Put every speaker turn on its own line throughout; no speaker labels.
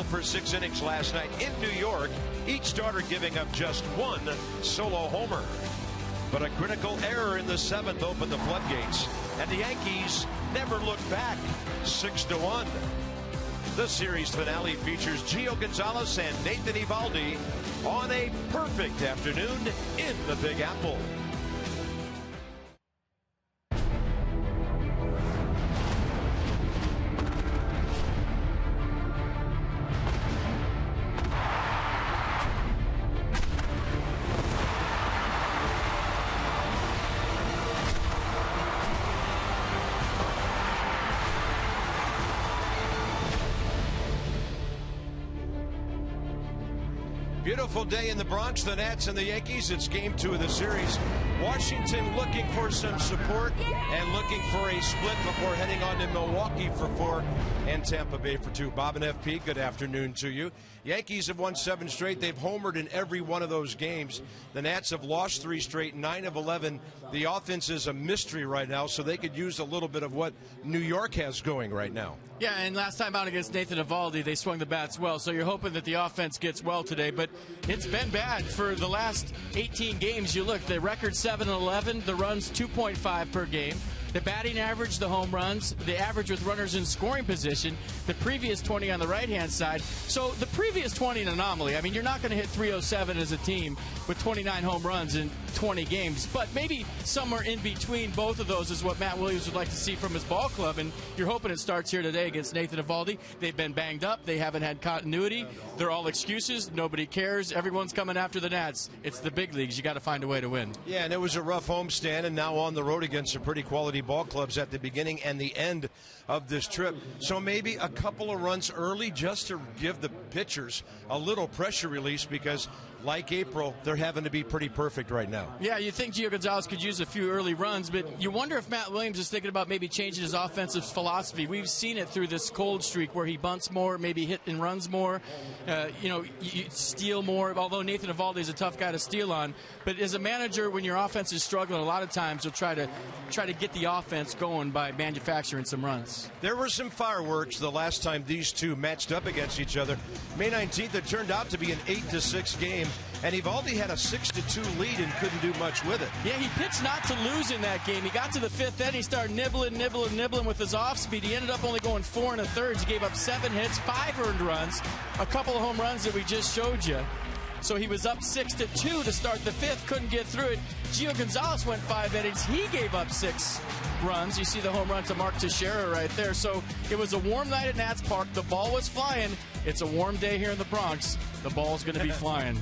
For 6 innings last night in New York, each starter giving up just one solo homer. But a critical error in the 7th opened the floodgates, and the Yankees never looked back, 6-1. The series finale features Gio Gonzalez and Nathan Eovaldi on a perfect afternoon in the Big Apple. Beautiful day in the Bronx, the Nats and the Yankees. It's game 2 of the series. Washington looking for some support and looking for a split before heading on to Milwaukee for 4 and Tampa Bay for 2. Bob and FP, good afternoon to you. Yankees have won 7 straight. They've homered in every one of those games. The Nats have lost 3 straight, 9 of 11. The offense is a mystery right now, so they could use a little bit of what New York has going right now.
Yeah, and last time out against Nathan Eovaldi, they swung the bats well, so you're hoping that the offense gets well today, but it's been bad for the last 18 games. You look, the record 7-11, the runs 2.5 per game. The batting average, the home runs, the average with runners in scoring position, the previous 20 on the right-hand side. So the previous 20 an anomaly. I mean, you're not going to hit 307 as a team with 29 home runs in 20 games, but maybe somewhere in between both of those is what Matt Williams would like to see from his ball club, and you're hoping it starts here today against Nathan Eovaldi. They've been banged up. They haven't had continuity. They're all excuses. Nobody cares. Everyone's coming after the Nats. It's the big leagues. You got to find a way to win. Yeah, and it was a rough homestand, and now on the road against some pretty quality ball clubs at the beginning and the end of this trip. So maybe a couple of runs early just to give the pitchers a little pressure release, because like April, they're having to be pretty perfect right now. Yeah, you think Gio Gonzalez could use a few early runs, but you wonder if Matt Williams is thinking about maybe changing his offensive philosophy. We've seen it through this cold streak where he bunts more, maybe hit and runs more, you steal more, although Nathan Eovaldi is a tough guy to steal on. But as a manager, when your offense is struggling, a lot of times you'll try to get the offense going by manufacturing some runs. There were some fireworks the last time these two matched up against each other. May 19th, it turned out to be an 8-6 game. And Eovaldi had a 6-2 lead and couldn't do much with it. Yeah, he pitched not to lose in that game. He got to the 5th inning, he started nibbling with his off speed. He ended up only going 4 1/3. He gave up 7 hits, 5 earned runs, a couple of home runs that we just showed you. So he was up 6-2 to start the 5th, couldn't get through it. Gio Gonzalez went 5 innings. He gave up 6 runs. You see the home run to Mark Teixeira right there. So it was a warm night at Nats Park. The ball was flying. It's a warm day here in the Bronx. The ball's going to be flying.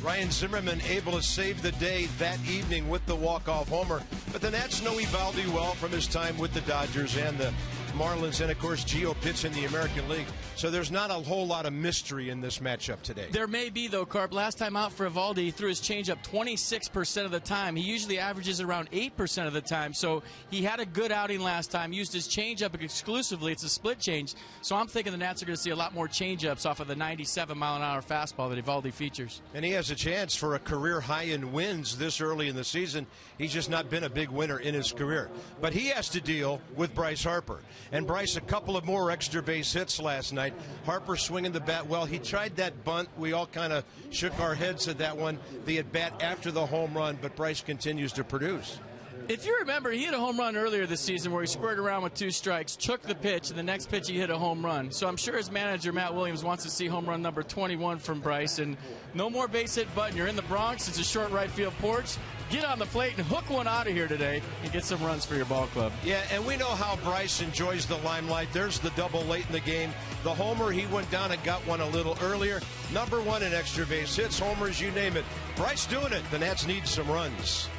Ryan Zimmerman able to save the day that evening with the walk-off homer. But the Nats know Eovaldi well from his time with the Dodgers and the Marlins, and of course Gio pitched in the American League. So there's not a whole lot of mystery in this matchup today. There may be, though, Carp. Last time out for Eovaldi, he threw his changeup 26% of the time. He usually averages around 8% of the time. So he had a good outing last time, used his changeup exclusively. It's a split change. So I'm thinking the Nats are going to see a lot more changeups off of the 97-mile-an-hour fastball that Eovaldi features. And he has a chance for a career high in wins this early in the season. He's just not been a big winner in his career. But he has to deal with Bryce Harper. And Bryce, a couple of more extra base hits last night. Harper swinging the bat well. He tried that bunt. We all kind of shook our heads at that one, the at-bat after the home run, but Bryce continues to produce. If you remember, he hit a home run earlier this season where he squared around with 2 strikes, took the pitch, and the next pitch he hit a home run. So I'm sure his manager, Matt Williams, wants to see home run number 21 from Bryce. And no more base hit button. You're in the Bronx. It's a short right field porch. Get on the plate and hook one out of here today and get some runs for your ball club. Yeah, and we know how Bryce enjoys the limelight. There's the double late in the game. The homer, he went down and got one a little earlier. Number 1 in extra base hits, homers, you name it. Bryce doing it. The Nats need some runs.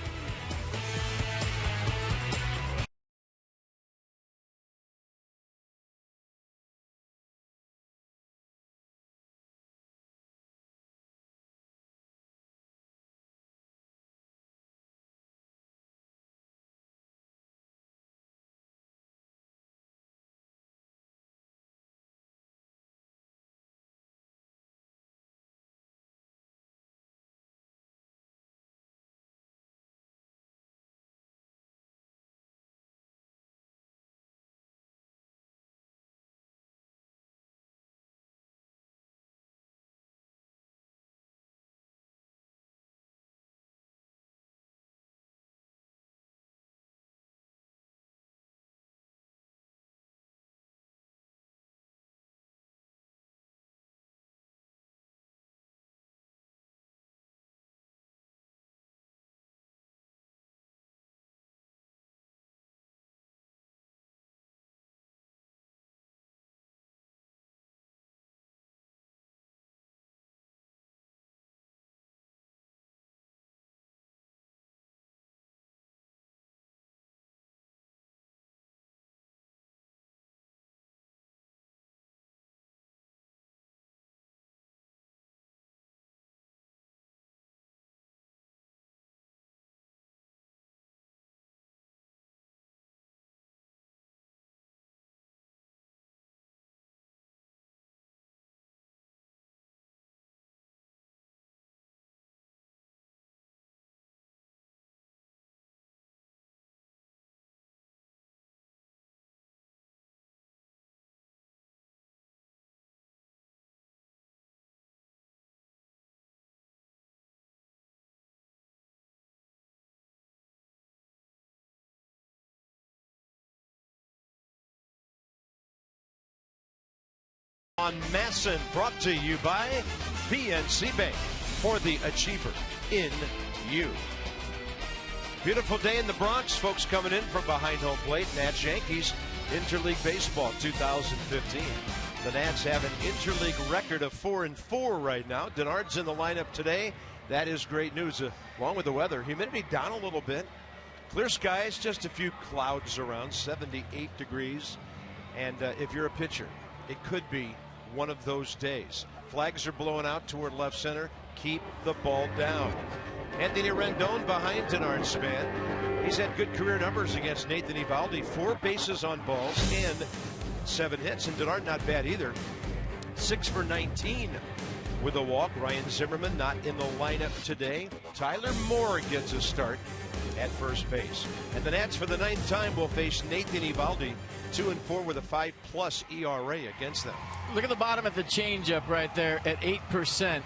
On Masson, brought to you by PNC Bank, for the achiever in you. Beautiful day in the Bronx. Folks coming in from behind home plate. Nats Yankees Interleague Baseball 2015. The Nats have an interleague record of 4-4 right now. Denard's in the lineup today. That is great news, along with the weather. Humidity down a little bit. Clear skies, just a few clouds around, 78 degrees. And if you're a pitcher, it could be one of those days. Flags are blowing out toward left center. Keep the ball down. Anthony Rendon behind Denard's span. He's had good career numbers against Nathan Eovaldi. 4 bases on balls and 7 hits. And Denard not bad either. 6 for 19 with a walk. Ryan Zimmerman not in the lineup today. Tyler Moore gets a start at first base. And the Nats for the 9th time will face Nathan Eovaldi, 2-4 with a 5+ ERA against them.
Look at the bottom of the changeup right there at 8%.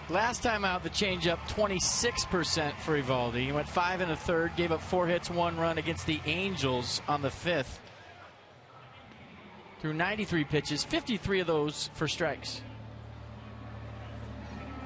Last time out, the changeup 26% for Eovaldi. He went 5 1/3, gave up 4 hits, 1 run against the Angels on the 5th. Through 93 pitches, 53 of those for strikes.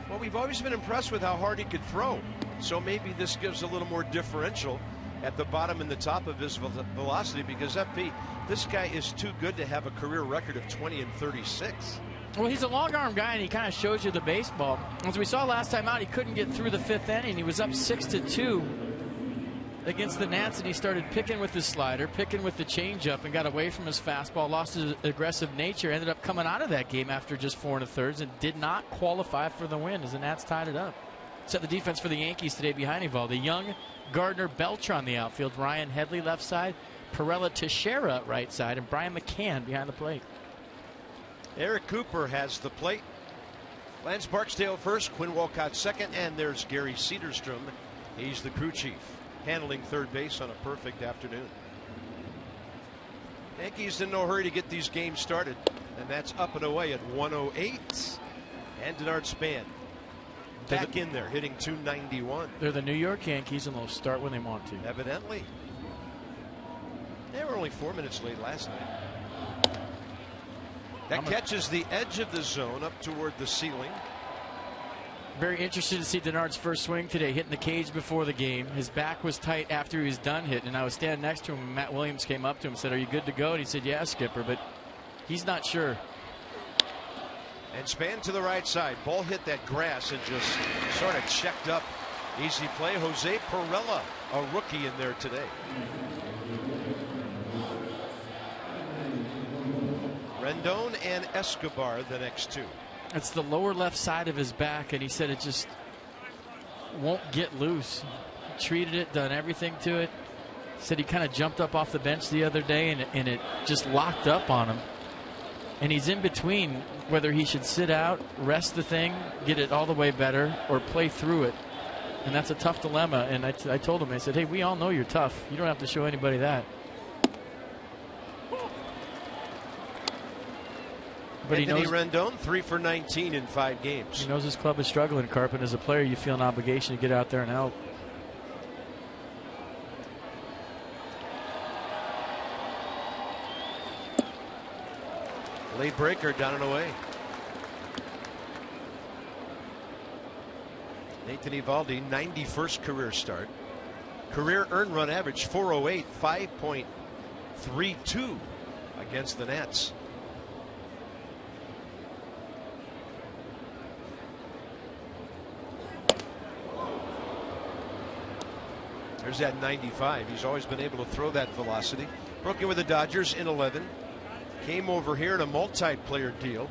Well, we've always been impressed with how hard he could throw. So maybe this gives a little more differential at the bottom and the top of his velocity, because FP, this guy is too good to have a career record of 20 and 36.
Well, he's a long arm guy, and he kind of shows you the baseball. As we saw last time out, he couldn't get through the 5th inning. He was up 6-2 against the Nats, and he started picking with his slider, picking with the changeup, and got away from his fastball, lost his aggressive nature, ended up coming out of that game after just 4 1/3 and did not qualify for the win as the Nats tied it up. Set the defense for the Yankees today behind Eovaldi. Young, Gardner, Belcher on the outfield, Ryan Headley left side, Perella Teixeira right side, and Brian McCann behind the plate.
Eric Cooper has the plate. Lance Barksdale first, Quinn Walcott second, and there's Gary Cedarstrom. He's the crew chief, handling third base on a perfect afternoon. Yankees in no hurry to get these games started, and that's up and away at 108. And Denard Span back in there, hitting 291.
They're the New York Yankees, and they'll start when they want to.
Evidently. They were only 4 minutes late last night. That catches the edge of the zone up toward the ceiling.
Very interested to see Denard's first swing today, hitting the cage before the game. His back was tight after he was done hitting, and I was standing next to him, and Matt Williams came up to him and said, "Are you good to go?" And he said, "Yeah, Skipper," but he's not sure.
And Span to the right side. Ball hit that grass and just sort of checked up. Easy play. Jose Perella, a rookie, in there today. Rendon and Escobar the next two.
It's the lower left side of his back, and he said it just won't get loose. Treated it, done everything to it. Said he kind of jumped up off the bench the other day, and it just locked up on him. And he's in between whether he should sit out, rest the thing, get it all the way better, or play through it. And that's a tough dilemma. And I told him, I said, "Hey, we all know you're tough. You don't have to show anybody that." But
Anthony
he knows,
Rendon, 3 for 19 in 5 games.
he knows his club is struggling, Carpet. As a player, you feel an obligation to get out there and help.
Late breaker down and away. Nathan Eovaldi, 91st career start. Career earned run average 408, 5.32 against the Nats. There's that 95. He's always been able to throw that velocity. Broke in with the Dodgers in 11. Came over here in a multi-player deal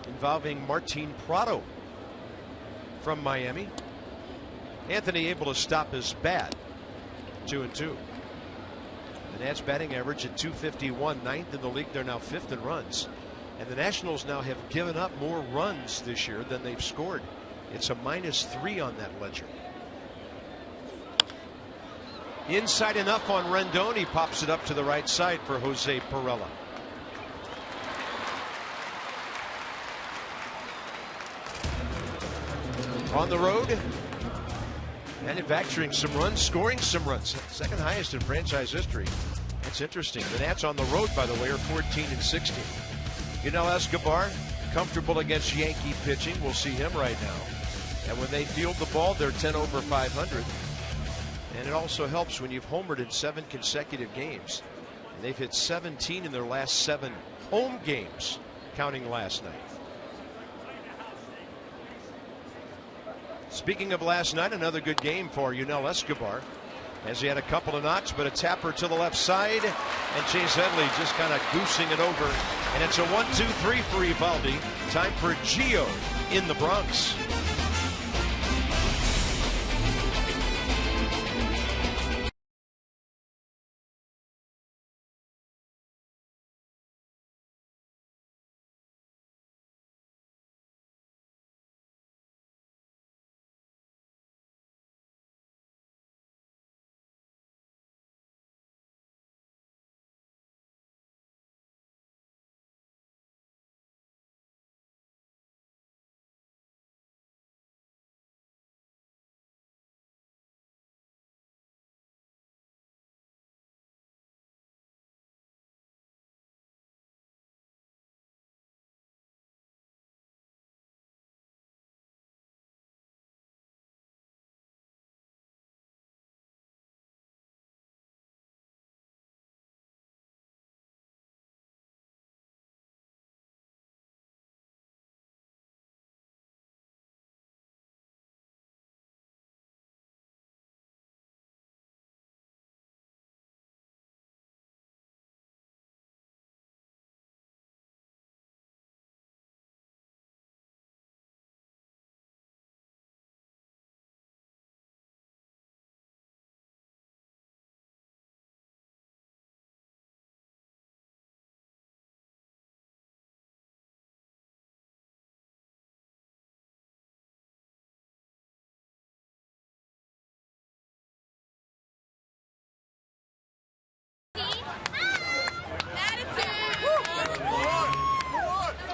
involving Martin Prado from Miami. Anthony able to stop his bat. 2-2. The Nats batting average at .251, 9th in the league. They're now 5th in runs. And the Nationals now have given up more runs this year than they've scored. It's a -3 on that ledger. Inside enough on Rendon. He pops it up to the right side for Jose Perella. On the road, manufacturing some runs, scoring some runs. Second highest in franchise history. That's interesting. The Nats on the road, by the way, are 14 and 16. Escobar, comfortable against Yankee pitching. We'll see him right now. And when they field the ball, they're 10 over 500. And it also helps when you've homered in 7 consecutive games. And they've hit 17 in their last 7 home games, counting last night. Speaking of last night, another good game for Escobar, as he had a couple of knocks, but a tapper to the left side, and Chase Headley just kind of goosing it over. And it's a 1-2-3 for Eovaldi. Time for Gio in the Bronx.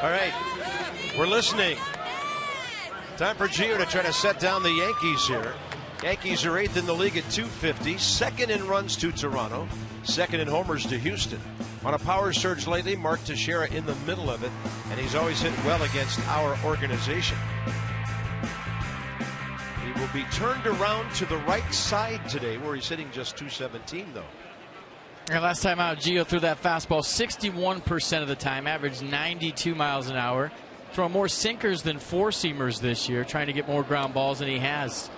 All right, we're listening. Time for Gio to try to set down the Yankees here. Yankees are 8th in the league at 250, 2nd in runs to Toronto, 2nd in homers to Houston. On a power surge lately, Mark Teixeira in the middle of it, and he's always hit well against our organization. He will be turned around to the right side today, where he's hitting just 217, though.
And last time out, Gio threw that fastball 61% of the time, averaged 92 miles an hour. Throw more sinkers than four-seamers this year, trying to get more ground balls than he has.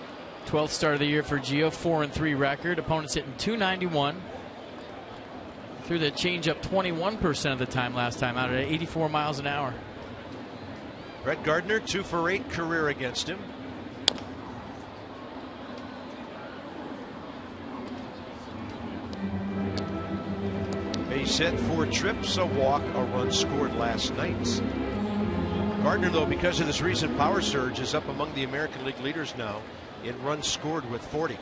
12th start of the year for Gio, 4-3 record. Opponents hitting 291. Threw the changeup 21% of the time last time out at 84 miles an hour.
Brett Gardner, 2 for 8 career against him. Base hit, 4 trips, a walk, a run scored last night. Gardner, though, because of this recent power surge, is up among the American League leaders now in runs scored with 40.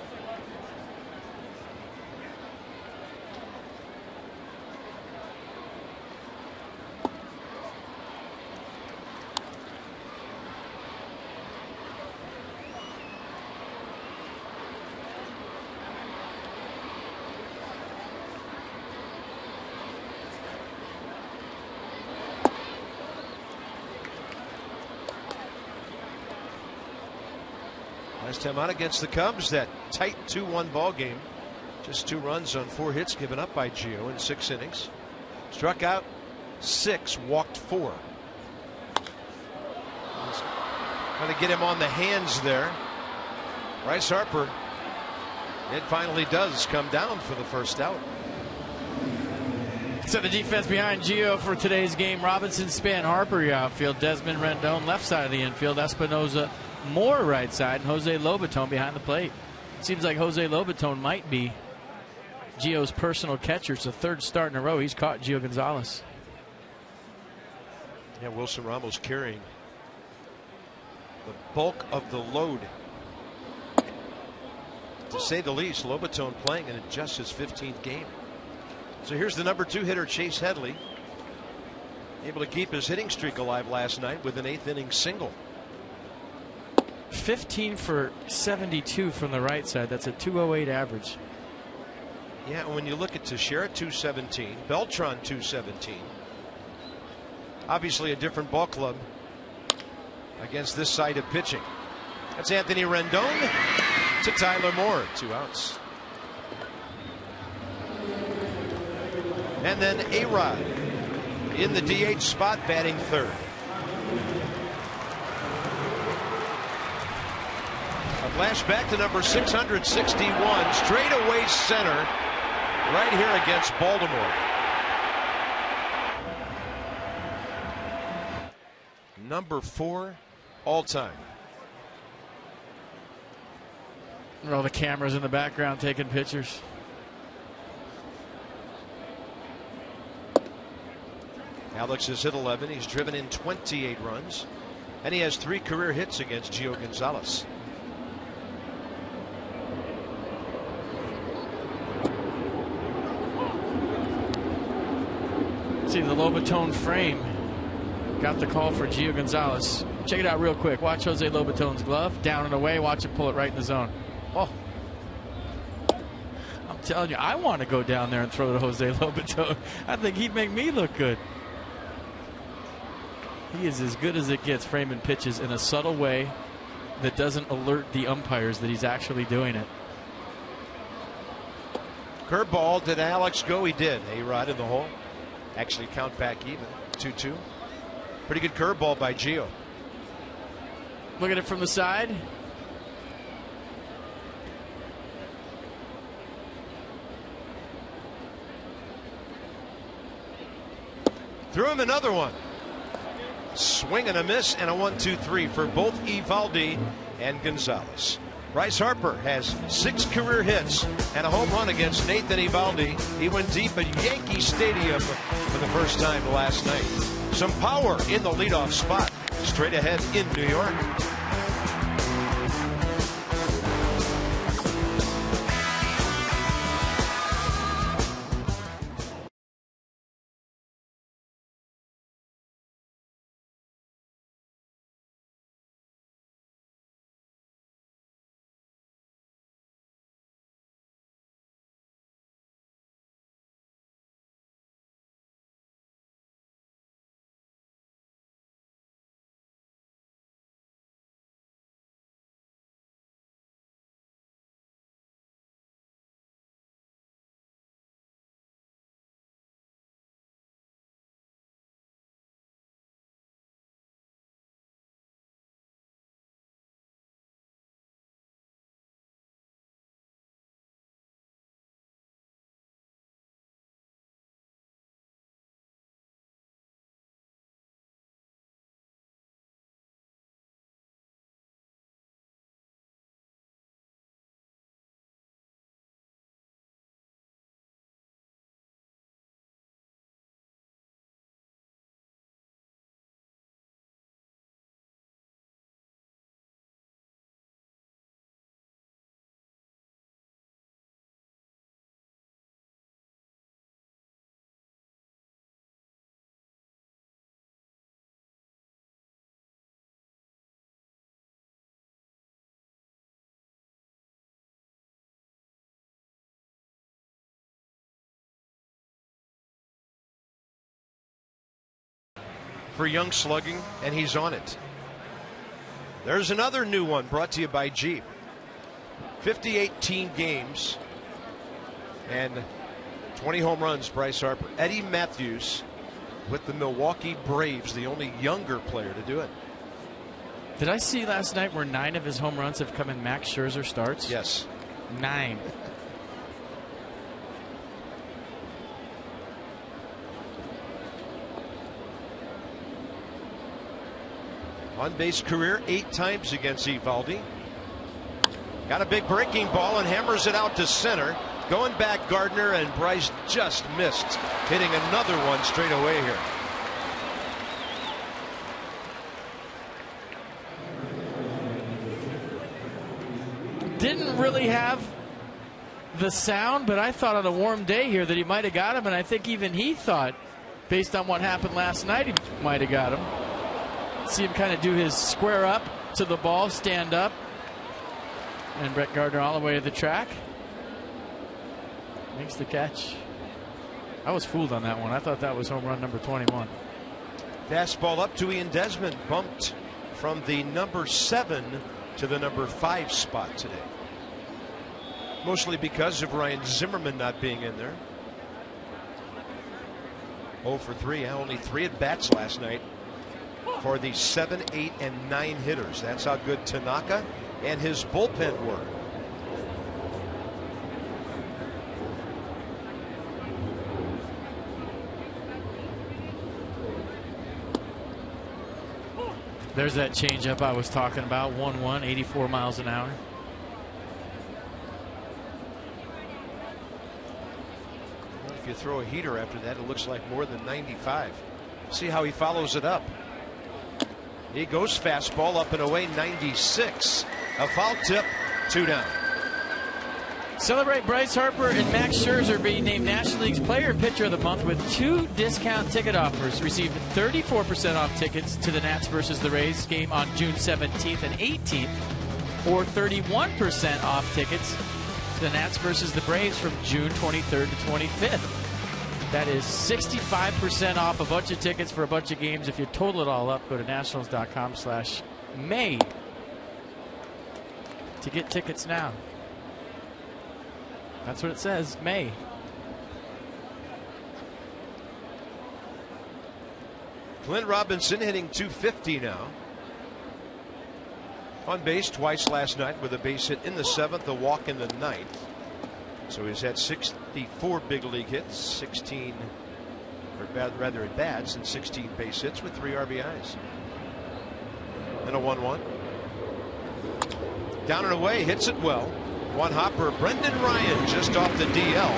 Last time out against the Cubs, that tight 2-1 ball game. Just 2 runs on 4 hits given up by Gio in 6 innings. Struck out 6, walked 4. Trying to get him on the hands there. Bryce Harper, it finally does come down for the first out.
So the defense behind Gio for today's game: Robinson, Span, Harper, your outfield; Desmond Rendon, left side of the infield; Espinoza, Moore, right side; and Jose Lobaton behind the plate. Seems like Jose Lobaton might be Gio's personal catcher. It's the 3rd start in a row he's caught Gio Gonzalez.
Yeah, Wilson Ramos carrying the bulk of the load, to say the least. Lobaton playing in just his 15th game. So here's the number 2 hitter, Chase Headley, able to keep his hitting streak alive last night with an 8th inning single.
15 for 72 from the right side. That's a 208 average.
Yeah, when you look at Teixeira, 217, Beltran, 217, Obviously a different ball club against this side of pitching. That's Anthony Rendon to Tyler Moore. 2 outs. And then A-Rod in the DH spot, batting third. A flashback to number 661, straightaway center, right here against Baltimore. Number 4 all time.
All the cameras in the background taking pictures.
Alex has hit 11. He's driven in 28 runs. And he has 3 career hits against Gio Gonzalez.
See the Lobaton frame. Got the call for Gio Gonzalez. Check it out real quick. Watch Jose Lobaton's glove. Down and away. Watch it pull it right in the zone. Oh. I'm telling you, I want to go down there and throw to Jose Lobaton. I think he'd make me look good. He is as good as it gets framing pitches in a subtle way that doesn't alert the umpires that he's actually doing it.
Curveball. Did Alex go? He did. A-Rod in the hole. Actually count back even. 2-2. Pretty good curveball by Gio.
Look at it from the side.
Threw him another one. Swing and a miss, and a 1-2-3 for both Eovaldi and Gonzalez. Bryce Harper has 6 career hits and a home run against Nathan Eovaldi. He went deep at Yankee Stadium for the first time last night. Some power in the leadoff spot. Straight ahead in New York. For young slugging, and he's on it. There's another new one brought to you by Jeep. 58 team games and 20 home runs, Bryce Harper. Eddie Matthews with the Milwaukee Braves, the only younger player to do it.
Did I see last night where 9 of his home runs have come in Max Scherzer starts?
Yes.
9.
On-base career 8 times against Eovaldi. Got a big breaking ball and hammers it out to center. Going back, Gardner, and Bryce just missed, hitting another one straight away here.
Didn't really have the sound, but I thought on a warm day here that he might have got him, and I think even he thought, based on what happened last night, he might have got him. See him kind of do his square up to the ball, stand up. And Brett Gardner all the way to the track. Makes the catch. I was fooled on that one. I thought that was home run number 21.
Fastball up to Ian Desmond, bumped from the number 7 to the number 5 spot today. Mostly because of Ryan Zimmerman not being in there. 0 for 3, only 3 at bats last night for the 7, 8, and 9 hitters. That's how good Tanaka and his bullpen were.
There's that changeup I was talking about. 1-1, 84 miles an hour.
If you throw a heater after that, it looks like more than 95. See how he follows it up. He goes fastball up and away, 96. A foul tip, 2 down.
Celebrate Bryce Harper and Max Scherzer being named National League's Player and Pitcher of the Month with 2 discount ticket offers. Receive 34% off tickets to the Nats versus the Rays game on June 17th and 18th, or 31% off tickets to the Nats versus the Braves from June 23rd to 25th. That is 65% off a bunch of tickets for a bunch of games. If you total it all up, go to nationals.com/May to get tickets now. That's what it says, May.
Clint Robinson hitting .250 now. On base twice last night with a base hit in the 7th, a walk in the 9th. So he's had 64 big league hits, 16, or rather at bats, and 16 base hits with 3 RBIs. And a 1-1. Down and away, hits it well. One hopper, Brendan Ryan just off the DL.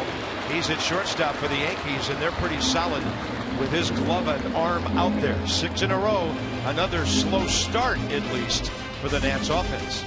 He's at shortstop for the Yankees, and they're pretty solid with his glove and arm out there. 6 in a row. Another slow start, at least, for the Nats offense.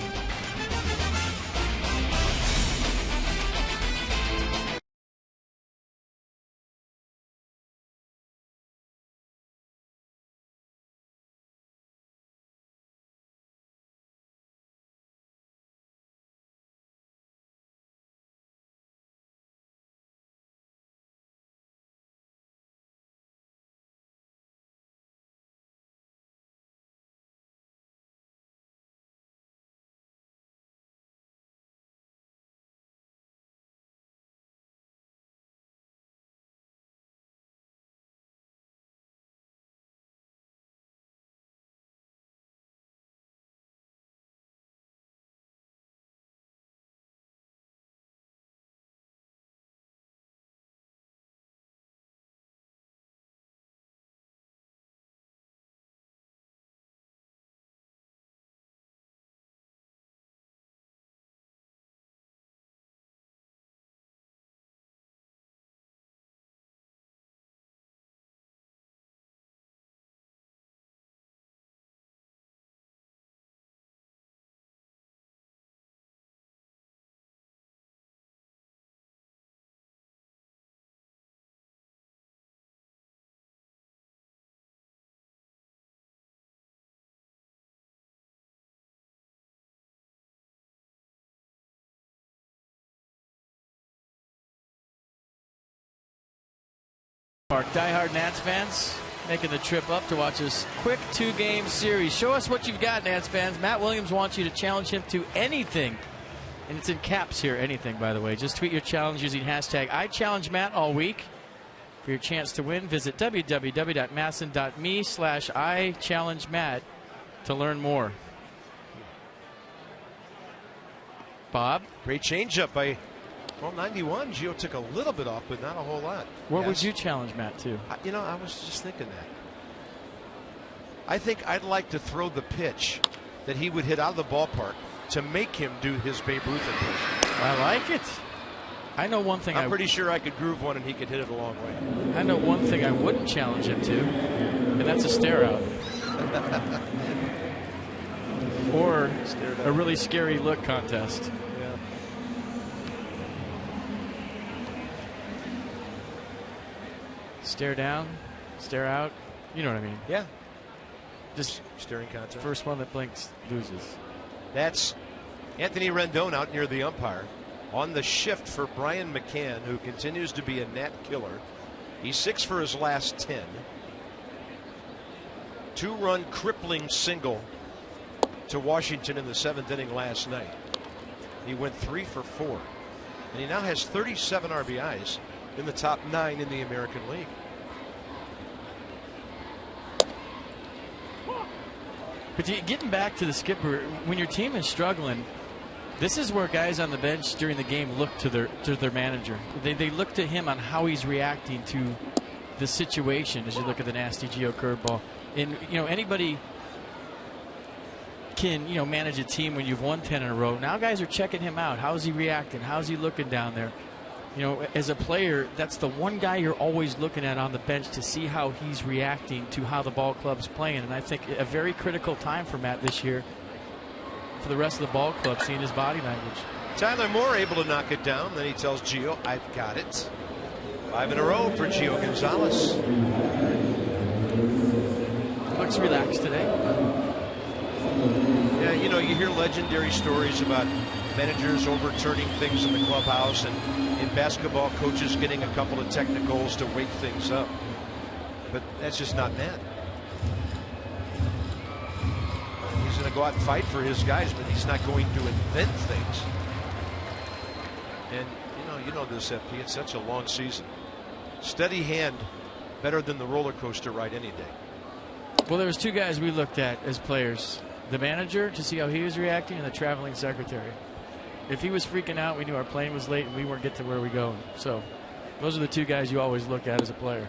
Die-hard Nats fans making the trip up to watch this quick 2-game series. Show us what you've got, Nats fans. Matt Williams wants you to challenge him to anything. And it's in caps here, anything, by the way. Just tweet your challenge using hashtag #IChallengeMatt all week. For your chance to win, visit www.masson.me/IChallengeMatt to learn more. Bob?
Great changeup by, well, 91. Gio took a little bit off, but not a whole lot.
What would you challenge Matt to?
You know, I was just thinking that. I think I'd like to throw the pitch that he would hit out of the ballpark to make him do his Babe Ruth impression.
I like it. I know one thing.
I'm pretty sure I could groove one and he could hit it a long way.
I know one thing I wouldn't challenge him to, and that's a stare out. Or a really scary look contest.
Yeah.
Stare down, stare out. You know what I mean?
Yeah.
Just
staring contest.
First one that blinks loses.
That's Anthony Rendon out near the umpire. On the shift for Brian McCann, who continues to be a Nat killer. He's 6 for his last 10. 2-run crippling single to Washington in the 7th inning last night. He went 3 for 4, and he now has 37 RBIs in the top 9 in the American League.
But getting back to the skipper, when your team is struggling, this is where guys on the bench during the game look to their manager. They look to him on how he's reacting to the situation. As you look at the nasty Gio curveball, and anybody can manage a team when you've won 10 in a row. Now guys are checking him out. How's he reacting? How's he looking down there? As a player, that's the one guy you're always looking at on the bench to see how he's reacting to how the ball club's playing. And I think a very critical time for Matt this year, for the rest of the ball club, seeing his body language.
Tyler Moore able to knock it down. Then he tells Gio, "I've got it." 5 in a row for Gio Gonzalez.
Looks relaxed today.
Yeah, you hear legendary stories about managers overturning things in the clubhouse, and in basketball, coaches getting a couple of technicals to wake things up. But that's just not Matt. He's going to go out and fight for his guys, but he's not going to invent things. And you know this, FP. It's such a long season. Steady hand, better than the roller coaster ride any day.
Well, there was 2 guys we looked at as players: the manager to see how he was reacting, and the traveling secretary. If he was freaking out, we knew our plane was late and we weren't getting to where we go. So those are the 2 guys you always look at as a player.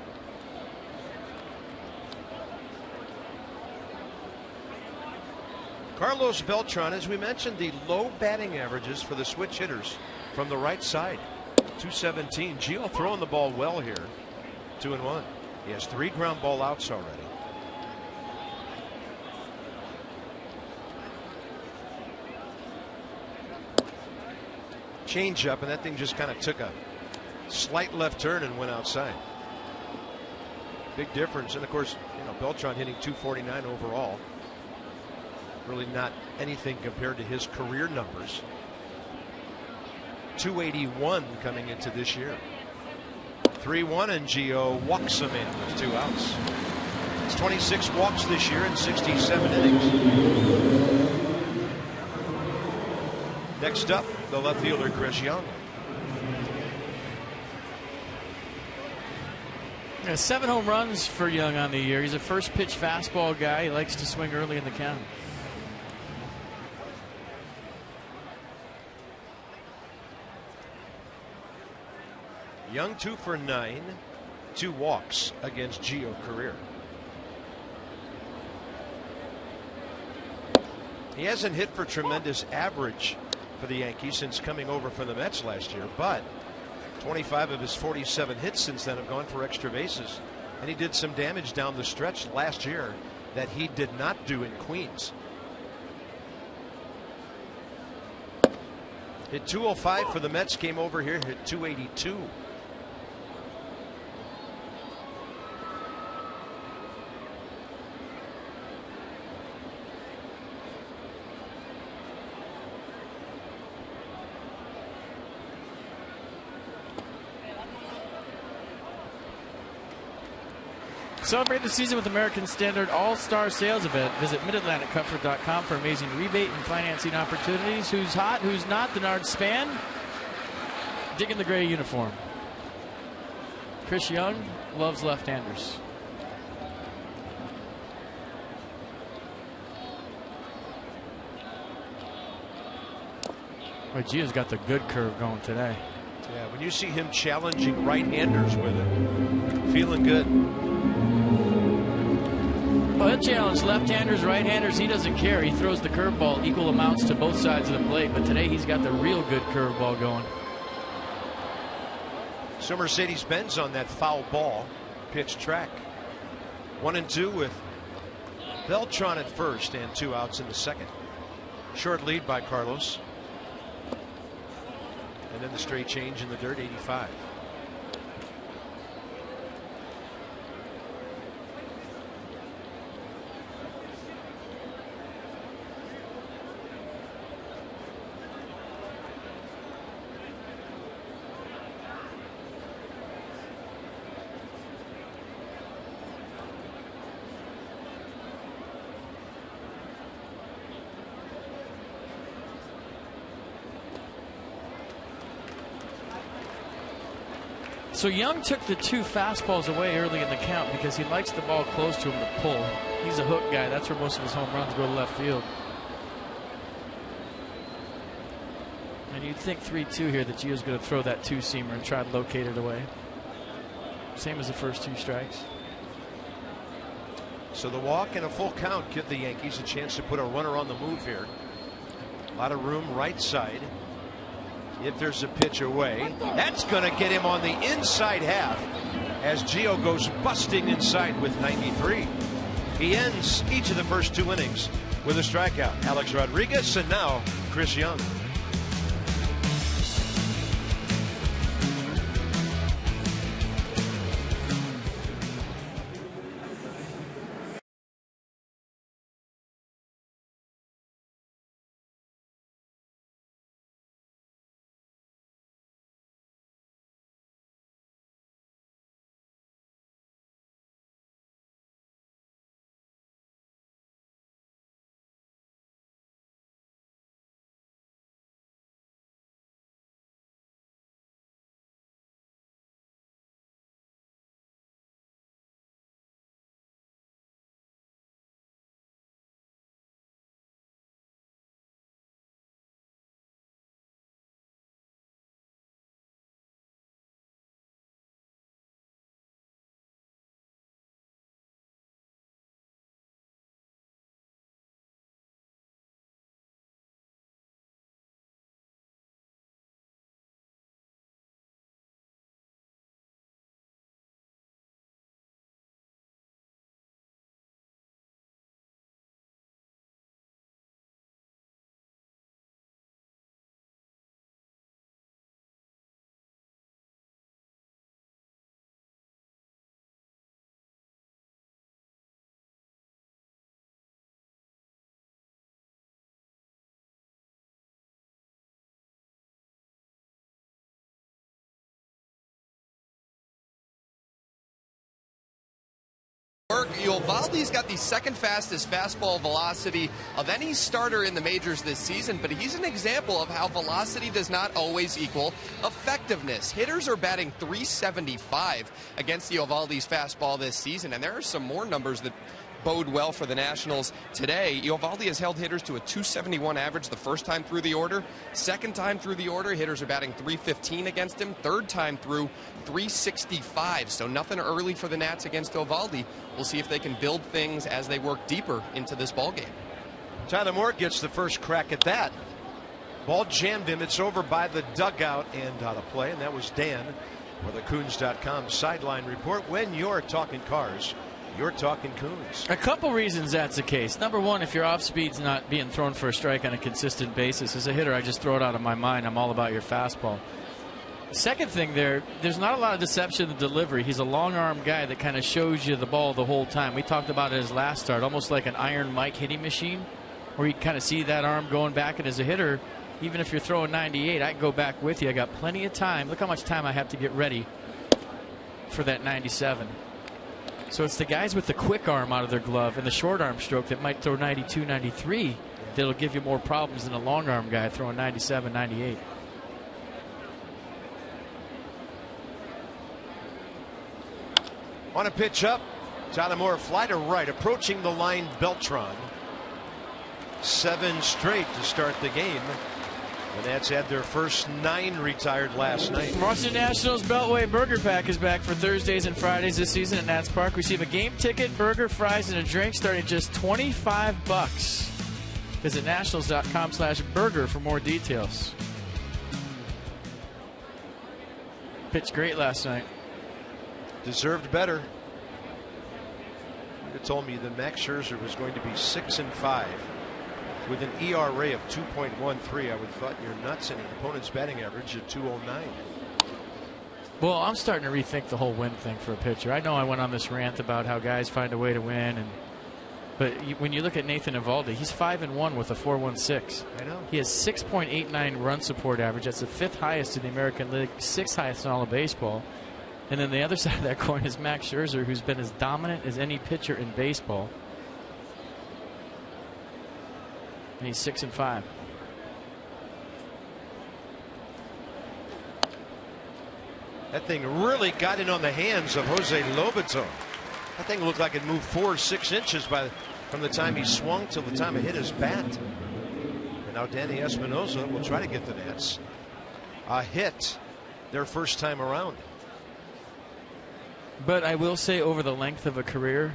Carlos Beltran, as we mentioned, the low batting averages for the switch hitters from the right side. 217. Gio throwing the ball well here. 2-1. He has 3 ground ball outs already. Change up, and that thing just kind of took a slight left turn and went outside. Big difference. And of course, Beltran hitting 249 overall. Really not anything compared to his career numbers. 281 coming into this year. 3-1, and Gio walks him in with 2 outs. It's 26 walks this year in 67 innings. Next up, the left fielder, Chris Young.
7 home runs for Young on the year. He's a first pitch fastball guy. He likes to swing early in the count.
Young 2 for 9, 2 walks against Gio career. He hasn't hit for tremendous average for the Yankees since coming over from the Mets last year, but 25 of his 47 hits since then have gone for extra bases, and he did some damage down the stretch last year that he did not do in Queens. Hit 205 for the Mets, came over here, hit 282.
Celebrate the season with American Standard All-Star Sales Event. Visit MidAtlanticComfort.com for amazing rebate and financing opportunities. Who's hot, who's not? Denard Span. Digging the gray uniform. Chris Young loves left-handers. Boy, Gio's got the good curve going today.
Yeah, when you see him challenging right-handers with it, feeling good.
Well, he'll challenge left-handers, right-handers. He doesn't care. He throws the curveball equal amounts to both sides of the plate. But today he's got the real good curveball going.
So Mercedes-Benz on that foul ball pitch track. 1-2 with Beltran at first and 2 outs in the second. Short lead by Carlos. And then the straight change in the dirt, 85.
So Young took the 2 fastballs away early in the count because he likes the ball close to him to pull. He's a hook guy. That's where most of his home runs go to left field. And you'd think 3-2 here that Gio's going to throw that 2-seamer and try to locate it away. Same as the first 2 strikes.
So the walk and a full count give the Yankees a chance to put a runner on the move here. A lot of room right side. If there's a pitch away, that's going to get him on the inside half as Gio goes busting inside with 93. He ends each of the first 2 innings with a strikeout. Alex Rodriguez and now Chris Young.
Eovaldi's got the 2nd fastest fastball velocity of any starter in the majors this season, but he's an example of how velocity does not always equal effectiveness. Hitters are batting .375 against Eovaldi's fastball this season, and there are some more numbers that bode well for the Nationals today. Eovaldi has held hitters to a .271 average the first time through the order. Second time through the order, hitters are batting .315 against him. Third time through, .365. So nothing early for the Nats against Eovaldi. We'll see if they can build things as they work deeper into this ballgame.
Tyler Moore gets the first crack at that. Ball jammed him. It's over by the dugout and out of play. And that was Dan for the Coons.com sideline report. When you're talking cars, you're talking Coons.
A couple reasons that's the case. Number one, if your off speed's not being thrown for a strike on a consistent basis, as a hitter, I just throw it out of my mind. I'm all about your fastball. Second thing there's not a lot of deception in the delivery. He's a long arm guy that kind of shows you the ball the whole time. We talked about it his last start, almost like an Iron Mike hitting machine, where you kind of see that arm going back. And as a hitter, even if you're throwing 98, I can go back with you. I got plenty of time. Look how much time I have to get ready for that 97. So it's the guys with the quick arm out of their glove and the short arm stroke that might throw 92, 93 that'll give you more problems than a long arm guy throwing 97, 98.
On a pitch up, Tyler Moore fly to right, approaching the line. Beltran. 7 straight to start the game. The Nats had their first 9 retired last night.
Washington Nationals Beltway Burger Pack is back for Thursdays and Fridays this season at Nats Park. Receive a game ticket, burger, fries, and a drink starting at just $25. Visit nationals.com/burger for more details. Pitched great last night.
Deserved better. You told me that Max Scherzer was going to be 6-5 with an ERA of 2.13. I would have thought you're nuts, and an opponent's batting average of 209.
Well, I'm starting to rethink the whole win thing for a pitcher. I know I went on this rant about how guys find a way to win, but when you look at Nathan Eovaldi, he's 5-1 with a 4.16.
I know.
He has 6.89 run support average. That's the 5th highest in the American League, 6th highest in all of baseball. And then the other side of that coin is Max Scherzer, who's been as dominant as any pitcher in baseball. And he's 6-5.
That thing really got in on the hands of Jose Lobaton. That thing looked like it moved 4 or 6 inches from the time he swung till the time it hit his bat. And now Danny Espinosa will try to get the Nats a hit their first time around.
But I will say, over the length of a career,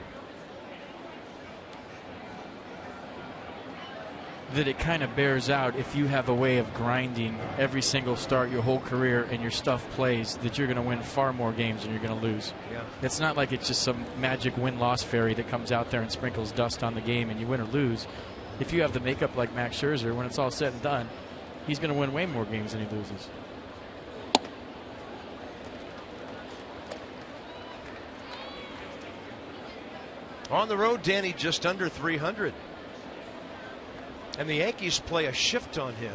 that it kind of bears out if you have a way of grinding every single start your whole career and your stuff plays, that you're going to win far more games than you're going to lose.
Yeah.
It's not like it's just some magic win-loss fairy that comes out there and sprinkles dust on the game and you win or lose. If you have the makeup like Max Scherzer, when it's all said and done, he's going to win way more games than he loses.
On the road, Danny just under 300. And the Yankees play a shift on him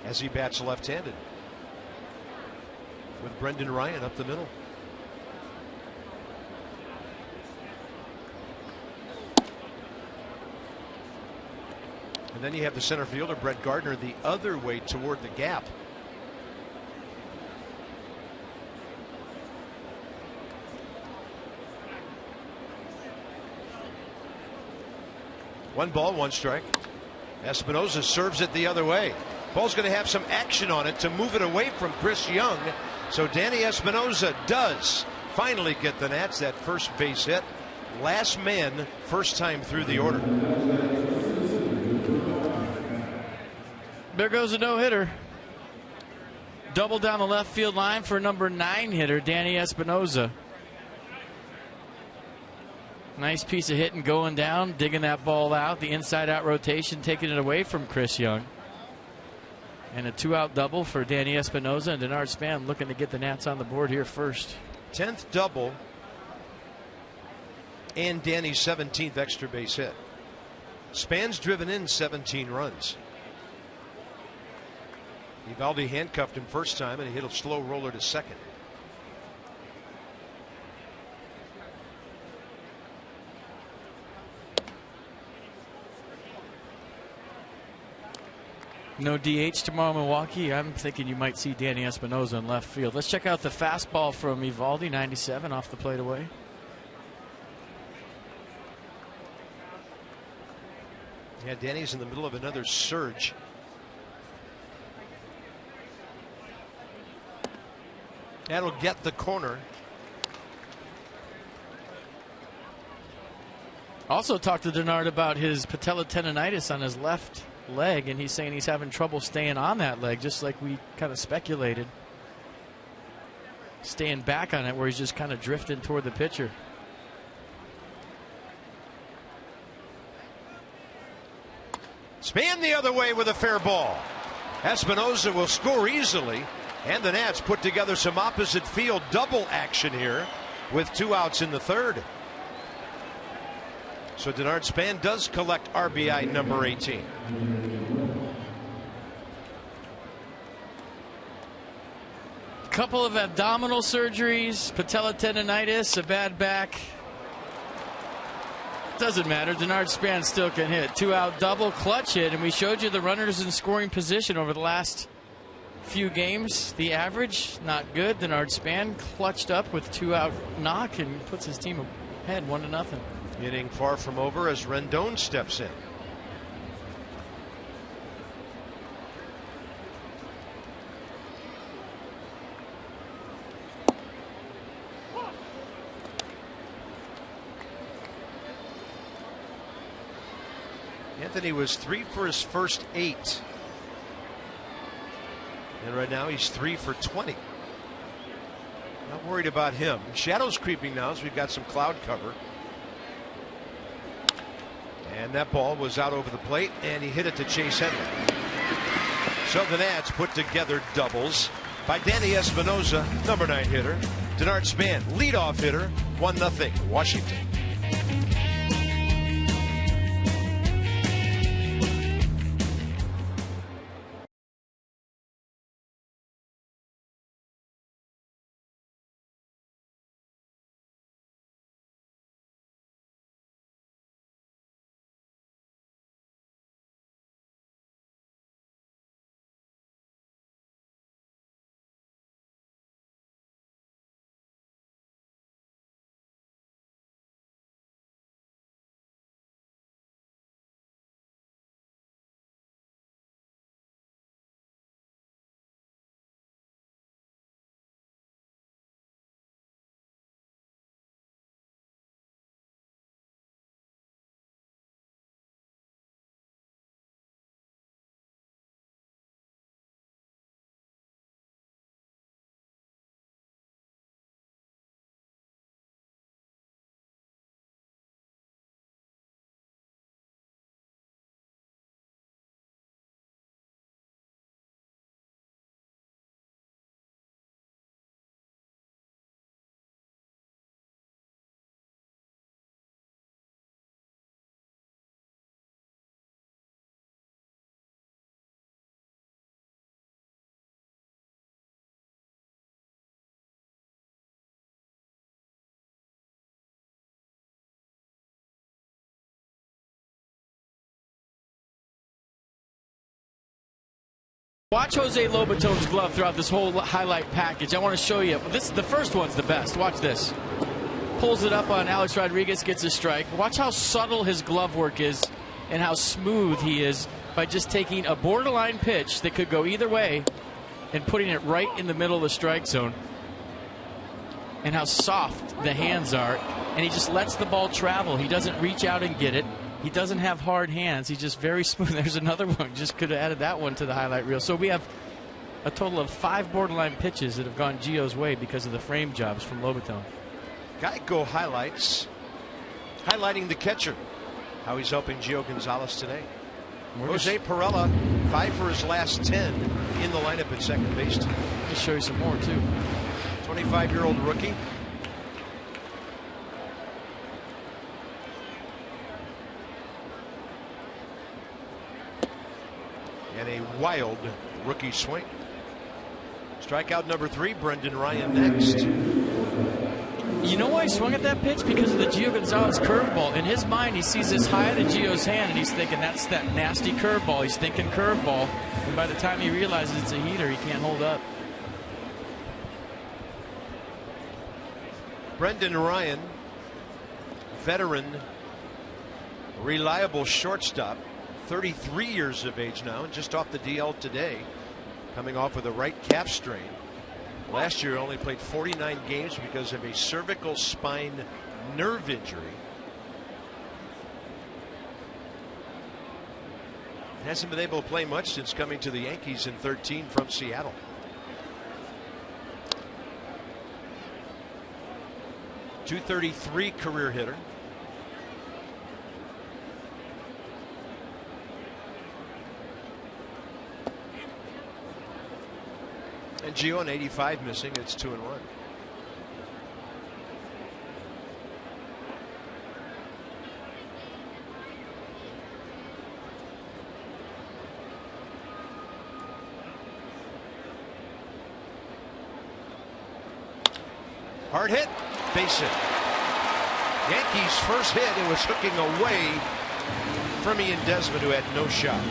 as he bats left-handed, with Brendan Ryan up the middle. And then you have the center fielder, Brett Gardner, the other way toward the gap. One ball, one strike. Espinosa serves it the other way. Ball's going to have some action on it to move it away from Chris Young. So Danny Espinosa does finally get the Nats that first base hit. Last man, first time through the order.
There goes a no-hitter. Double down the left field line for number 9 hitter, Danny Espinosa. Nice piece of hitting going down, digging that ball out. The inside-out rotation, taking it away from Chris Young. And a 2-out double for Danny Espinosa, and Denard Span looking to get the Nats on the board here first.
10th double and Danny's 17th extra base hit. Span's driven in 17 runs. Eovaldi handcuffed him first time, and he hit a slow roller to second.
No DH tomorrow in Milwaukee. I'm thinking you might see Danny Espinosa in left field. Let's check out the fastball from Eovaldi, 97 off the plate away.
Yeah, Danny's in the middle of another surge. That'll get the corner.
Also talked to Denard about his patella tendonitis on his left leg, and he's saying he's having trouble staying on that leg, just like we kind of speculated. Staying back on it, where he's just kind of drifting toward the pitcher.
Span the other way with a fair ball. Espinosa will score easily, and the Nats put together some opposite field double action here with 2 outs in the third. So Denard Span does collect RBI number 18.
Couple of abdominal surgeries, patella tendonitis, a bad back. Doesn't matter. Denard Span still can hit. 2-out double, clutch hit, and we showed you the runners in scoring position over the last few games. The average, not good. Denard Span clutched up with 2-out knock and puts his team ahead 1-0.
Inning far from over as Rendon steps in. Anthony was 3 for his first 8. And right now he's 3 for 20. Not worried about him. Shadows creeping now as we've got some cloud cover. And that ball was out over the plate, and he hit it to Chase Henry. So the Nats put together doubles by Danny Espinosa, number 9 hitter. Denard Span, leadoff hitter, 1-0 Washington.
Watch Jose Lobaton's glove throughout this whole highlight package. I want to show you. The first one's the best. Watch this. Pulls it up on Alex Rodriguez, gets a strike. Watch how subtle his glove work is and how smooth he is by just taking a borderline pitch that could go either way and putting it right in the middle of the strike zone. And how soft the hands are. And he just lets the ball travel. He doesn't reach out and get it. He doesn't have hard hands. He's just very smooth. There's another one. Just could have added that one to the highlight reel. So we have a total of 5 borderline pitches that have gone Gio's way because of the frame jobs from Lobaton.
Geico highlights, highlighting the catcher, how he's helping Gio Gonzalez today. Jose Pirela, 5 for his last 10 in the lineup at second base.
I'll show you some more, too.
25-year-old rookie. And a wild rookie swing. Strikeout number 3, Brendan Ryan next.
You know why he swung at that pitch? Because of the Gio Gonzalez curveball. In his mind, he sees this higher than Gio's hand, and he's thinking that's that nasty curveball. He's thinking curveball. And by the time he realizes it's a heater, he can't hold up.
Brendan Ryan, veteran, reliable shortstop. 33 years of age now and just off the DL today, coming off with a right calf strain. Last year only played 49 games because of a cervical spine nerve injury. Hasn't been able to play much since coming to the Yankees in 13 from Seattle. .233 career hitter. And Gio an 85 missing. It's 2-1. Hard hit, base hit. Yankees first hit. It was hooking away from Ian Desmond, who had no shot.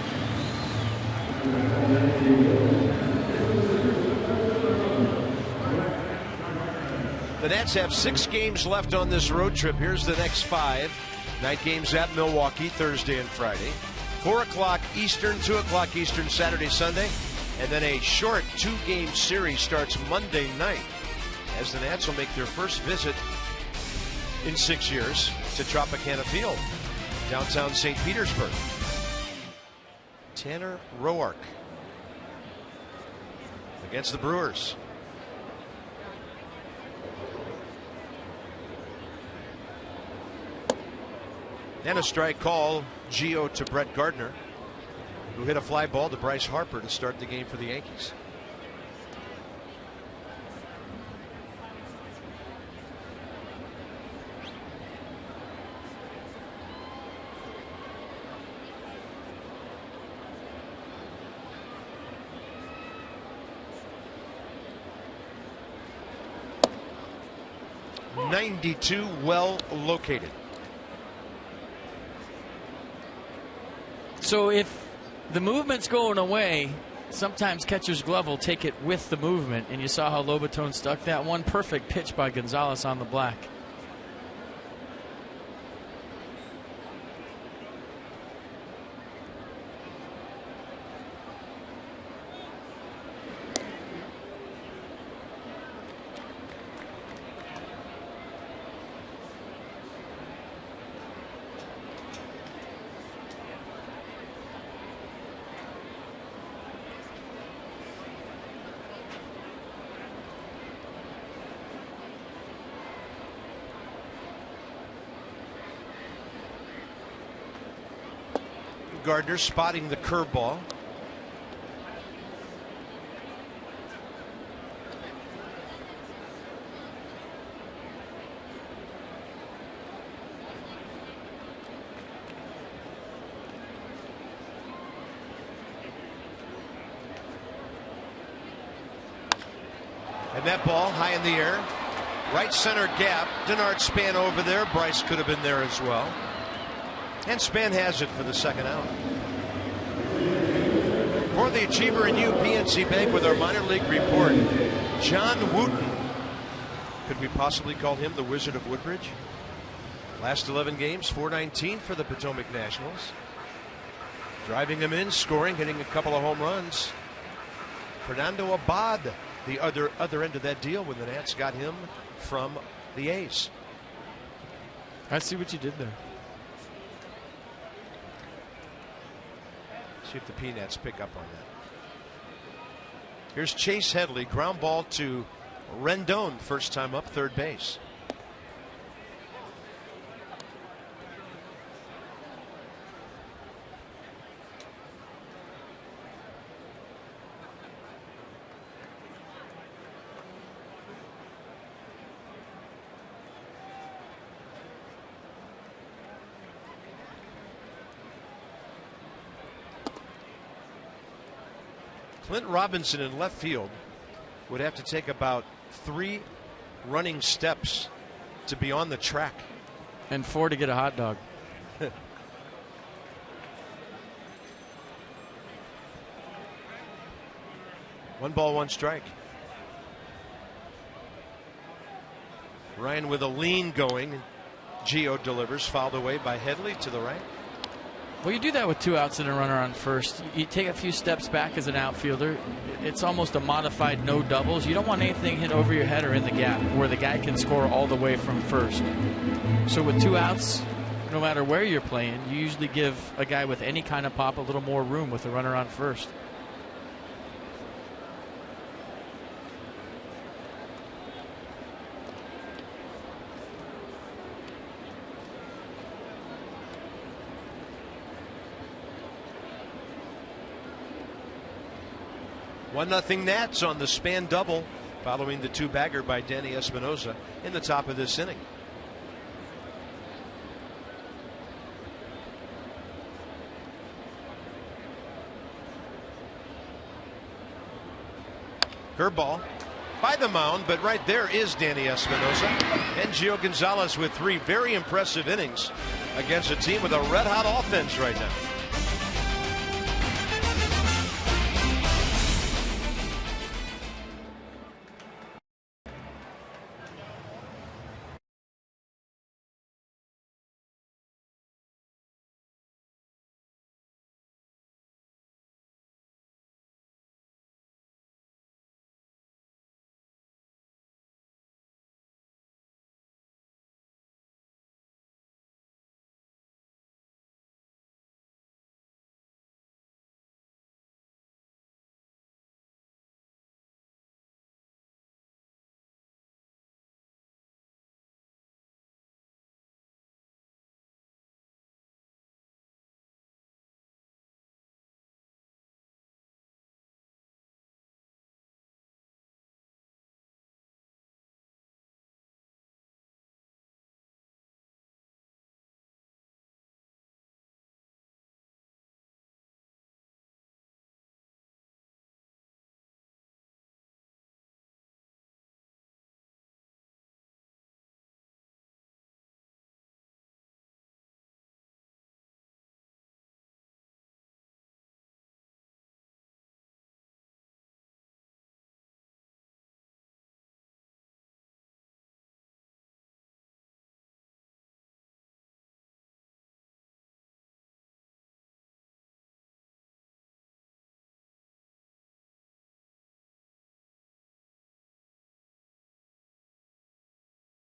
The Nats have 6 games left on this road trip. Here's the next 5. Night games at Milwaukee Thursday and Friday. 4 o'clock Eastern, 2 o'clock Eastern Saturday, Sunday. And then a short 2-game series starts Monday night as the Nats will make their first visit in 6 years to Tropicana Field, downtown St. Petersburg. Tanner Roark against the Brewers. And a strike call, Gio to Brett Gardner, who hit a fly ball to Bryce Harper to start the game for the Yankees. .92 well located.
So if the movement's going away, sometimes catcher's glove will take it with the movement, and you saw how Lobaton stuck that one. Perfect pitch by Gonzalez on the black.
Gardner spotting the curveball. And that ball high in the air. Right center gap. Denard Span over there. Bryce could have been there as well. And Span has it for the second out. For the Achiever and You PNC Bank with our minor league report. John Wooten. Could we possibly call him the Wizard of Woodbridge? Last 11 games, .419 for the Potomac Nationals. Driving them in, scoring, hitting a couple of home runs. Fernando Abad, the other end of that deal when the Nats got him from the A's.
I see what you did there.
See if the Peanuts pick up on that. Here's Chase Headley, ground ball to Rendon, first time up, third base. Clint Robinson in left field would have to take about 3 running steps to be on the track.
And 4 to get a hot dog.
1 ball, 1 strike. Ryan with a lean going. Gio delivers, fouled away by Headley to the right.
Well, you do that with 2 outs and a runner on first. You take a few steps back as an outfielder. It's almost a modified no doubles. You don't want anything hit over your head or in the gap where the guy can score all the way from first. So with 2 outs, no matter where you're playing, you usually give a guy with any kind of pop a little more room with a runner on first.
One nothing Nats on the span double following the 2-bagger by Danny Espinosa in the top of this inning. Curveball by the mound, but right there is Danny Espinosa. And Gio Gonzalez with 3 very impressive innings against a team with a red-hot offense right now.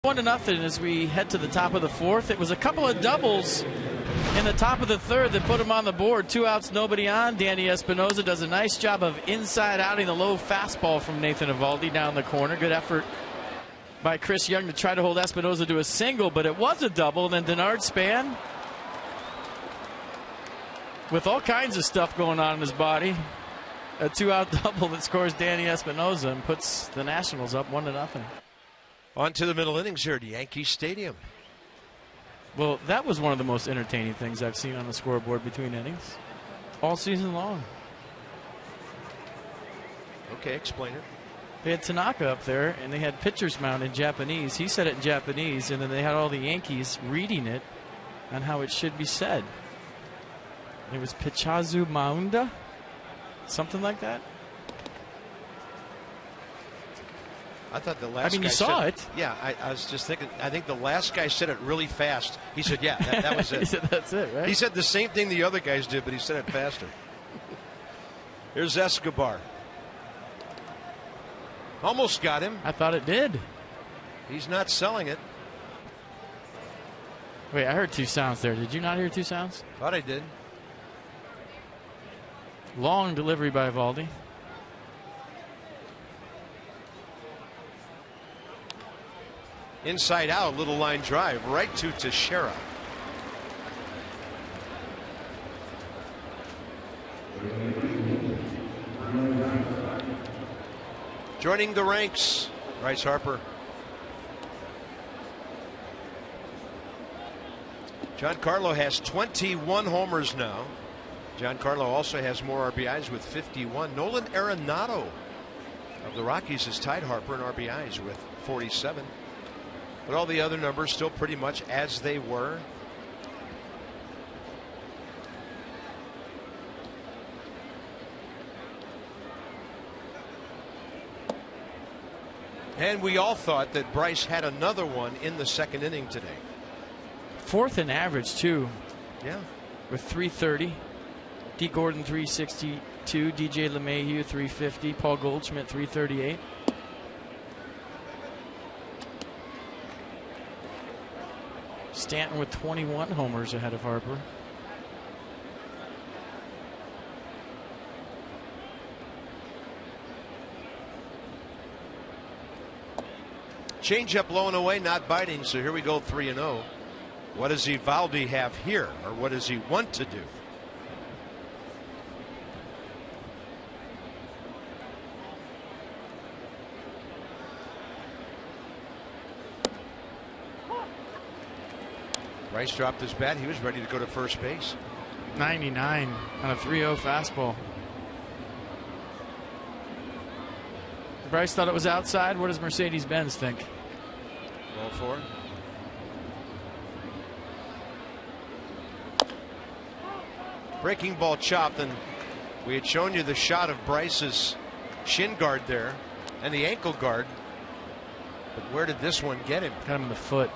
One to nothing as we head to the top of the 4th. It was a couple of doubles in the top of the 3rd that put him on the board. 2 outs, nobody on. Danny Espinosa does a nice job of inside outing the low fastball from Nathan Eovaldi down the corner. Good effort by Chris Young to try to hold Espinosa to a single, but it was a double. Then Denard Span, with all kinds of stuff going on in his body, a 2-out double that scores Danny Espinosa and puts the Nationals up 1-0.
On to the middle innings here at Yankee Stadium.
Well, that was one of the most entertaining things I've seen on the scoreboard between innings all season long.
Okay, explain it.
They had Tanaka up there, and they had pitcher's mound in Japanese. He said it in Japanese, and then they had all the Yankees reading it on how it should be said. It was Pichazu Maunda. Something like that.
I thought the last guy
you saw it.
Yeah, I was just thinking, I think the last guy said it really fast. He said, yeah, that was it.
He said, that's it, right?
He said the same thing the other guys did, but he said it faster. Here's Escobar. Almost got him.
I thought it did.
He's not selling it.
Wait, I heard two sounds there. Did you not hear two sounds?
Thought I did.
Long delivery by Eovaldi.
Inside out, little line drive right to Teixeira. Joining the ranks, Bryce Harper. Giancarlo has 21 homers now. Giancarlo also has more RBIs with 51. Nolan Arenado of the Rockies has tied Harper in RBIs with 47. But all the other numbers still pretty much as they were. And we all thought that Bryce had another one in the second inning today.
Fourth in average, too.
Yeah.
With 330. D. Gordon, 362. DJ LeMahieu, 350. Paul Goldschmidt, 338. Stanton with 21 homers ahead of Harper.
Changeup blowing away, not biting. So here we go, 3-0. What does Eovaldi have here, or what does he want to do? Bryce dropped his bat. He was ready to go to first base.
99 on a 3-0 fastball. Bryce thought it was outside. What does Mercedes-Benz think?
Ball four. Breaking ball chopped, and we had shown you the shot of Bryce's shin guard there and the ankle guard. But where did this one get him?
Got him in the foot.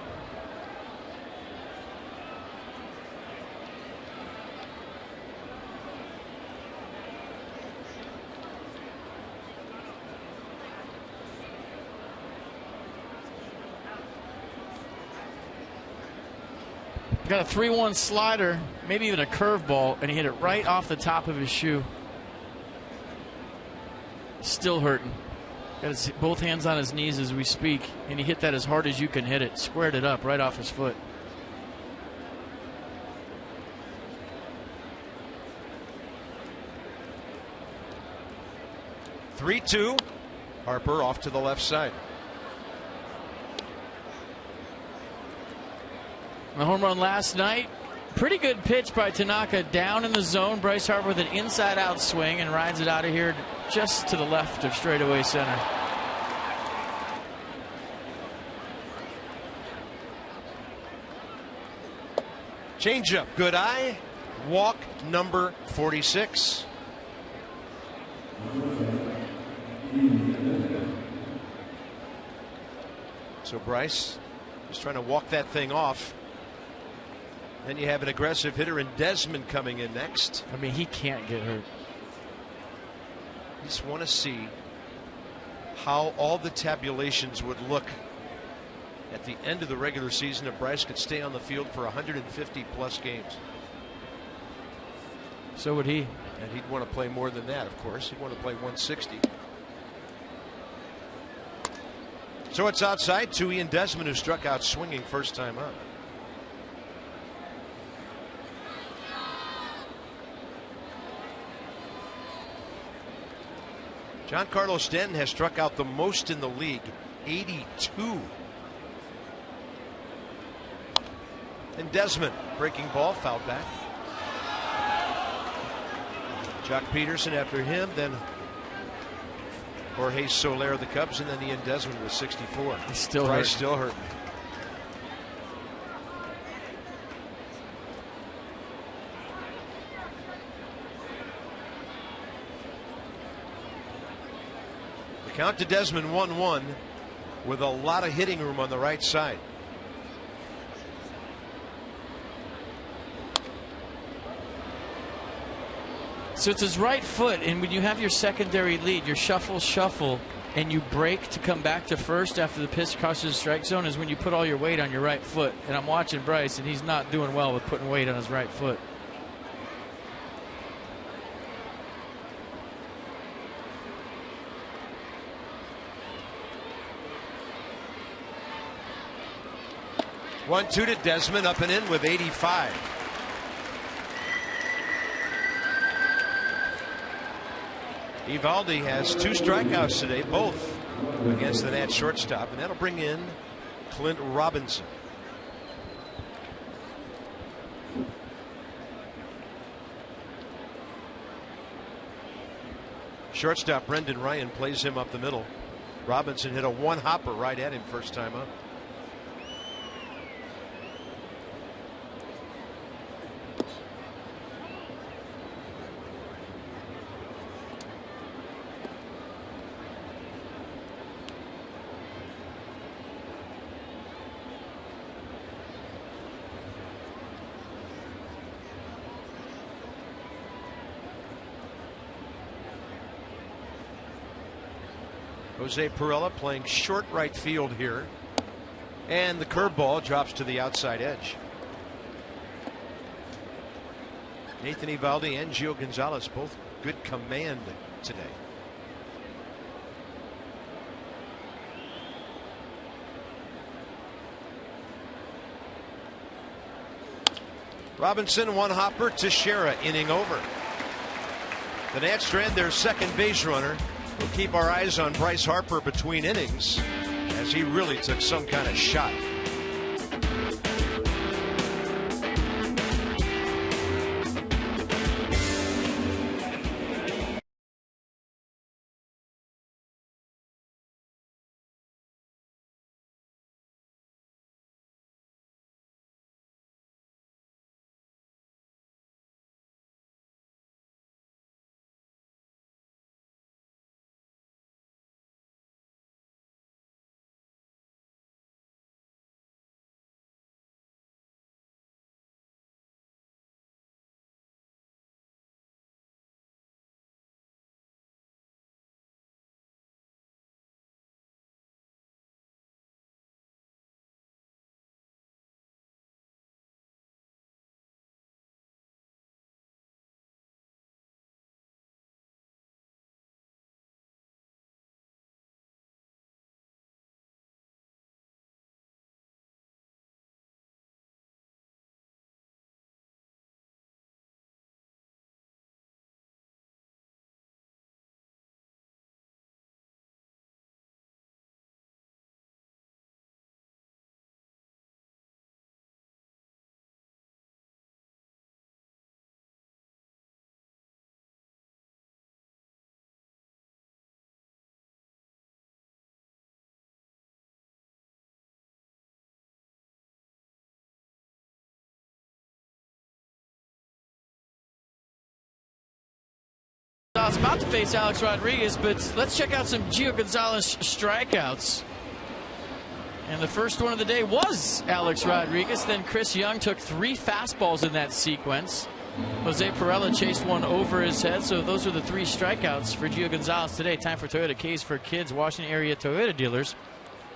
Got a 3-1 slider, maybe even a curveball, and he hit it right off the top of his shoe. Still hurting. Got his, both hands on his knees as we speak, and he hit that as hard as you can hit it. Squared it up right off his foot.
(3-2). Harper off to the left side.
The home run last night. Pretty good pitch by Tanaka down in the zone. Bryce Harper with an inside-out swing and rides it out of here just to the left of straightaway center.
Changeup, good eye. Walk number 46. So Bryce is trying to walk that thing off. Then you have an aggressive hitter in Desmond coming in next.
I mean, he can't get hurt.
Just want to see how all the tabulations would look at the end of the regular season if Bryce could stay on the field for 150 plus games.
So would he.
And he'd want to play more than that, of course. He'd want to play 160. So it's outside to Ian Desmond, who struck out swinging first time up. Giancarlo Stanton has struck out the most in the league, 82. And Desmond, breaking ball, fouled back. Jock Peterson after him, then Jorge Soler of the Cubs, and then Ian Desmond with 64.
He's still
Bryce
hurt.
still hurting. Count to Desmond 1-1 with a lot of hitting room on the right side.
So it's his right foot, and when you have your secondary lead, your shuffle, and you break to come back to first after the pitch crosses the strike zone is when you put all your weight on your right foot. And I'm watching Bryce, and he's not doing well with putting weight on his right foot.
One-two to Desmond, up and in with 85. Eovaldi has 2 strikeouts today, both against the Nats shortstop, and that'll bring in Clint Robinson. Shortstop Brendan Ryan plays him up the middle. Robinson hit a 1-hopper right at him first time up. Jose Perella playing short right field here. And the curveball drops to the outside edge. Nathan Eovaldi and Gio Gonzalez both good command today. Robinson, 1-hopper. Teixeira inning over. The Nats strand their second base runner. We'll keep our eyes on Bryce Harper between innings as he really took some kind of shot.
I was about to face Alex Rodriguez, but let's check out some Gio Gonzalez strikeouts. And the first one of the day was Alex Rodriguez. Then Chris Young took 3 fastballs in that sequence. Jose Perella chased one over his head. So those are the 3 strikeouts for Gio Gonzalez today. Time for Toyota Case for Kids. Washington area Toyota dealers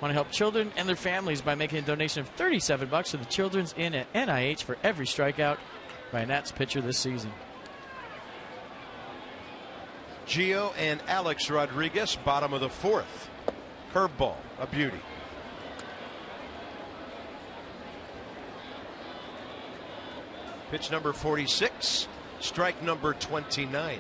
want to help children and their families by making a donation of $37 to the Children's Inn at NIH for every strikeout by a Nats pitcher this season.
Gio and Alex Rodriguez, bottom of the 4th. Curveball, a beauty. Pitch number 46, strike number 29.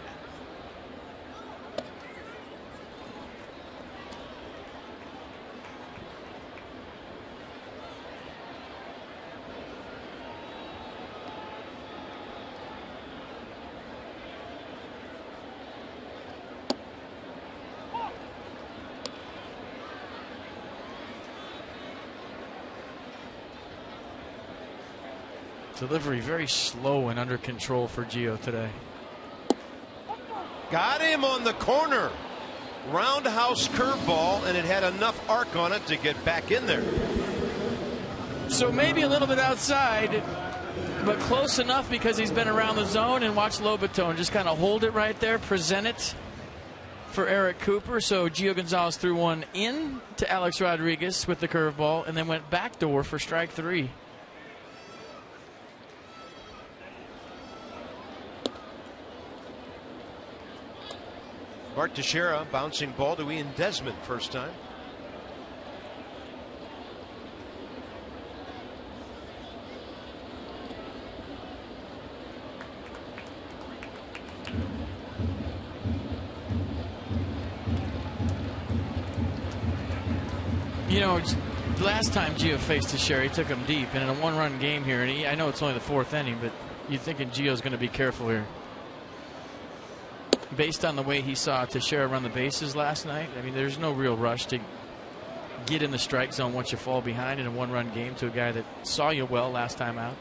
Delivery very slow and under control for Gio today.
Got him on the corner. roundhouse curveball, and it had enough arc on it to get back in there.
So maybe a little bit outside, but close enough because he's been around the zone. And watch Lobaton just kind of hold it right there, present it for Eric Cooper. So Gio Gonzalez threw one in to Alex Rodriguez with the curveball and then went backdoor for strike 3.
Bart Teixeira bouncing ball to Ian Desmond first time.
You know, last time Gio faced Teixeira, he took him deep, and in a one-run game here, and I know it's only the 4th inning, but you're thinking Gio's going to be careful here. Based on the way he saw Teixeira run the bases last night, I mean, there's no real rush to get in the strike zone once you fall behind in a one-run game to a guy that saw you well last time out.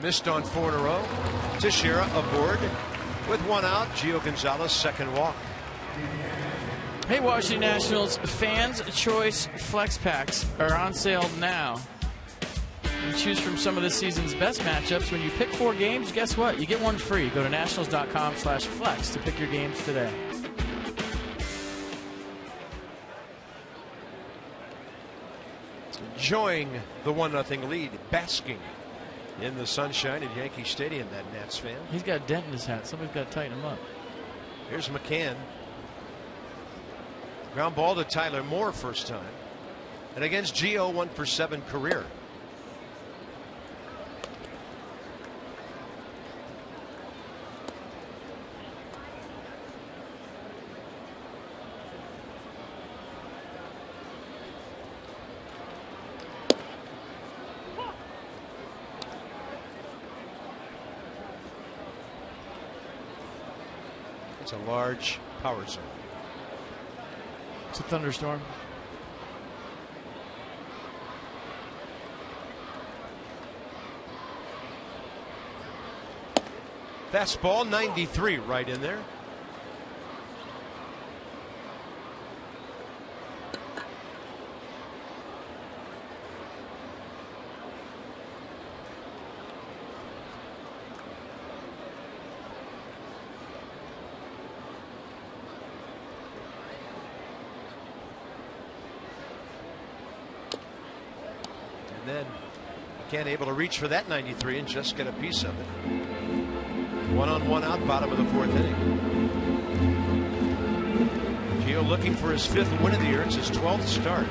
Missed on 4 in a row. Teixeira aboard with 1 out. Gio Gonzalez, second walk.
Hey, Washington Nationals, Fans Choice Flex Packs are on sale now. You choose from some of this season's best matchups. When you pick 4 games, guess what? You get one free. Go to nationals.com/flex to pick your games today.
Enjoying the 1-0 lead, basking in the sunshine at Yankee Stadium, that Nats fan.
He's got a dent in his hat. Somebody's got to tighten him up.
Here's McCann. Ground ball to Tyler Moore first time. And against Gio, 1 for 7 career. It's a large power zone.
It's a thunderstorm.
Fastball 93 right in there. And then McCann able to reach for that 93 and just get a piece of it. 1 on 1 out, bottom of the 4th inning. Gio looking for his 5th win of the year. It's his 12th start.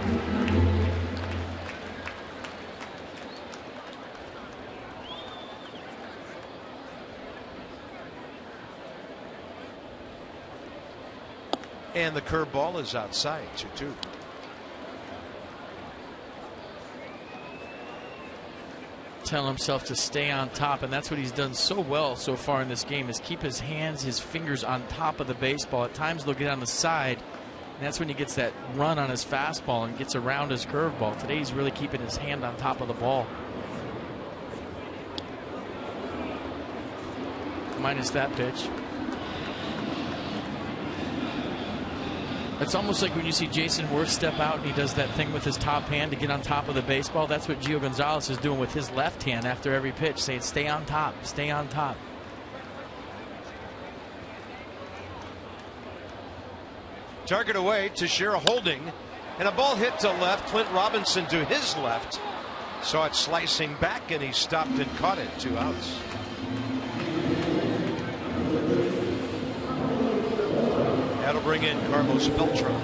And the curveball is outside, 2-2.
Telling himself to stay on top, and that's what he's done so well so far in this game, is keep his hands, his fingers on top of the baseball. At times they'll get on the side, and that's when he gets that run on his fastball and gets around his curveball. Today he's really keeping his hand on top of the ball. Minus that pitch. It's almost like when you see Jason Worth step out and he does that thing with his top hand to get on top of the baseball. That's what Gio Gonzalez is doing with his left hand after every pitch, saying stay on top, stay on top.
Target away, Teixeira holding, and a ball hit to left. Clint Robinson to his left. Saw it slicing back, and he stopped and caught it. 2 outs. That'll bring in Carlos Beltran.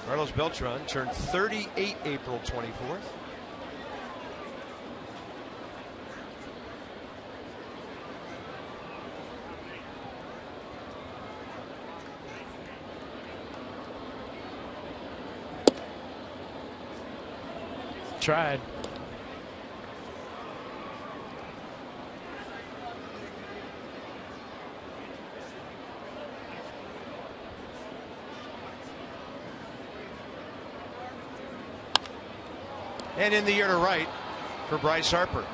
Carlos Beltran turned 38 April 24th.
Tried.
And in the air to right for Bryce Harper.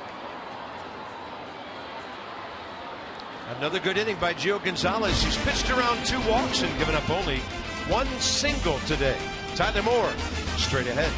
Another good inning by Gio Gonzalez. He's pitched around 2 walks and given up only 1 single today. Tyler Moore straight ahead.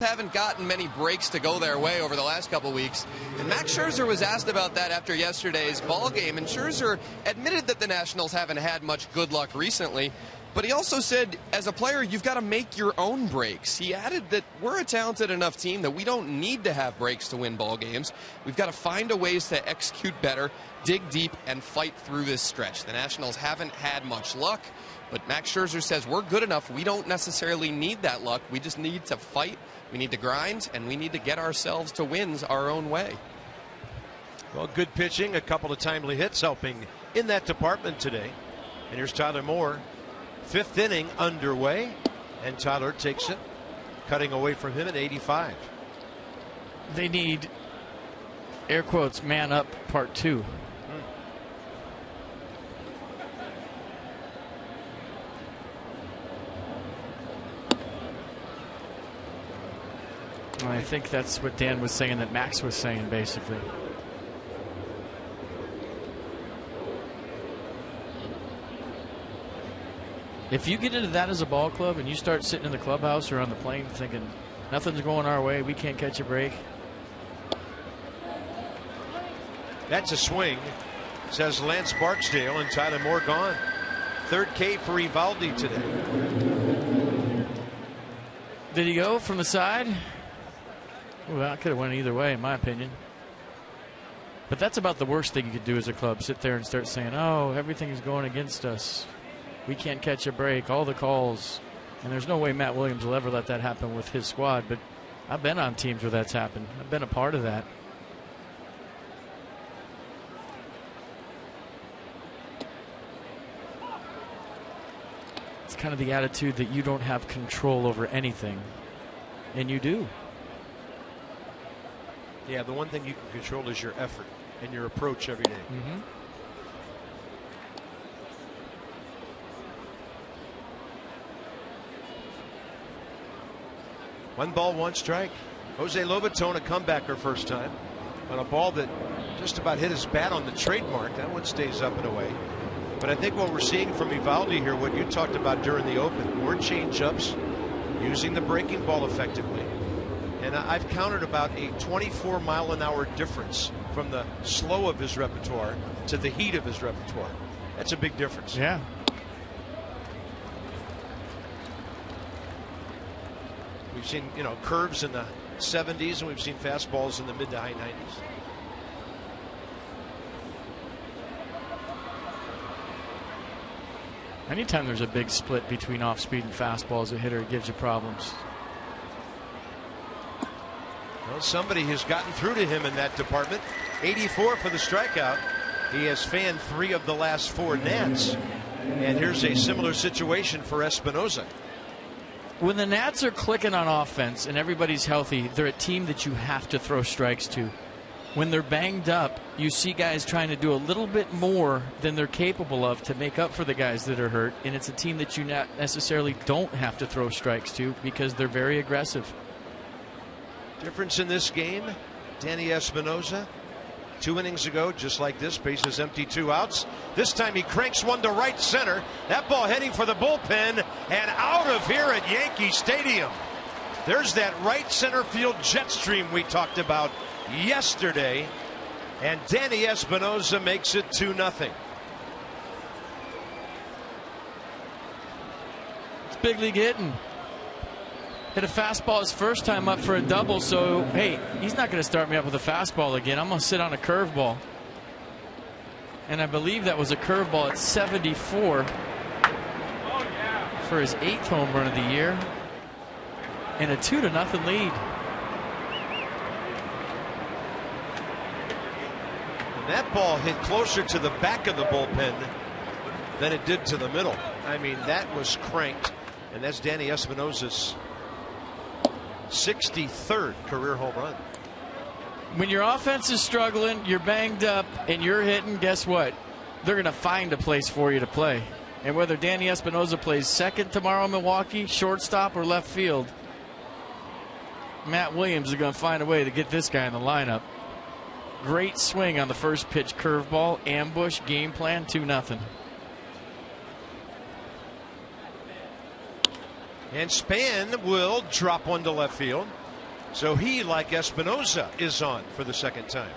Haven't gotten many breaks to go their way over the last couple weeks. And Max Scherzer was asked about that after yesterday's ball game, and Scherzer admitted that the Nationals haven't had much good luck recently. But he also said, as a player, you've got to make your own breaks. He added that we're a talented enough team that we don't need to have breaks to win ball games. We've got to find a ways to execute better, dig deep, and fight through this stretch. The Nationals haven't had much luck, but Max Scherzer says we're good enough. We don't necessarily need that luck. We just need to fight. We need to grind, and we need to get ourselves to wins our own way.
Well, good pitching, a couple of timely hits helping in that department today. And here's Tyler Moore. 5th inning underway, and Tyler takes it, cutting away from him at 85.
They need, air quotes, man up part 2. I think that's what Dan was saying, that Max was saying, basically. If you get into that as a ball club and you start sitting in the clubhouse or on the plane thinking nothing's going our way, we can't catch a break.
That's a swing, says Lance Barksdale, and Tyler Moore gone. 3rd K for Eovaldi today.
Did he go from the side? Well, that could have went either way, in my opinion. But that's about the worst thing you could do as a club. Sit there and start saying, oh, everything's going against us. We can't catch a break. All the calls. And there's no way Matt Williams will ever let that happen with his squad. But I've been on teams where that's happened. I've been a part of that. It's kind of the attitude that you don't have control over anything. And you do.
Yeah, the one thing you can control is your effort and your approach every day.
Mm-hmm.
One ball, one strike. Jose Lobaton, a comebacker first time on a ball that just about hit his bat on the trademark. That one stays up and away. But I think what we're seeing from Eovaldi here, what you talked about during the open, more change-ups, using the breaking ball effectively. And I've counted about a 24-mile-an-hour difference from the slow of his repertoire to the heat of his repertoire. That's a big difference.
Yeah.
We've seen, curves in the 70s, and we've seen fastballs in the mid to high 90s.
Anytime there's a big split between off-speed and fastball as a hitter, it gives you problems.
Well, somebody has gotten through to him in that department. 84 for the strikeout. He has fanned 3 of the last 4 Nats. And here's a similar situation for Espinoza.
When the Nats are clicking on offense and everybody's healthy, they're a team that you have to throw strikes to. When they're banged up, you see guys trying to do a little bit more than they're capable of to make up for the guys that are hurt. And it's a team that you not necessarily don't have to throw strikes to because they're very aggressive.
Difference in this game, Danny Espinoza, 2 innings ago, just like this, bases empty, 2 outs. This time he cranks one to right center. That ball heading for the bullpen and out of here at Yankee Stadium. There's that right center field jet stream we talked about yesterday, and Danny Espinoza makes it 2-0.
It's big league hitting. Hit a fastball his first time up for a double, so hey, he's not going to start me up with a fastball again. I'm going to sit on a curveball. And I believe that was a curveball at 74 for his 8th home run of the year. And a 2-0 lead.
And that ball hit closer to the back of the bullpen than it did to the middle. I mean, that was cranked. And that's Danny Espinoza's 63rd career home run.
When your offense is struggling, you're banged up, and you're hitting, guess what? They're going to find a place for you to play. And whether Danny Espinoza plays second tomorrow in Milwaukee, shortstop, or left field, Matt Williams is going to find a way to get this guy in the lineup. Great swing on the first pitch curveball, ambush, game plan, 2-0.
And Span will drop one to left field. So he, like Espinoza, is on for the second time.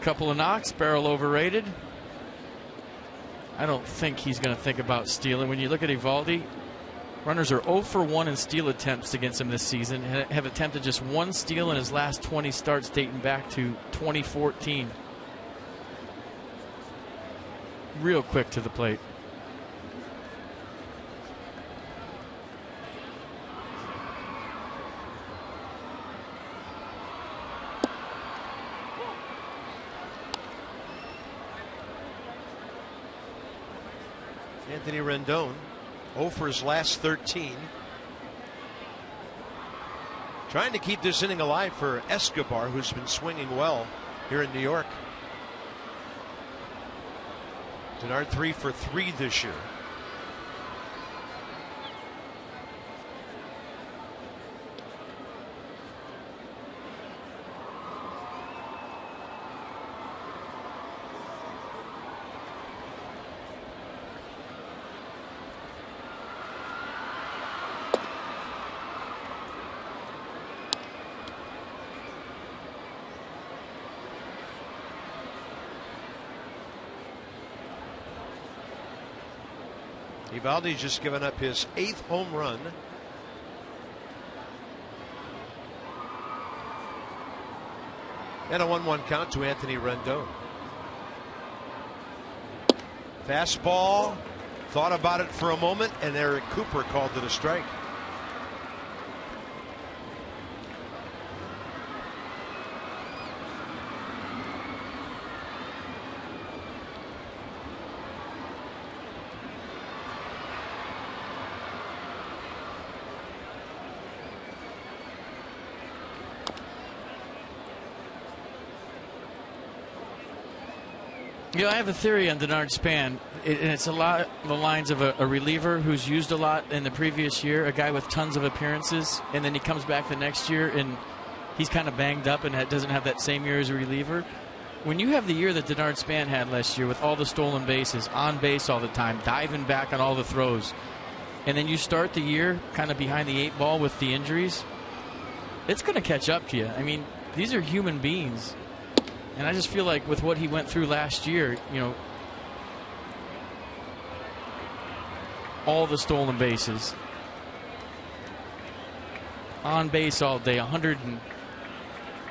Couple of knocks, barrel overrated. I don't think he's going to think about stealing. When you look at Eovaldi, runners are 0 for 1 in steal attempts against him this season, and have attempted just 1 steal in his last 20 starts dating back to 2014. Real quick to the plate.
Anthony Rendon, 0 for his last 13. Trying to keep this inning alive for Escobar, who's been swinging well here in New York. Denard 3 for 3 this year. Eovaldi's just given up his 8th home run. And a 1-1 count to Anthony Rendon. Fastball, thought about it for a moment, and Eric Cooper called it a strike.
You know, I have a theory on Denard Span, and it's a lot of the lines of a reliever who's used a lot in the previous year, a guy with tons of appearances, and then he comes back the next year and he's kind of banged up and doesn't have that same year as a reliever. When you have the year that Denard Span had last year with all the stolen bases, on base all the time, diving back on all the throws, and then you start the year kind of behind the 8 ball with the injuries, it's going to catch up to you. I mean, these are human beings. And I just feel like with what he went through last year, you know, all the stolen bases, on base all day, 100 and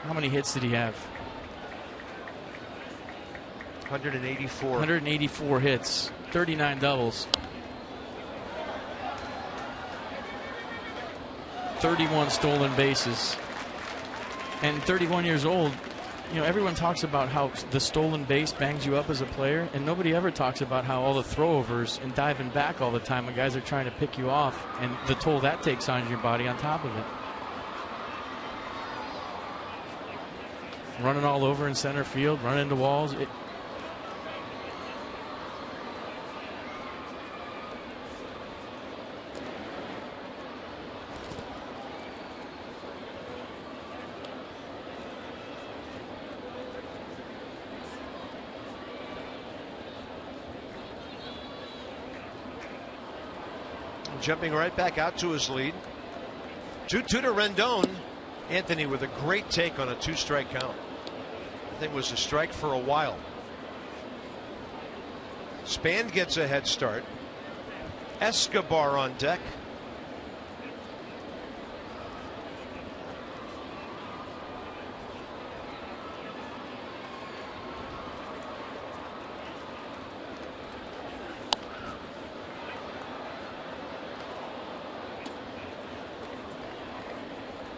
how many hits did he have?
184.
184 hits, 39 doubles. 31 stolen bases. And 31 years old, you know, everyone talks about how the stolen base bangs you up as a player, and nobody ever talks about how all the throwovers and diving back all the time when guys are trying to pick you off and the toll that takes on your body on top of it. Running all over in center field, running into walls.
Jumping right back out to his lead. 2-2 to Rendon. Anthony with a great take on a 2-strike count. I think it was a strike for a while. Span gets a head start. Escobar on deck.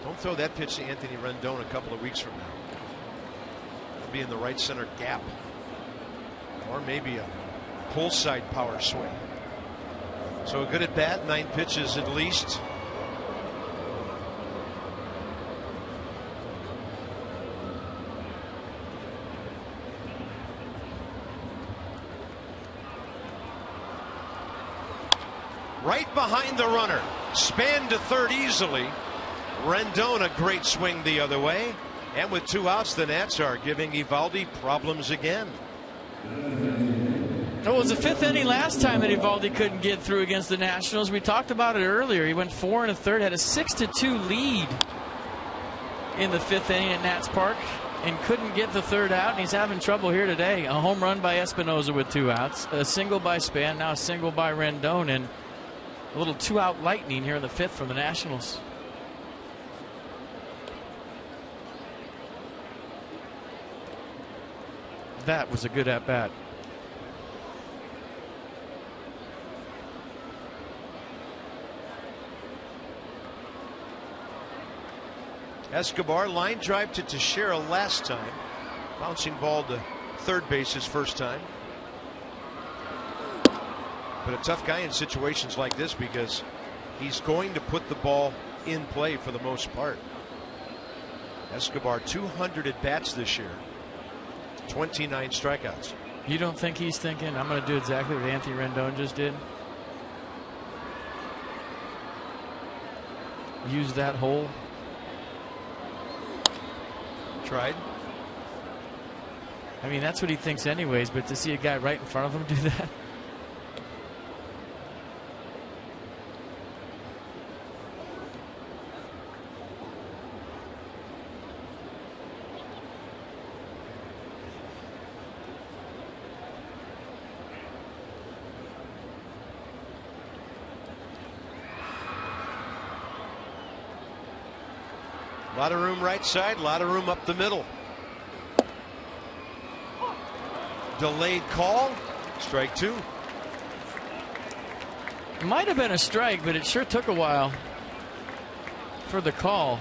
Don't throw that pitch to Anthony Rendon a couple of weeks from now. It'll be in the right center gap. Or maybe a pull side power swing. So a good at bat, 9 pitches at least. Right behind the runner. Span to third easily. Rendon a great swing the other way. And with 2 outs, the Nats are giving Eovaldi problems again.
It was the 5th inning last time that Eovaldi couldn't get through against the Nationals. We talked about it earlier. He went 4 1/3, had a 6-2 lead in the 5th inning at Nats Park and couldn't get the 3rd out, and he's having trouble here today. A home run by Espinosa with 2 outs, a single by Span, now a single by Rendon, and a little 2-out lightning here in the 5th from the Nationals. That was a good at-bat.
Escobar line drive to Teixeira last time. Bouncing ball to third base his first time. But a tough guy in situations like this because he's going to put the ball in play for the most part. Escobar 200 at bats this year. 29 strikeouts.
You don't think he's thinking, I'm going to do exactly what Anthony Rendon just did? Use that hole.
Tried.
I mean, that's what he thinks anyways, but to see a guy right in front of him do that.
A lot of room right side, a lot of room up the middle. Delayed call. Strike 2.
Might have been a strike, but it sure took a while for the call.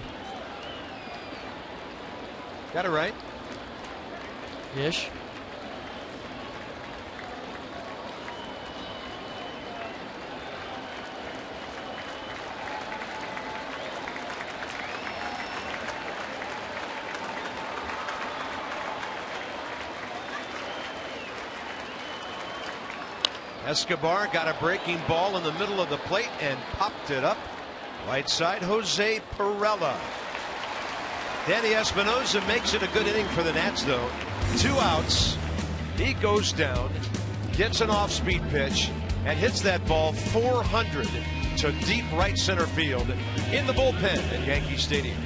Got it right.
Ish.
Escobar got a breaking ball in the middle of the plate and popped it up. Right side, Jose Perella. Danny Espinosa makes it a good inning for the Nats, though. 2 outs. He goes down, gets an off-speed pitch, and hits that ball 400 to deep right center field in the bullpen at Yankee Stadium.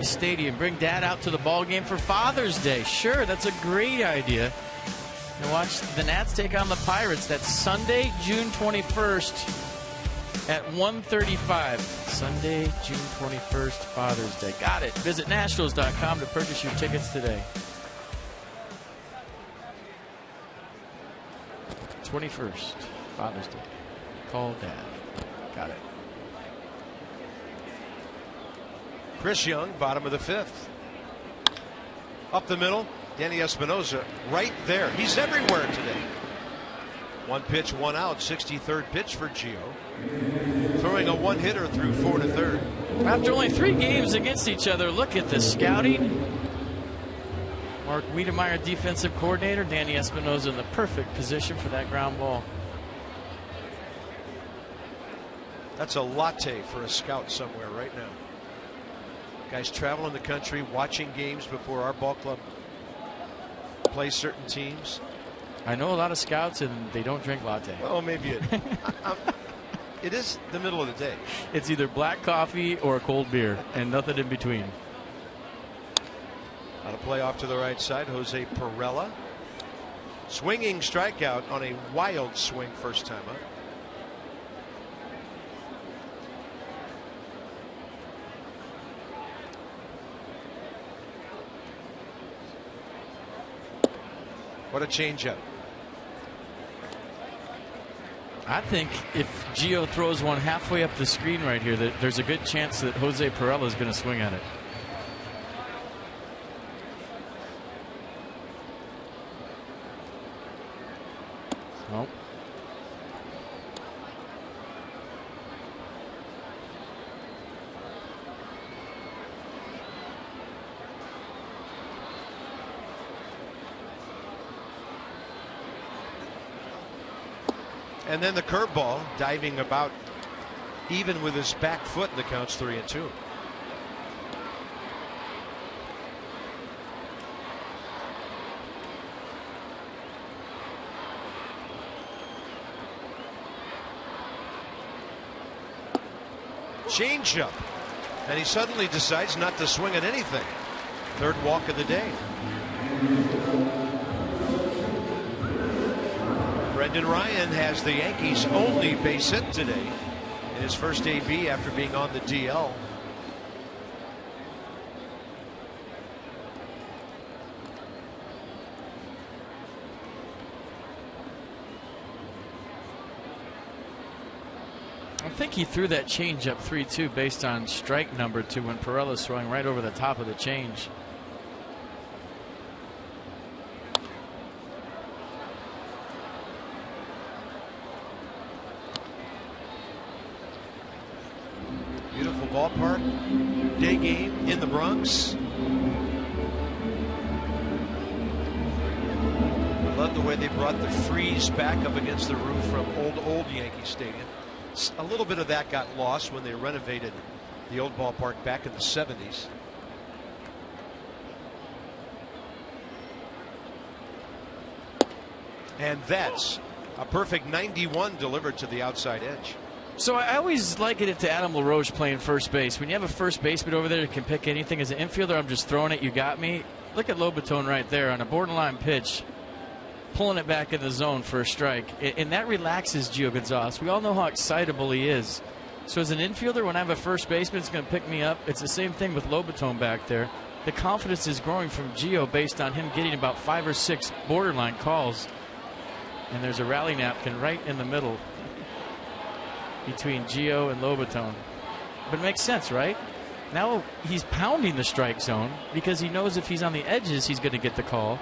Yankee Stadium. Bring Dad out to the ball game for Father's Day. Sure, that's a great idea. And watch the Nats take on the Pirates. That's Sunday, June 21st at 1:35. Sunday, June 21st, Father's Day. Got it. Visit Nationals.com to purchase your tickets today. 21st, Father's Day. Call Dad. Got it.
Chris Young, bottom of the 5th. Up the middle, Danny Espinosa right there. He's everywhere today. 1 pitch, 1 out, 63rd pitch for Gio. Throwing a 1-hitter through 4 1/3.
After only 3 games against each other, look at the scouting. Mark Wiedemeyer, defensive coordinator. Danny Espinosa in the perfect position for that ground ball.
That's a latte for a scout somewhere right now. Guys traveling the country, watching games before our ball club plays certain teams.
I know a lot of scouts and they don't drink latte.
Well, maybe it is the middle of the day.
It's either black coffee or a cold beer and nothing in between.
On a play off to the right side, Jose Perella. Swinging strikeout on a wild swing first time up. What a changeup.
I think if Gio throws one halfway up the screen right here, that there's a good chance that Jose Perella is going to swing at it. Nope.
And then the curveball, diving about even with his back foot, and the count's 3-2. Changeup, and he suddenly decides not to swing at anything. 3rd walk of the day. Brendan Ryan has the Yankees' only base hit today in his first AB after being on the DL.
I think he threw that changeup 3-2 based on strike number 2 when Perella's throwing right over the top of the change.
Beautiful ballpark, day game in the Bronx. I love the way they brought the frieze back up against the roof from old Yankee Stadium. A little bit of that got lost when they renovated the old ballpark back in the 70s. And that's a perfect 91 delivered to the outside edge.
So I always liken it to Adam LaRoche playing first base. When you have a first baseman over there who can pick anything, as an infielder, I'm just throwing it, you got me. Look at Lobaton right there on a borderline pitch, pulling it back in the zone for a strike. And that relaxes Gio Gonzalez. We all know how excitable he is. So as an infielder, when I have a first baseman that's going to pick me up, it's the same thing with Lobaton back there. The confidence is growing from Gio based on him getting about 5 or 6 borderline calls. And there's a rally napkin right in the middle between Gio and Lobaton. But it makes sense, right? Now he's pounding the strike zone because he knows if he's on the edges, he's going to get the call.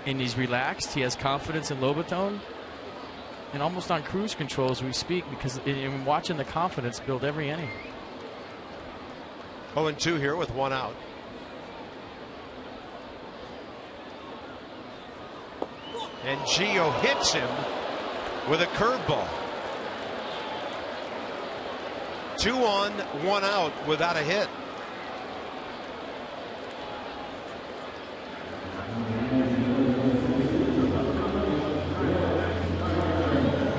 And he's relaxed. He has confidence in Lobaton. And almost on cruise control as we speak, because in watching the confidence build every inning.
0-2 here with 1 out. And Gio hits him with a curveball. 2 on, 1 out without a hit.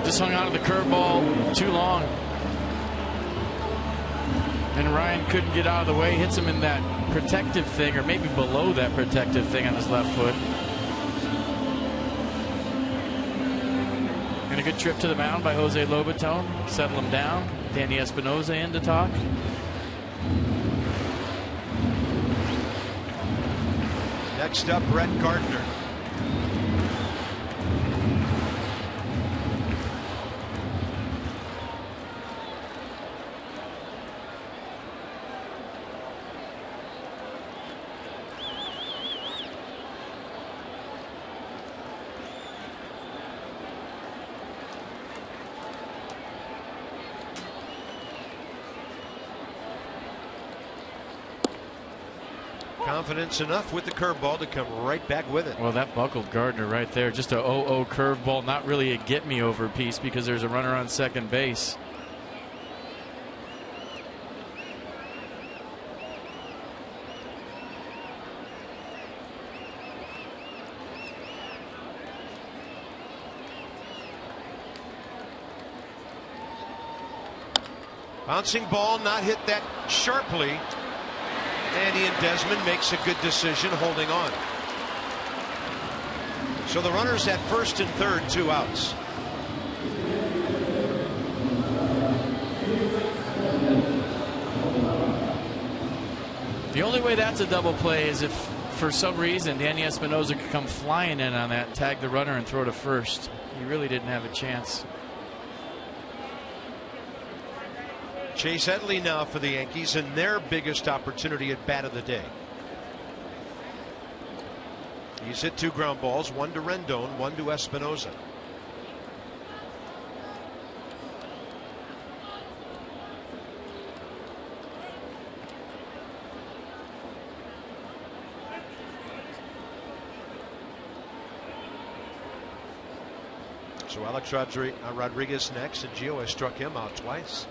Just
hung out of the curveball too long. And Ryan couldn't get out of the way. Hits him in that protective thing, or maybe below that protective thing on his left foot. And a good trip to the mound by Jose Lobaton. Settle him down. Danny Espinosa in to talk.
Next up, Brett Gardner. Confidence enough with the curveball to come right back with it.
Well, that buckled Gardner right there. Just a 0-0 curveball, not really a get-me-over piece because there's a runner on second base.
Bouncing ball, not hit that sharply. And Ian Desmond makes a good decision holding on. So the runners at first and third, 2 outs.
The only way that's a double play is if for some reason Danny Espinosa could come flying in on that, tag the runner and throw to first. He really didn't have a chance.
Chase Headley now for the Yankees and their biggest opportunity at bat of the day. He's hit 2 ground balls, 1 to Rendon, 1 to Espinosa. So Alex Rodriguez next, and Gio has struck him out twice.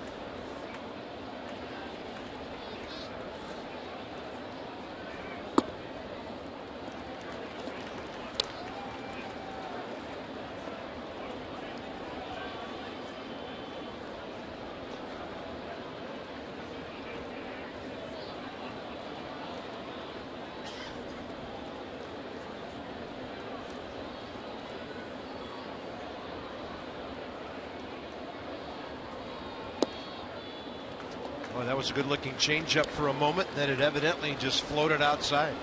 Oh, that was a good looking changeup for a moment, then it evidently just floated outside.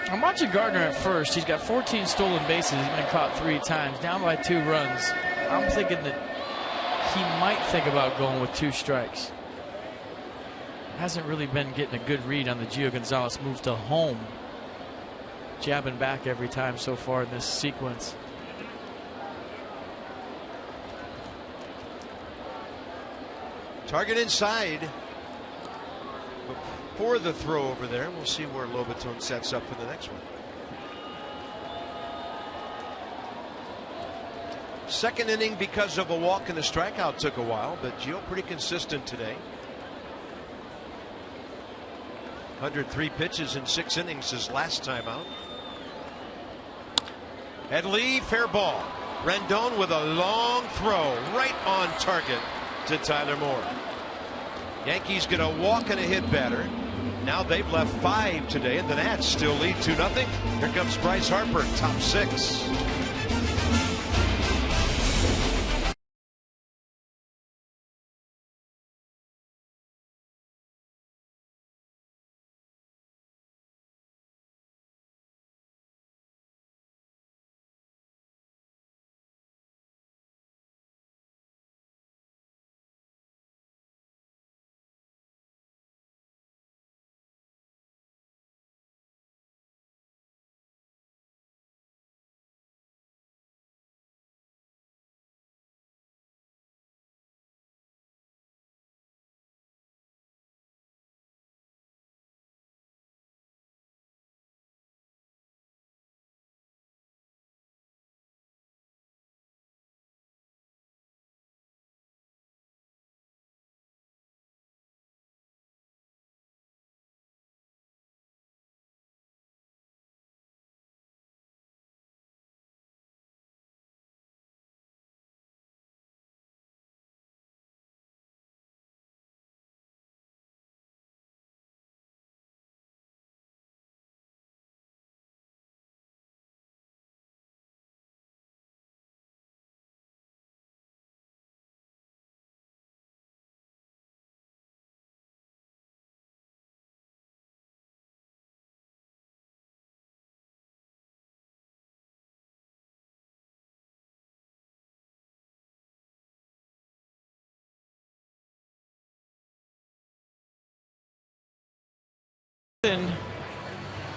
I'm watching Gardner at first. He's got 14 stolen bases. He's been caught 3 times, down by 2 runs. I'm thinking that he might think about going with 2 strikes. Hasn't really been getting a good read on the Gio Gonzalez move to home. Jabbing back every time so far in this sequence.
Target inside. For the throw over there. We'll see where Lobaton sets up for the next one. Second inning because of a walk and a strikeout took a while, but Gio pretty consistent today. 103 pitches in 6 innings his last time out. Headley, fair ball. Rendon with a long throw right on target to Tyler Moore. Yankees get a walk and a hit batter. Now they've left 5 today, and the Nats still lead 2-0. Here comes Bryce Harper, top 6.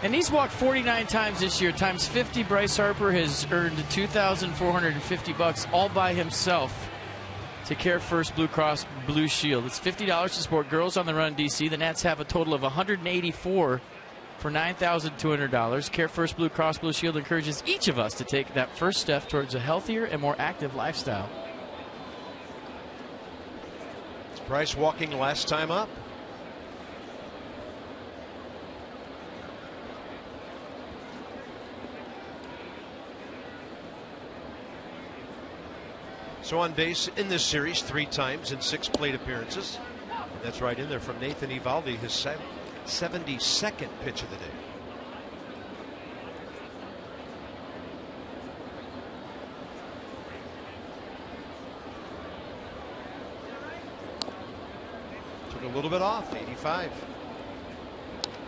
And he's walked 49 times this year. Times 50, Bryce Harper has earned $2,450 all by himself to Care First Blue Cross Blue Shield. It's $50 to support Girls on the Run DC. The Nats have a total of $184 for $9,200. Care First Blue Cross Blue Shield encourages each of us to take that first step towards a healthier and more active lifestyle.
Bryce walking last time up. So on base in this series 3 times in 6 plate appearances. And that's right in there from Nathan Eovaldi, his 72nd pitch of the day. Took a little bit off, 85.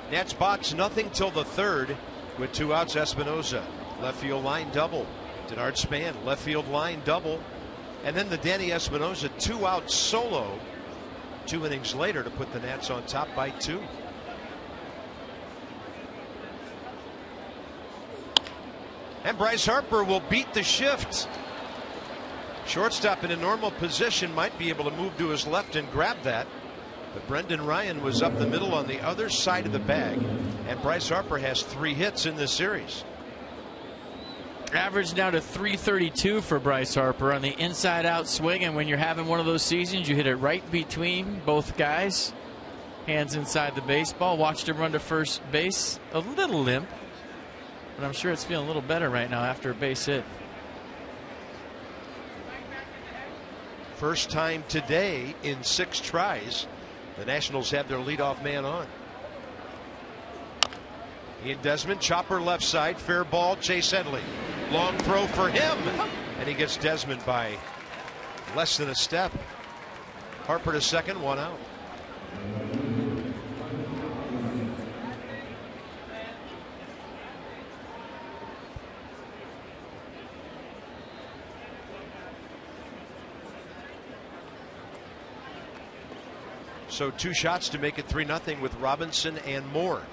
Nats box nothing till the 3rd with 2 outs. Espinosa, left field line double. Denard Span, left field line double. And then the Danny Espinosa 2-out solo 2 innings later to put the Nats on top by 2. And Bryce Harper will beat the shift. Shortstop in a normal position might be able to move to his left and grab that. But Brendan Ryan was up the middle on the other side of the bag. And Bryce Harper has 3 hits in this series.
Average now to 332 for Bryce Harper on the inside out swing. And when you're having one of those seasons, you hit it right between both guys. Hands inside the baseball. Watched him run to first base. A little limp, but I'm sure it's feeling a little better right now after a base hit.
First time today in 6 tries, the Nationals have their leadoff man on. Ian Desmond, chopper left side, fair ball, Chase Headley. Long throw for him, and he gets Desmond by less than a step. Harper to second, 1 out. So 2 shots to make it 3-0 with Robinson and Moore.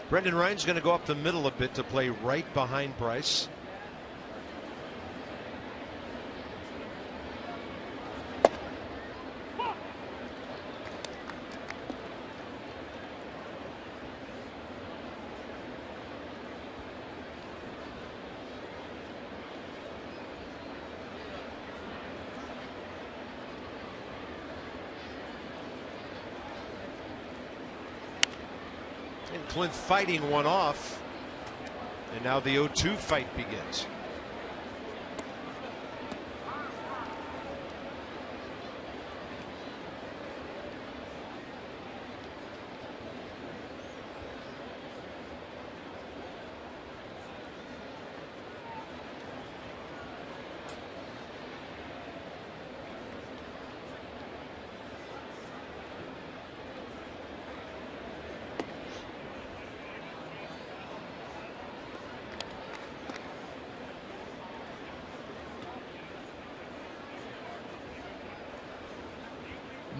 Brendan Ryan's going to go up the middle a bit to play right behind Bryce. Clint fighting one off, and now the 0-2 fight begins.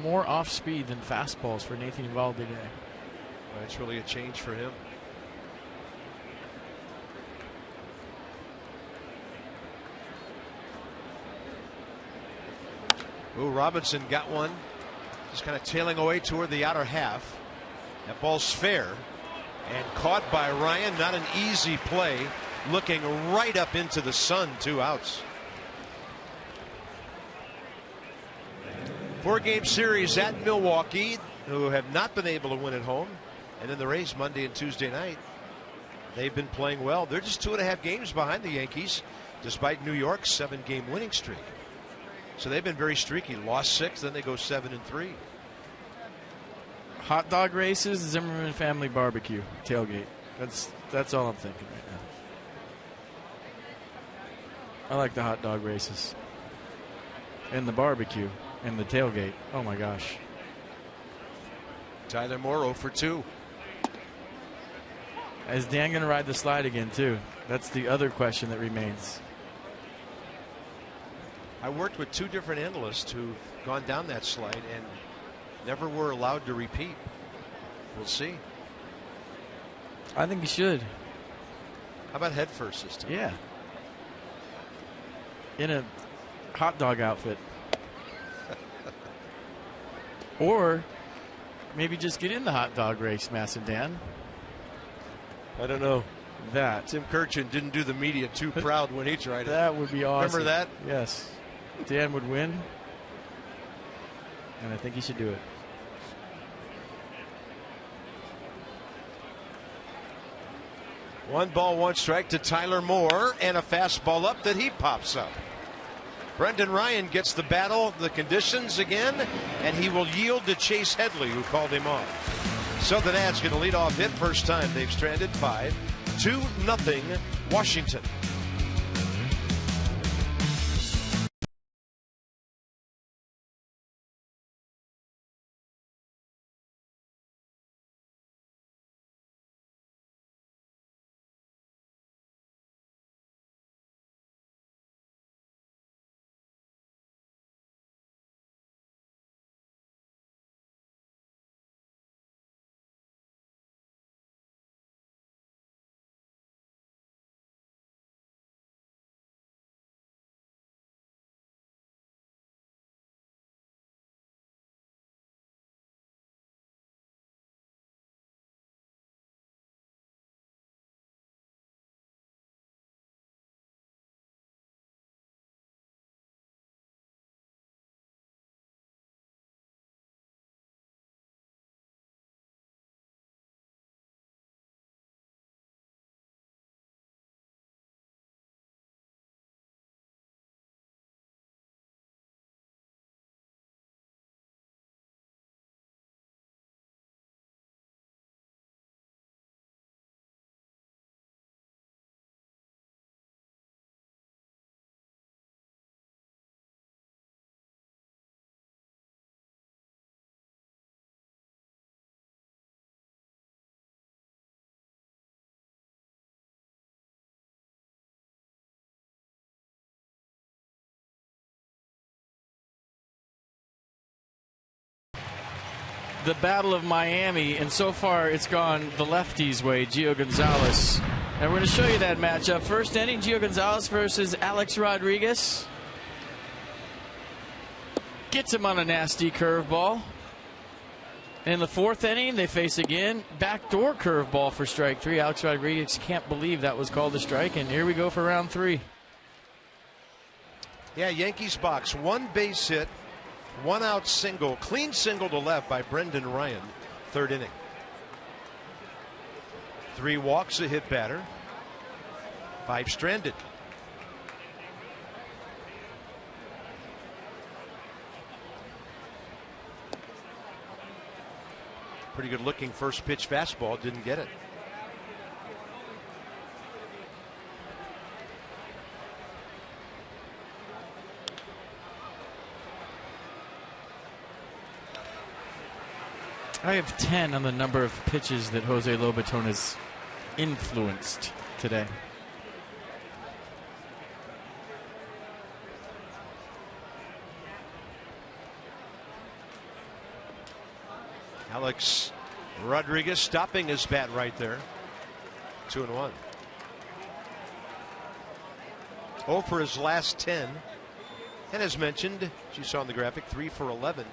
More off speed than fastballs for Nathan Eovaldi today.
Well, it's really a change for him. Ooh, Robinson got one. Just kind of tailing away toward the outer half. That ball's fair and caught by Ryan. Not an easy play. Looking right up into the sun. 2 outs. 4-game series at Milwaukee, who have not been able to win at home. And then the Rays Monday and Tuesday night. They've been playing well. They're just 2.5 games behind the Yankees, despite New York's 7-game winning streak. So they've been very streaky. Lost 6, then they go 7-3.
Hot dog races, Zimmerman family barbecue, tailgate. That's all I'm thinking right now. I like the hot dog races. And the barbecue. And the tailgate. Oh my gosh.
Tyler Moore 0 for 2.
Is Dan going to ride the slide again too? That's the other question that remains.
I worked with 2 different analysts who've gone down that slide and never were allowed to repeat. We'll see.
I think you should.
How about head first this time?
Yeah. In a hot dog outfit. Or maybe just get in the hot dog race, Mass and Dan.
I don't know.
That.
Tim Kirchin didn't do the media too proud when he tried it.
That would be awesome.
Remember that?
Yes. Dan would win. And I think he should do it.
One ball, one strike to Tyler Moore, and a fastball up that he pops up. Brendan Ryan gets the battle, the conditions again, and he will yield to Chase Headley, who called him off. So the Nats get a leadoff hit, first time they've stranded 5. 2-0 Washington.
The Battle of Miami, and so far it's gone the lefties' way, Gio Gonzalez. And we're going to show you that matchup. First inning, Gio Gonzalez versus Alex Rodriguez. Gets him on a nasty curveball. In the 4th inning, they face again. Backdoor curveball for strike 3. Alex Rodriguez can't believe that was called a strike, and here we go for round 3.
Yeah, Yankees box. 1 base hit. 1 out single, clean single to left by Brendan Ryan, 3rd inning. 3 walks, a hit batter, 5 stranded. Pretty good looking first pitch fastball, didn't get it.
I have 10 on the number of pitches that Jose Lobaton has influenced today.
Alex Rodriguez stopping his bat right there. 2-1. 0 for his last 10. And as mentioned, as you saw in the graphic, 3 for 11.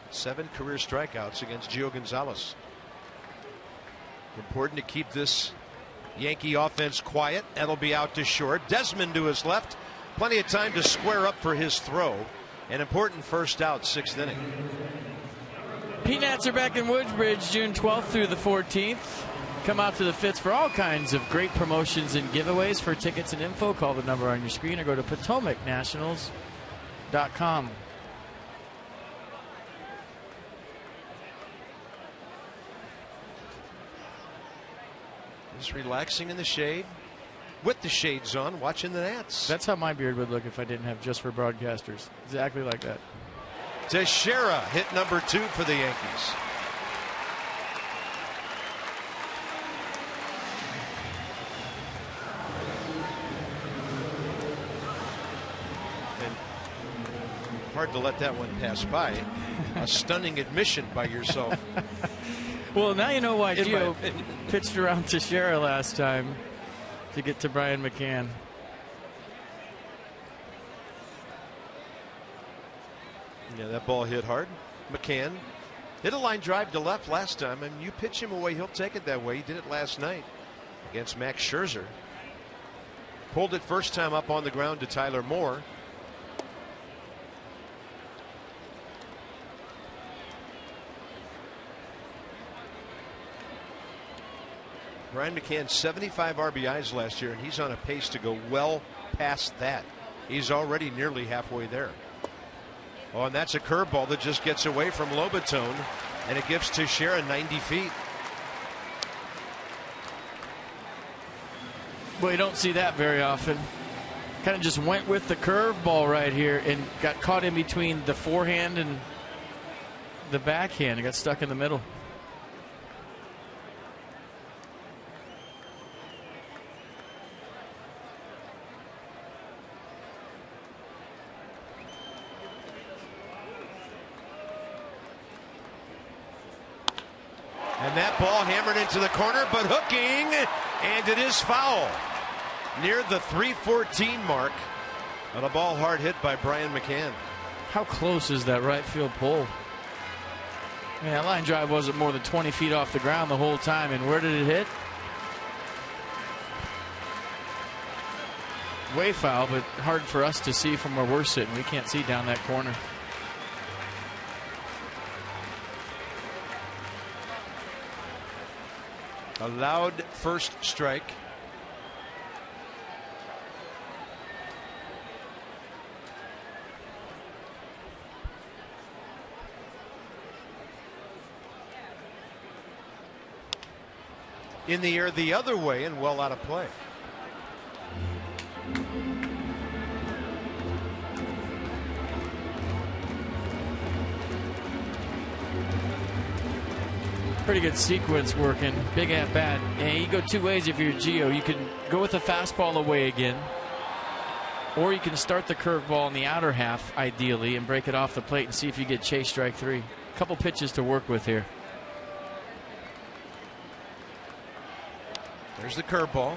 7 career strikeouts against Gio Gonzalez. Important to keep this Yankee offense quiet. That'll be out to short. Desmond to his left. Plenty of time to square up for his throw. An important first out, 6th inning.
Peanuts are back in Woodbridge June 12th through the 14th. Come out to the Fitz for all kinds of great promotions and giveaways. For tickets and info, call the number on your screen or go to PotomacNationals.com.
Just relaxing in the shade with the shades on, watching the Nats.
That's how my beard would look if I didn't have just for broadcasters. Exactly like that.
Teixeira hit number 2 for the Yankees. And hard to let that one pass by. A stunning admission by yourself.
Well, now you know why Gio pitched around Teixeira last time to get to Brian McCann.
Yeah, that ball hit hard. McCann hit a line drive to left last time, and you pitch him away, he'll take it that way. He did it last night against Max Scherzer. Pulled it first time up on the ground to Tyler Moore. Brian McCann 75 RBIs last year, and he's on a pace to go well past that. He's already nearly halfway there. Oh, and that's a curveball that just gets away from Lobaton, and it gives Teixeira 90 feet.
Well, you don't see that very often. Kind of just went with the curveball right here and got caught in between the forehand and the backhand. It got stuck in the middle.
And that ball hammered into the corner, but hooking, and it is foul. Near the 314 mark. And a ball hard hit by Brian McCann.
How close is that right field pole? I mean, that line drive wasn't more than 20 feet off the ground the whole time. And where did it hit? Way foul, but hard for us to see from where we're sitting. We can't see down that corner.
A loud first strike. In the air the other way and well out of play.
Pretty good sequence working. Big at bat. And you go two ways if you're Gio. You can go with the fastball away again, or you can start the curveball in the outer half ideally and break it off the plate and see if you get chase strike three. A couple pitches to work with here.
There's the curveball.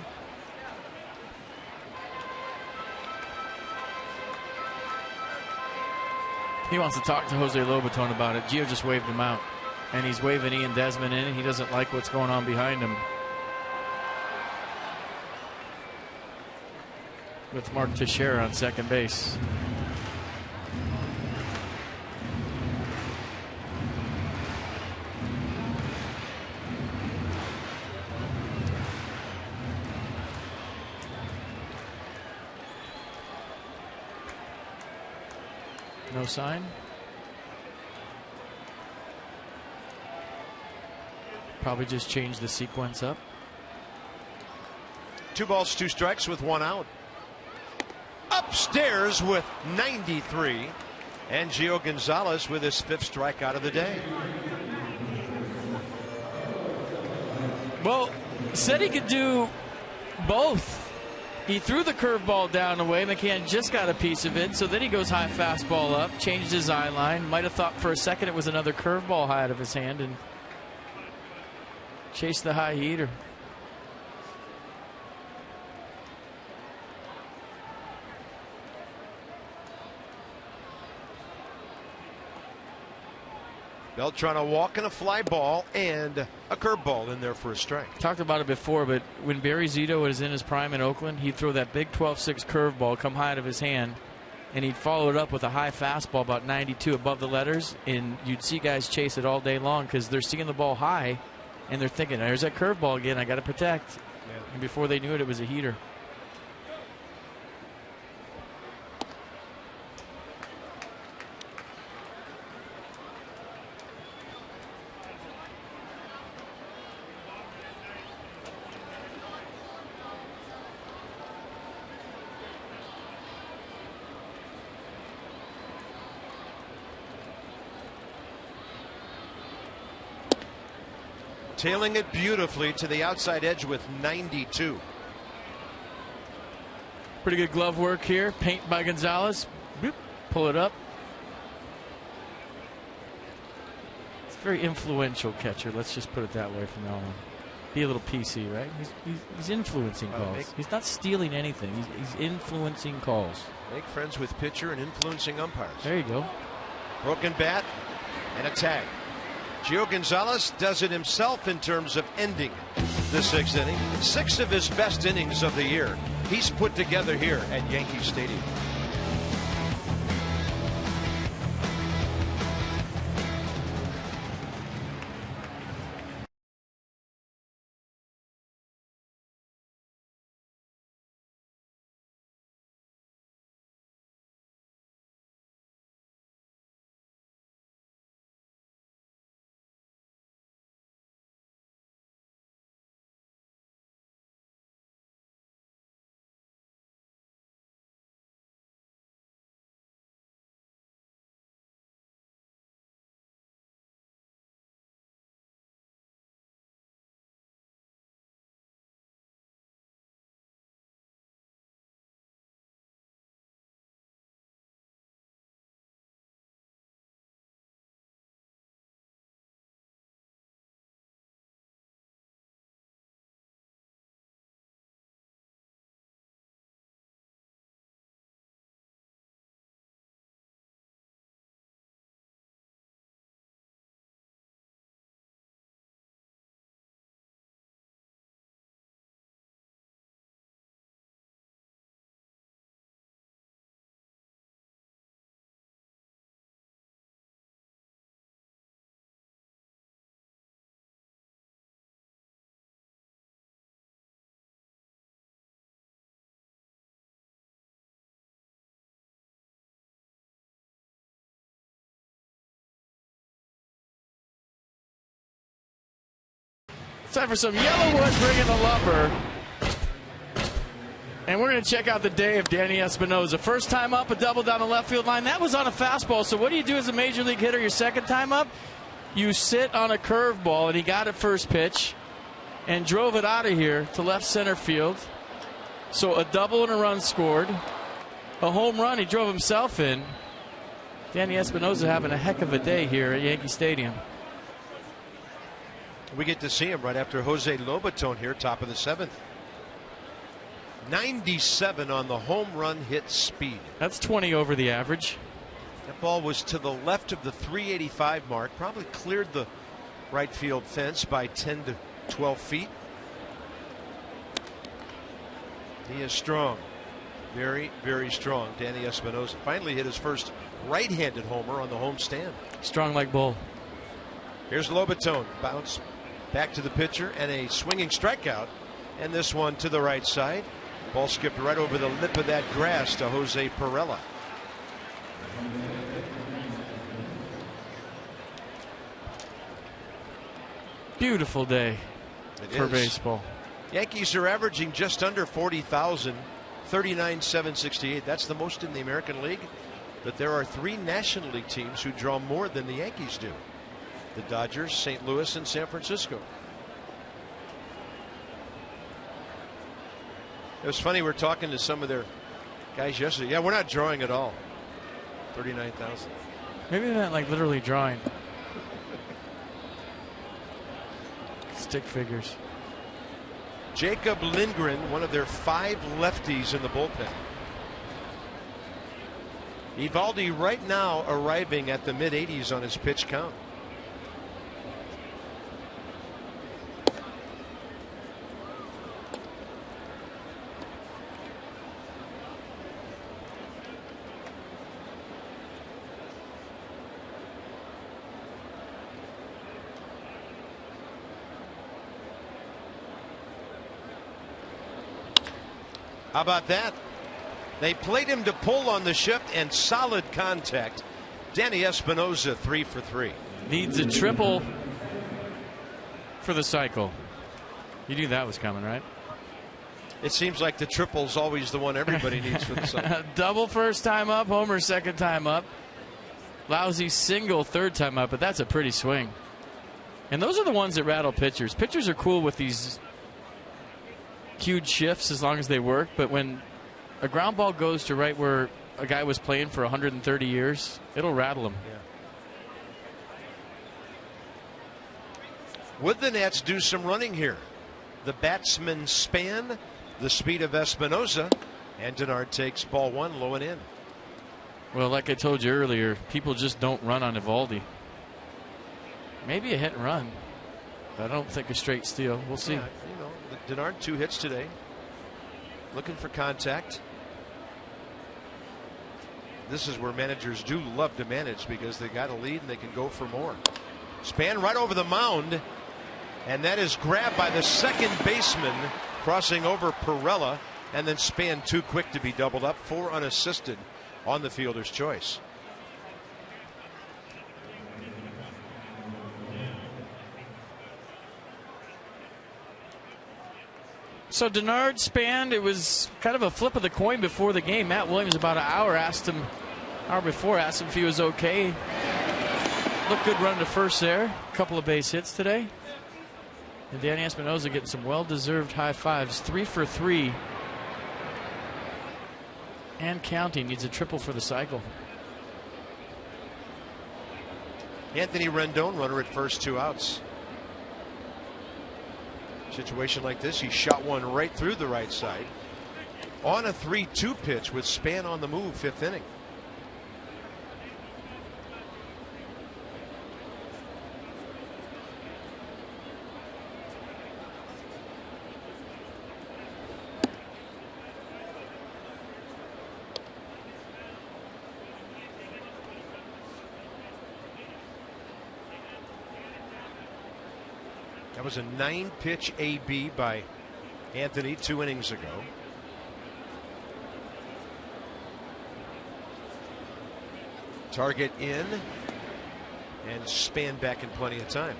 He wants to talk to Jose Lobaton about it. Gio just waved him out. And he's waving Ian Desmond in. He doesn't like what's going on behind him. With Mark Teixeira on second base. No sign. Probably just change the sequence up.
2 balls, 2 strikes with 1 out. Upstairs with 93. And Gio Gonzalez with his 5th strikeout of the day.
Well, said he could do both. He threw the curveball down away. McCann just got a piece of it. So then he goes high fastball up, changed his eye line. Might have thought for a second it was another curveball high out of his hand and chase the high heater.
Beltrán a walk and a fly ball and a curveball in there for a strike.
Talked about it before, but when Barry Zito was in his prime in Oakland, he'd throw that big 12-6 curveball come high out of his hand, and he'd follow it up with a high fastball about 92 above the letters, and you'd see guys chase it all day long because they're seeing the ball high. And they're thinking, there's that curveball again, I got to protect. Yeah. And before they knew it, it was a heater.
Tailing it beautifully to the outside edge with 92.
Pretty good glove work here. Paint by Gonzalez. Boop. Pull it up. very influential catcher. Let's just put it that way from now on. Be a little PC, right? He's influencing calls. He's not stealing anything. He's influencing calls.
Make friends with pitcher and influencing umpires.
There you go.
Broken bat and a tag. Gio Gonzalez does it himself in terms of ending the sixth inning. 6 of his best innings of the year he's put together here at Yankee Stadium.
Time for some Yellowwood bringing the lumber. And we're going to check out the day of Danny Espinosa. First time up, a double down the left field line. That was on a fastball. So what do you do as a major league hitter your second time up? You sit on a curveball, and he got it first pitch and drove it out of here to left center field. So a double and a run scored. A home run he drove himself in. Danny Espinosa having a heck of a day here at Yankee Stadium.
We get to see him right after Jose Lobaton here, top of the 7th. 97 on the home run hit speed.
That's 20 over the average.
That ball was to the left of the 385 mark. Probably cleared the right field fence by 10 to 12 feet. He is strong. Very, very strong. Danny Espinosa finally hit his first right-handed homer on the home stand.
Strong like bull.
Here's Lobaton. Bounce back to the pitcher and a swinging strikeout. And this one to the right side. Ball skipped right over the lip of that grass to Jose Perella.
Beautiful day for baseball.
Yankees are averaging just under 40,000, 39,768. That's the most in the American League. But there are 3 National League teams who draw more than the Yankees do. The Dodgers, St. Louis, and San Francisco. It was funny, we were talking to some of their guys yesterday. Yeah, we're not drawing at all. 39,000.
Maybe they're not like literally drawing. Stick figures.
Jacob Lindgren, one of their 5 lefties in the bullpen. Evaldi right now arriving at the mid-80s on his pitch count. How about that? They played him to pull on the shift and solid contact. Danny Espinosa 3 for 3.
Needs a triple for the cycle. You knew that was coming, right?
It seems like the triple's always the one everybody needs for the cycle.
Double first time up, homer second time up. Lousy single third time up, but that's a pretty swing. And those are the ones that rattle pitchers. Pitchers are cool with these huge shifts as long as they work, but when a ground ball goes to right where a guy was playing for 130 years, it'll rattle him.
Would the Nats do some running here? The batsman Span, the speed of Espinosa, and Denard takes ball one, low and in.
Well, like I told you earlier, people just don't run on Eovaldi. Maybe a hit and run, but I don't think a straight steal. We'll see.
Yeah, Denard 2 hits today. Looking for contact. This is where managers do love to manage because they got a lead and they can go for more. Span right over the mound, and that is grabbed by the second baseman, crossing over Pirella, and then Span too quick to be doubled up, 4 unassisted on the fielder's choice.
So Denard, Span, it was kind of a flip of the coin before the game. Matt Williams about an hour before asked him if he was okay. Looked good running to first there. A couple of base hits today. And Danny Espinosa getting some well-deserved high fives. 3 for 3. And counting. Needs a triple for the cycle.
Anthony Rendon, runner at first, 2 outs. Situation like this, he shot one right through the right side on a 3-2 pitch with Span on the move, 5th inning. That was a 9-pitch AB by Anthony 2 innings ago. Target in, and Span back in plenty of time.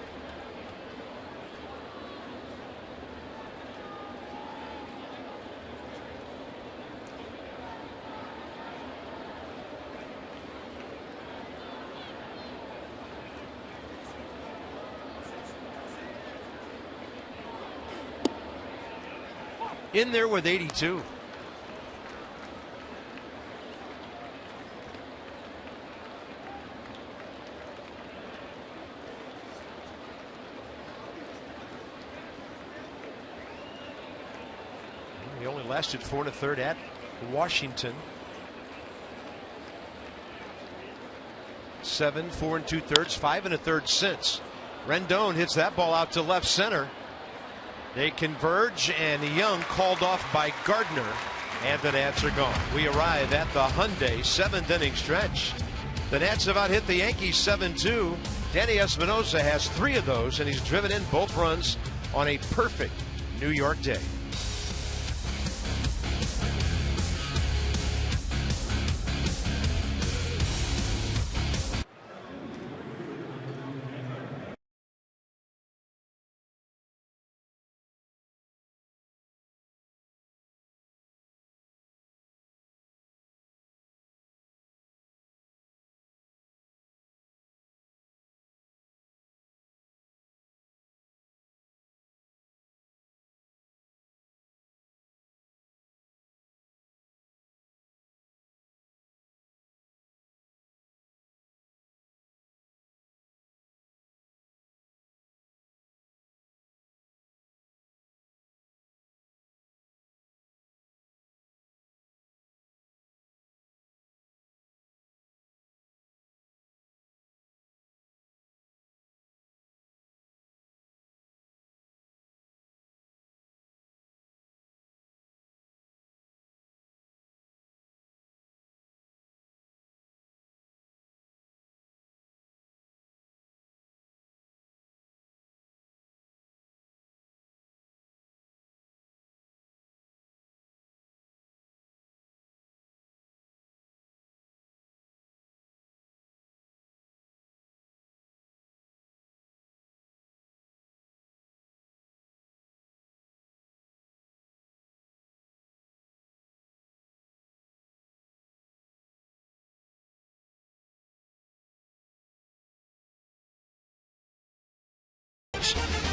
In there with 82. He only lasted 4 1/3 at Washington. 7, 4 2/3, 5 1/3 since. Rendon hits that ball out to left center. They converge, and Young called off by Gardner, and the Nats are gone. We arrive at the Hyundai 7th inning stretch. The Nats have out hit the Yankees 7-2. Danny Espinosa has 3 of those, and he's driven in both runs on a perfect New York day.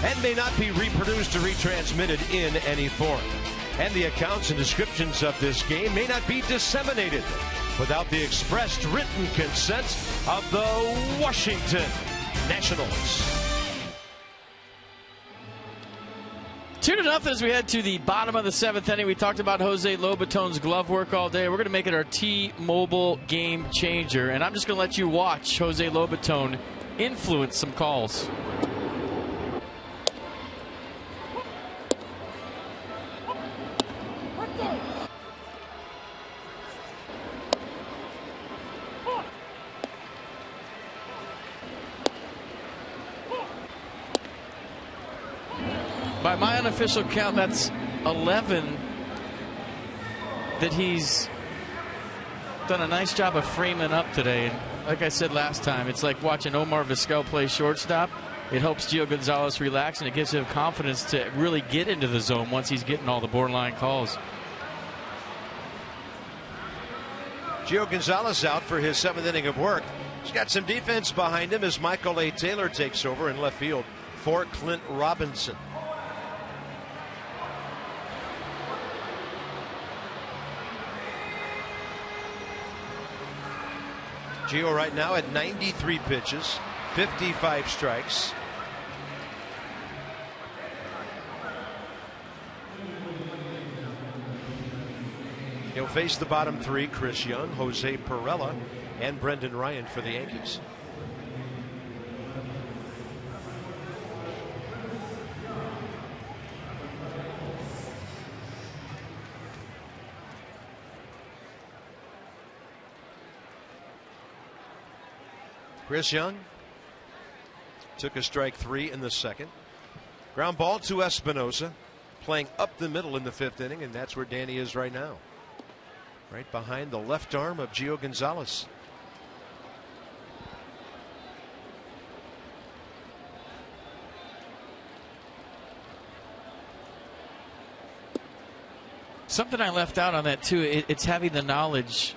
And may not be reproduced or retransmitted in any form. And the accounts and descriptions of this game may not be disseminated without the expressed written consent of the Washington Nationals.
2-0 as we head to the bottom of the 7th inning. We talked about Jose Lobaton's glove work all day. We're going to make it our T-Mobile game changer, and I'm just going to let you watch Jose Lobaton influence some calls. By my unofficial count, that's 11 that he's done a nice job of framing up today. And like I said last time, it's like watching Omar Vizquel play shortstop. It helps Gio Gonzalez relax, and it gives him confidence to really get into the zone once he's getting all the borderline calls.
Gio Gonzalez out for his 7th inning of work. He's got some defense behind him as Michael A. Taylor takes over in left field for Clint Robinson. Gio right now at 93 pitches, 55 strikes. He'll face the bottom 3, Chris Young, Jose Perella, and Brendan Ryan for the Yankees. Chris Young took a strike 3 in the 2nd. Ground ball to Espinosa, playing up the middle in the 5th inning, and that's where Danny is right now. Right behind the left arm of Gio Gonzalez.
Something I left out on that too, it's having the knowledge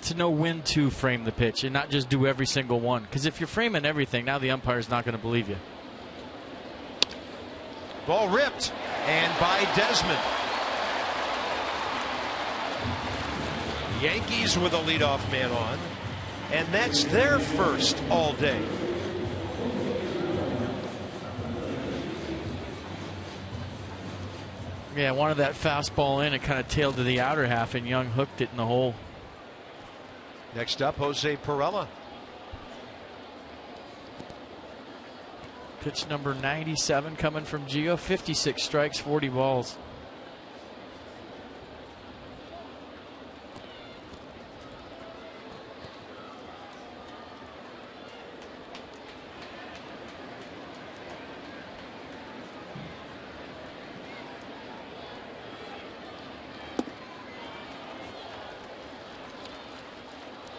to know when to frame the pitch and not just do every single one. Because if you're framing everything, now the umpire's not going to believe you.
Ball ripped, and by Desmond. Yankees with a leadoff man on, and that's their first all day.
Yeah, wanted that fastball in and kind of tailed to the outer half, and Young hooked it in the hole.
Next up, Jose Perella.
Pitch number 97 coming from Gio. 56 strikes, 40 balls.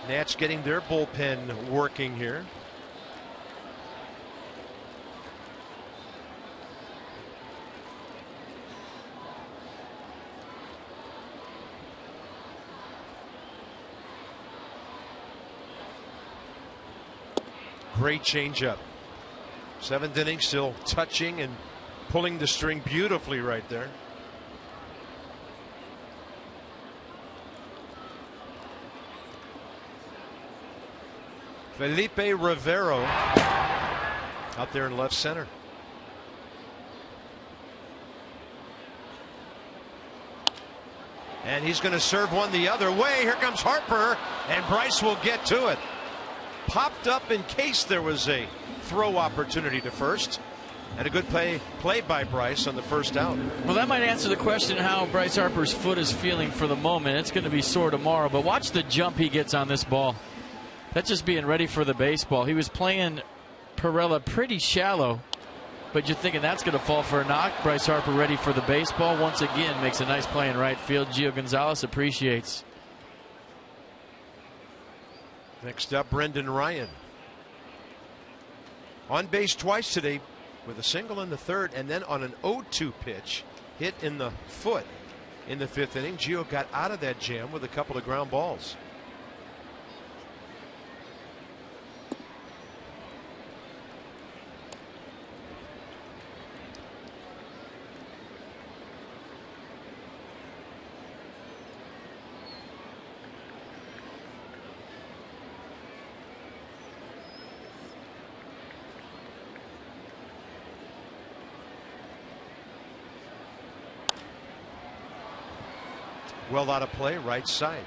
Nats getting their bullpen working here. Great changeup. 7th inning, still touching and pulling the string beautifully right there. Felipe Rivero out there in left center. And he's going to serve one the other way. Here comes Harper, and Bryce will get to it. Popped up in case there was a throw opportunity to first. And a good play by Bryce on the first out.
Well, that might answer the question how Bryce Harper's foot is feeling for the moment. It's going to be sore tomorrow, but watch the jump he gets on this ball. That's just being ready for the baseball. He was playing Perella pretty shallow, but you're thinking that's going to fall for a knock. Bryce Harper ready for the baseball. Once again, makes a nice play in right field. Gio Gonzalez appreciates.
Next up, Brendan Ryan. On base twice today with a single in the 3rd, and then on an 0-2 pitch hit in the foot in the 5th inning. Gio got out of that jam with a couple of ground balls. Well out of play, right side.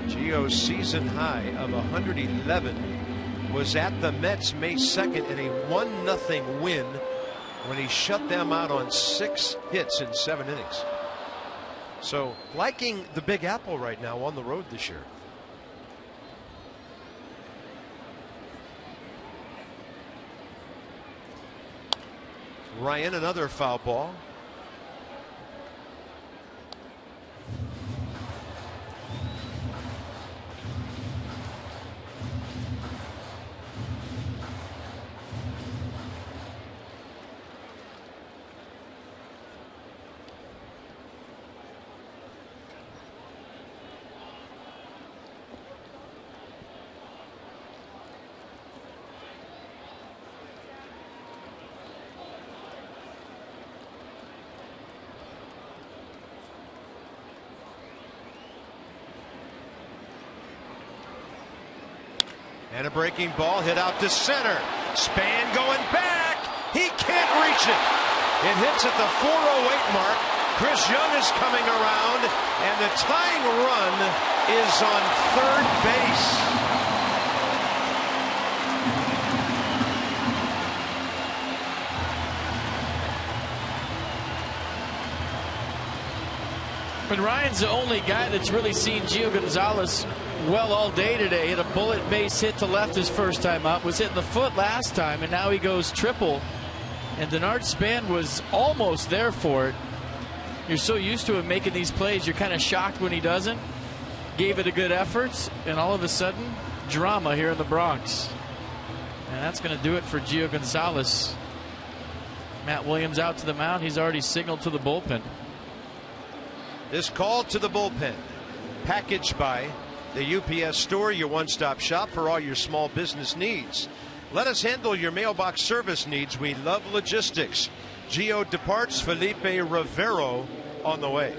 Gio's season high of 111 was at the Mets May 2nd in a 1-0 win when he shut them out on 6 hits in 7 innings. So liking the Big Apple right now on the road this year. Ryan, another foul ball. And a breaking ball hit out to center. Span going back. He can't reach it. It hits at the 408 mark. Chris Young is coming around, and the tying run is on third base.
But Ryan's the only guy that's really seen Gio Gonzalez well all day today. Hit a bullet base hit to left his first time up, was hitting the foot last time, and now he goes triple. And Denard Span was almost there for it. You're so used to him making these plays, you're kind of shocked when he doesn't. Gave it a good effort, and all of a sudden, drama here in the Bronx. And that's going to do it for Gio Gonzalez. Matt Williams out to the mound. He's already signaled to the bullpen.
This call to the bullpen, packaged by the UPS Store, your one-stop shop for all your small business needs. Let us handle your mailbox service needs. We love logistics. Gio departs. Felipe Rivero on the way.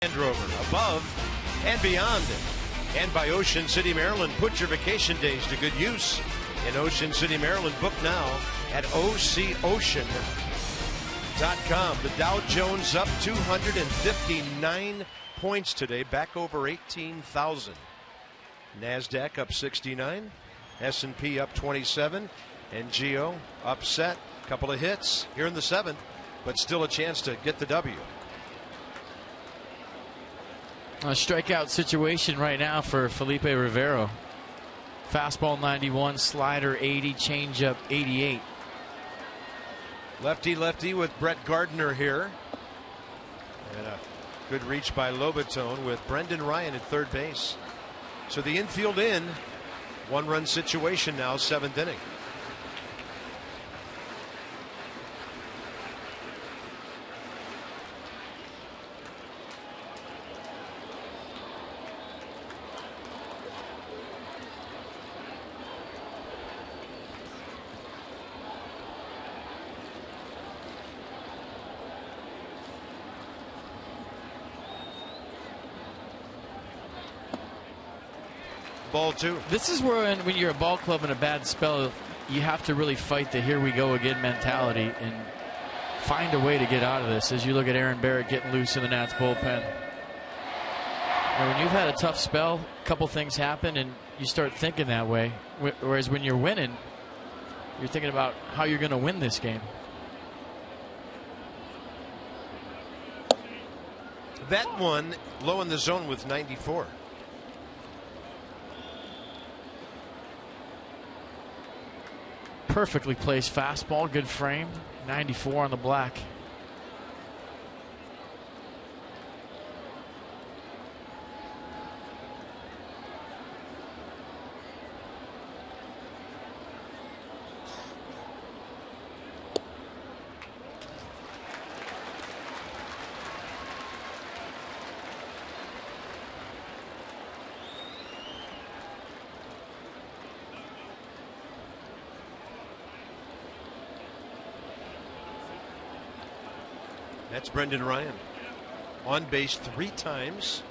Land Rover, above and beyond. And by Ocean City, Maryland. Put your vacation days to good use in Ocean City, Maryland. Book now at OCOcean.com. The Dow Jones up 259 points today, back over 18,000. NASDAQ up 69, S&P up 27, and Gio upset. A couple of hits here in the 7th, but still a chance to get the W.
A strikeout situation right now for Felipe Rivero. Fastball 91, slider 80, changeup 88.
Lefty with Brett Gardner here. And a good reach by Lobaton with Brendan Ryan at third base. So the infield in. 1-run situation now, 7th inning. ball, too.
This is where when you're a ball club in a bad spell, you have to really fight the here we go again mentality and find a way to get out of this. As you look at Aaron Barrett getting loose in the Nats bullpen. And when you've had a tough spell, a couple things happen and you start thinking that way. Whereas when you're winning, you're thinking about how you're going to win this game.
That one low in the zone with 94.
Perfectly placed fastball, good frame, 94 on the black.
That's Brendan Ryan. On base 3 times.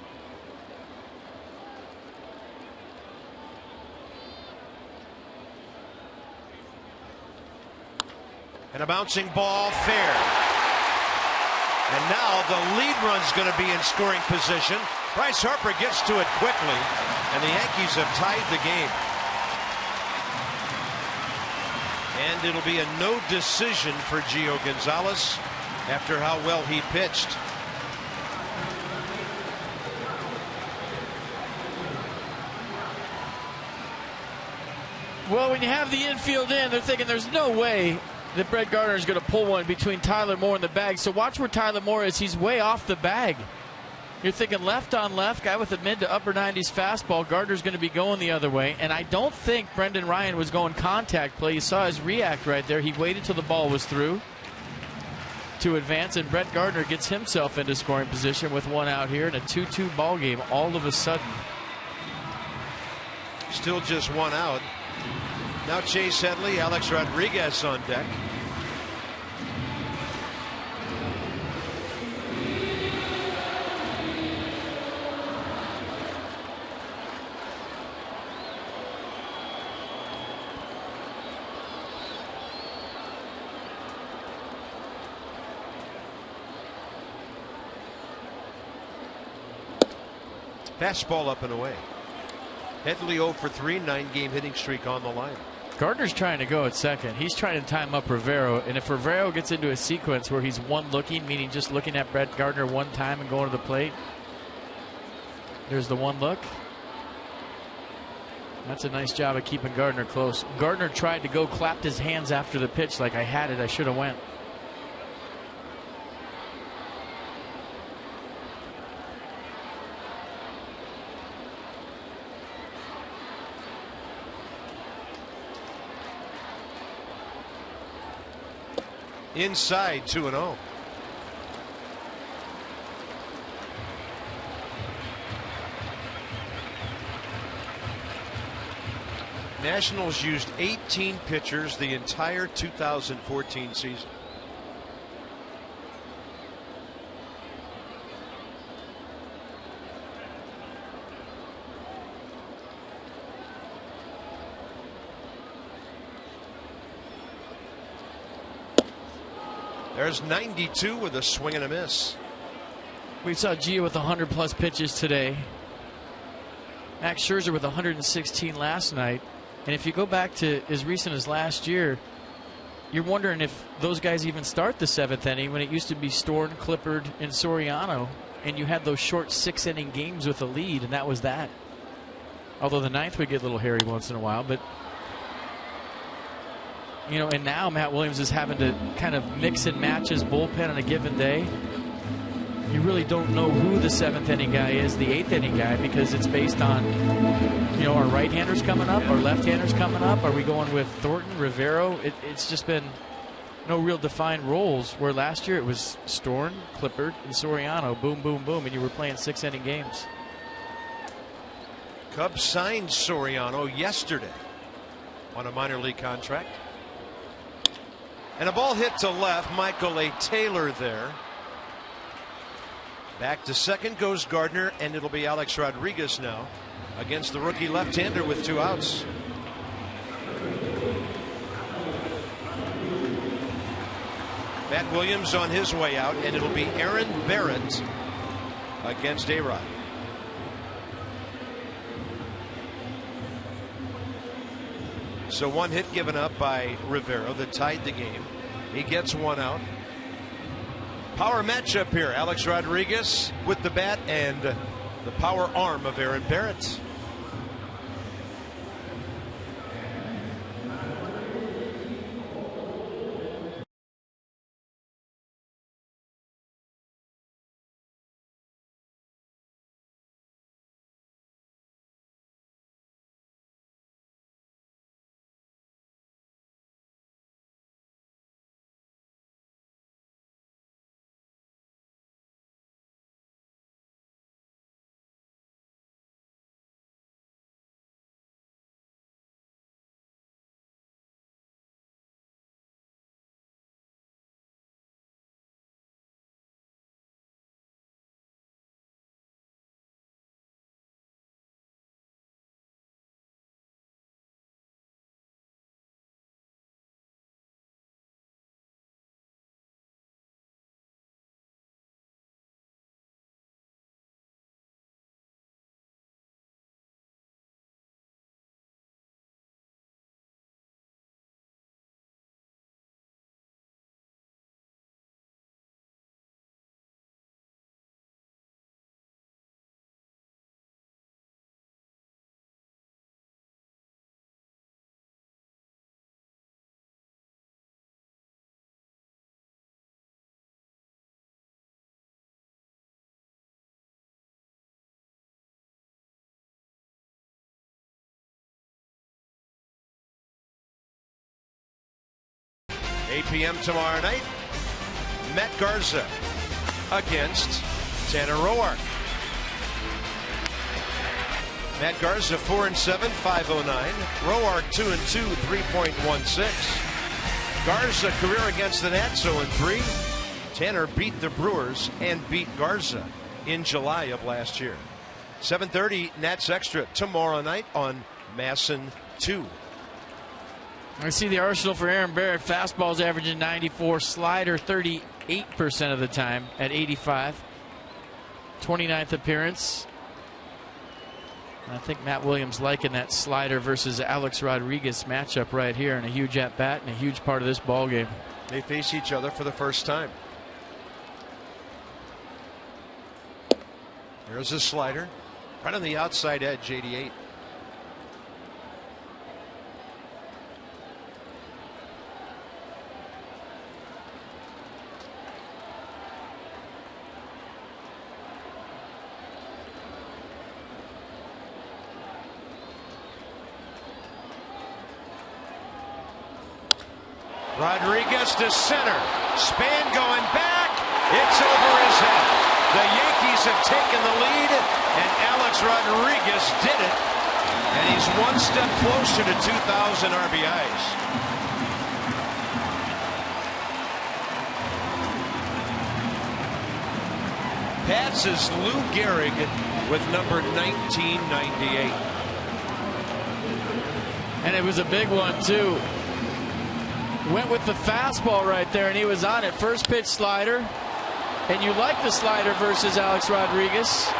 And a bouncing ball, fair. And now the lead run's going to be in scoring position. Bryce Harper gets to it quickly, and the Yankees have tied the game. And it'll be a no decision for Gio Gonzalez after how well he pitched.
Well, when you have the infield in, they're thinking there's no way that Brett Gardner is going to pull one between Tyler Moore and the bag. So watch where Tyler Moore is. He's way off the bag. You're thinking left on left, guy with a mid to upper 90s fastball. Gardner's going to be going the other way. And I don't think Brendan Ryan was going contact play. You saw his react right there. He waited till the ball was through to advance, and Brett Gardner gets himself into scoring position with one out here in a 2-2 ball game all of a sudden.
Still just one out. Now Chase Headley, Alex Rodriguez on deck. Fastball up and away. Headley 0 for 3, 9-game hitting streak on the line.
Gardner's trying to go at second. He's trying to time up Rivero, and if Rivero gets into a sequence where he's one looking, meaning just looking at Brett Gardner one time and going to the plate, there's the one look. That's a nice job of keeping Gardner close. Gardner tried to go, clapped his hands after the pitch like, I had it, I should have went.
Inside 2-0. Nationals used 18 pitchers the entire 2014 season. There's 92 with a swing and a miss.
We saw Gio with 100+ pitches today. Max Scherzer with 116 last night. And if you go back to as recent as last year, you're wondering if those guys even start the 7th inning when it used to be Storn, Clippard, and Soriano. And you had those short 6-inning games with a lead, and that was that. Although the 9th would get a little hairy once in a while. But you know, and now Matt Williams is having to kind of mix and match his bullpen on a given day. You really don't know who the 7th inning guy is, the 8th inning guy, because it's based on, you know, our right-handers coming up, our left-handers coming up. Are we going with Thornton, Rivero? It's just been no real defined roles, where last year it was Storn, Clippard, and Soriano. Boom, boom, boom, and you were playing 6-inning games.
Cubs signed Soriano yesterday on a minor league contract. And a ball hit to left. Michael A. Taylor there. Back to second goes Gardner, and it'll be Alex Rodriguez now. against the rookie left-hander with 2 outs. Matt Williams on his way out, and it'll be Aaron Barrett against A-Rod. So 1 hit given up by Rivera that tied the game. He gets 1 out. Power matchup here. Alex Rodriguez with the bat and the power arm of Aaron Barrett. $8 p.m. tomorrow night, Matt Garza against Tanner Roark. Matt Garza 4-7, 509. Roark 2-2, 3.16. Garza career against the Nats 0-3. Tanner beat the Brewers and beat Garza in July of last year. 7:30 Nats Extra tomorrow night on Masson 2.
I see the arsenal for Aaron Barrett. Fastball's averaging 94. Slider 38% of the time at 85. 29th appearance. I think Matt Williams liking that slider versus Alex Rodriguez matchup right here, and a huge at-bat and a huge part of this ball game.
They face each other for the first time. There's a slider right on the outside edge, 88. Rodriguez to center. Span going back. It's over his head. The Yankees have taken the lead, and Alex Rodriguez did it. And he's one step closer to 2,000 RBIs. Pats is Lou Gehrig with number 1998.
And it was a big one, too. Went with the fastball right there, and he was on it. First pitch slider. And you like the slider versus Alex Rodriguez.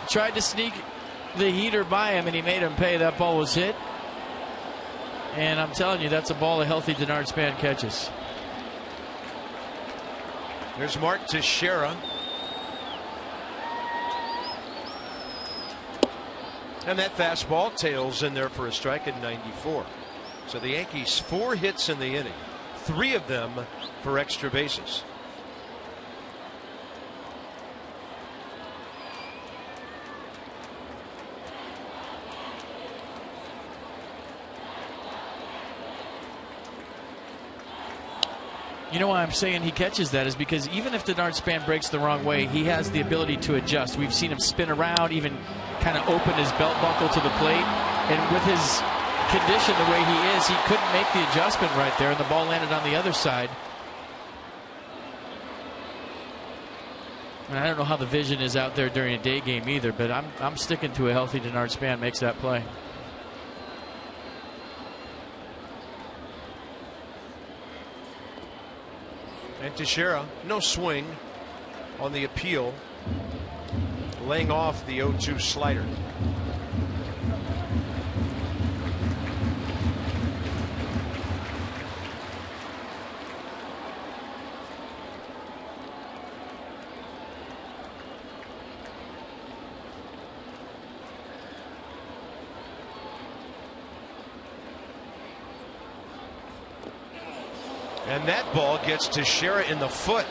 Tried to sneak the heater by him, and he made him pay. That ball was hit. And I'm telling you, that's a ball a healthy Denard Span catches.
There's Mark Teixeira. And that fastball tails in there for a strike at 94. So the Yankees 4 hits in the inning, 3 of them for extra bases.
You know why I'm saying he catches that is because even if Denard Span breaks the wrong way, he has the ability to adjust. We've seen him spin around, even kind of open his belt buckle to the plate. And with his condition the way he is, he couldn't make the adjustment right there, and the ball landed on the other side. And I don't know how the vision is out there during a day game either, but I'm sticking to a healthy Denard Span makes that play.
And Teixeira, no swing on the appeal, laying off the 0-2 slider. And that ball gets Teixeira in the foot.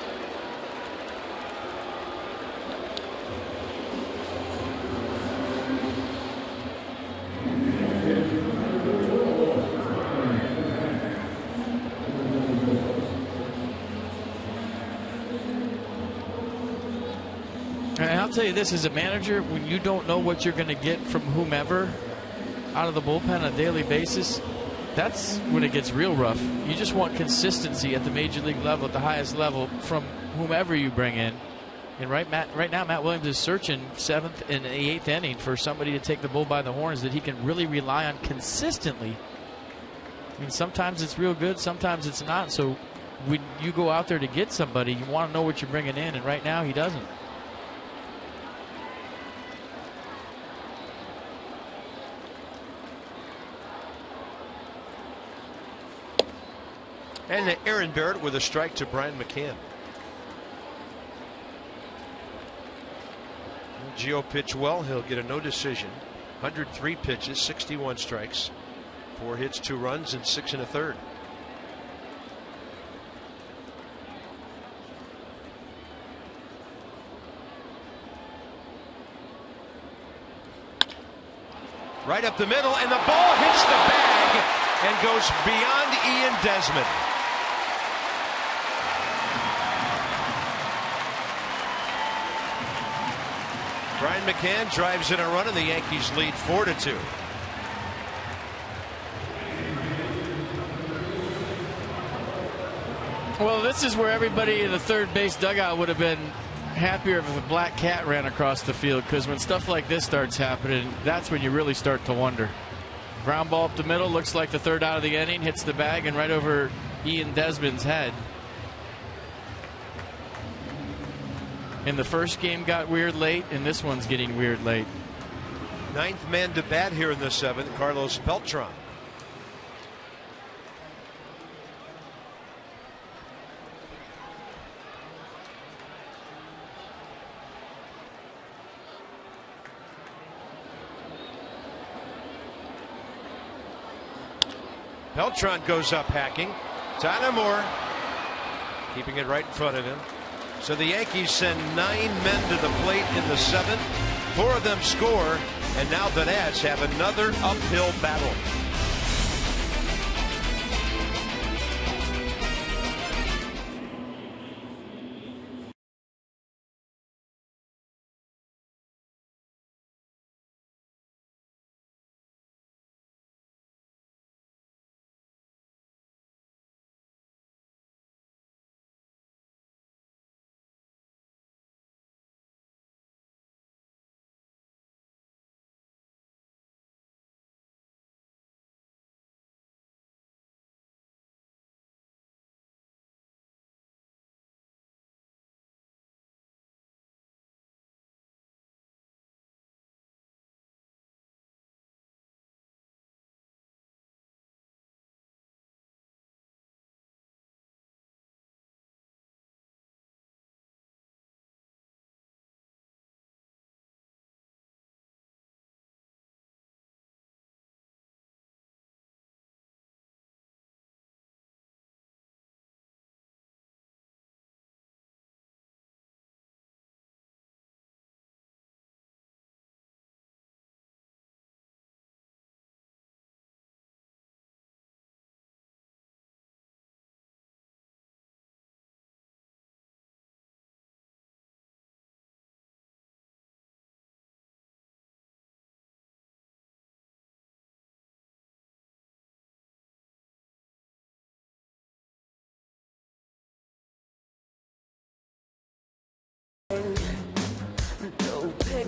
And I'll tell you this, as a manager, when you don't know what you're going to get from whomever out of the bullpen on a daily basis, that's when it gets real rough. You just want consistency at the major league level, at the highest level, from whomever you bring in. And right now, Matt Williams is searching 7th and 8th inning for somebody to take the bull by the horns that he can really rely on consistently. I mean, sometimes it's real good, sometimes it's not. So when you go out there to get somebody, you want to know what you're bringing in, and right now he doesn't.
And Aaron Barrett with a strike to Brian McCann. Gio pitched well. He'll get a no decision. 103 pitches, 61 strikes, 4 hits, 2 runs, and 6 1/3. Right up the middle, and the ball hits the bag and goes beyond Ian Desmond. Brian McCann drives in a run, and the Yankees lead 4-2.
Well, this is where everybody in the third base dugout would have been happier if a black cat ran across the field, because when stuff like this starts happening, that's when you really start to wonder. Ground ball up the middle, looks like the third out of the inning, hits the bag and right over Ian Desmond's head. And the first game got weird late, and this one's getting weird late.
9th man to bat here in the 7th, Carlos Beltran. Beltran goes up hacking. Tyler Moore keeping it right in front of him. So the Yankees send 9 men to the plate in the 7th. 4 of them score, and now the Nats have another uphill battle.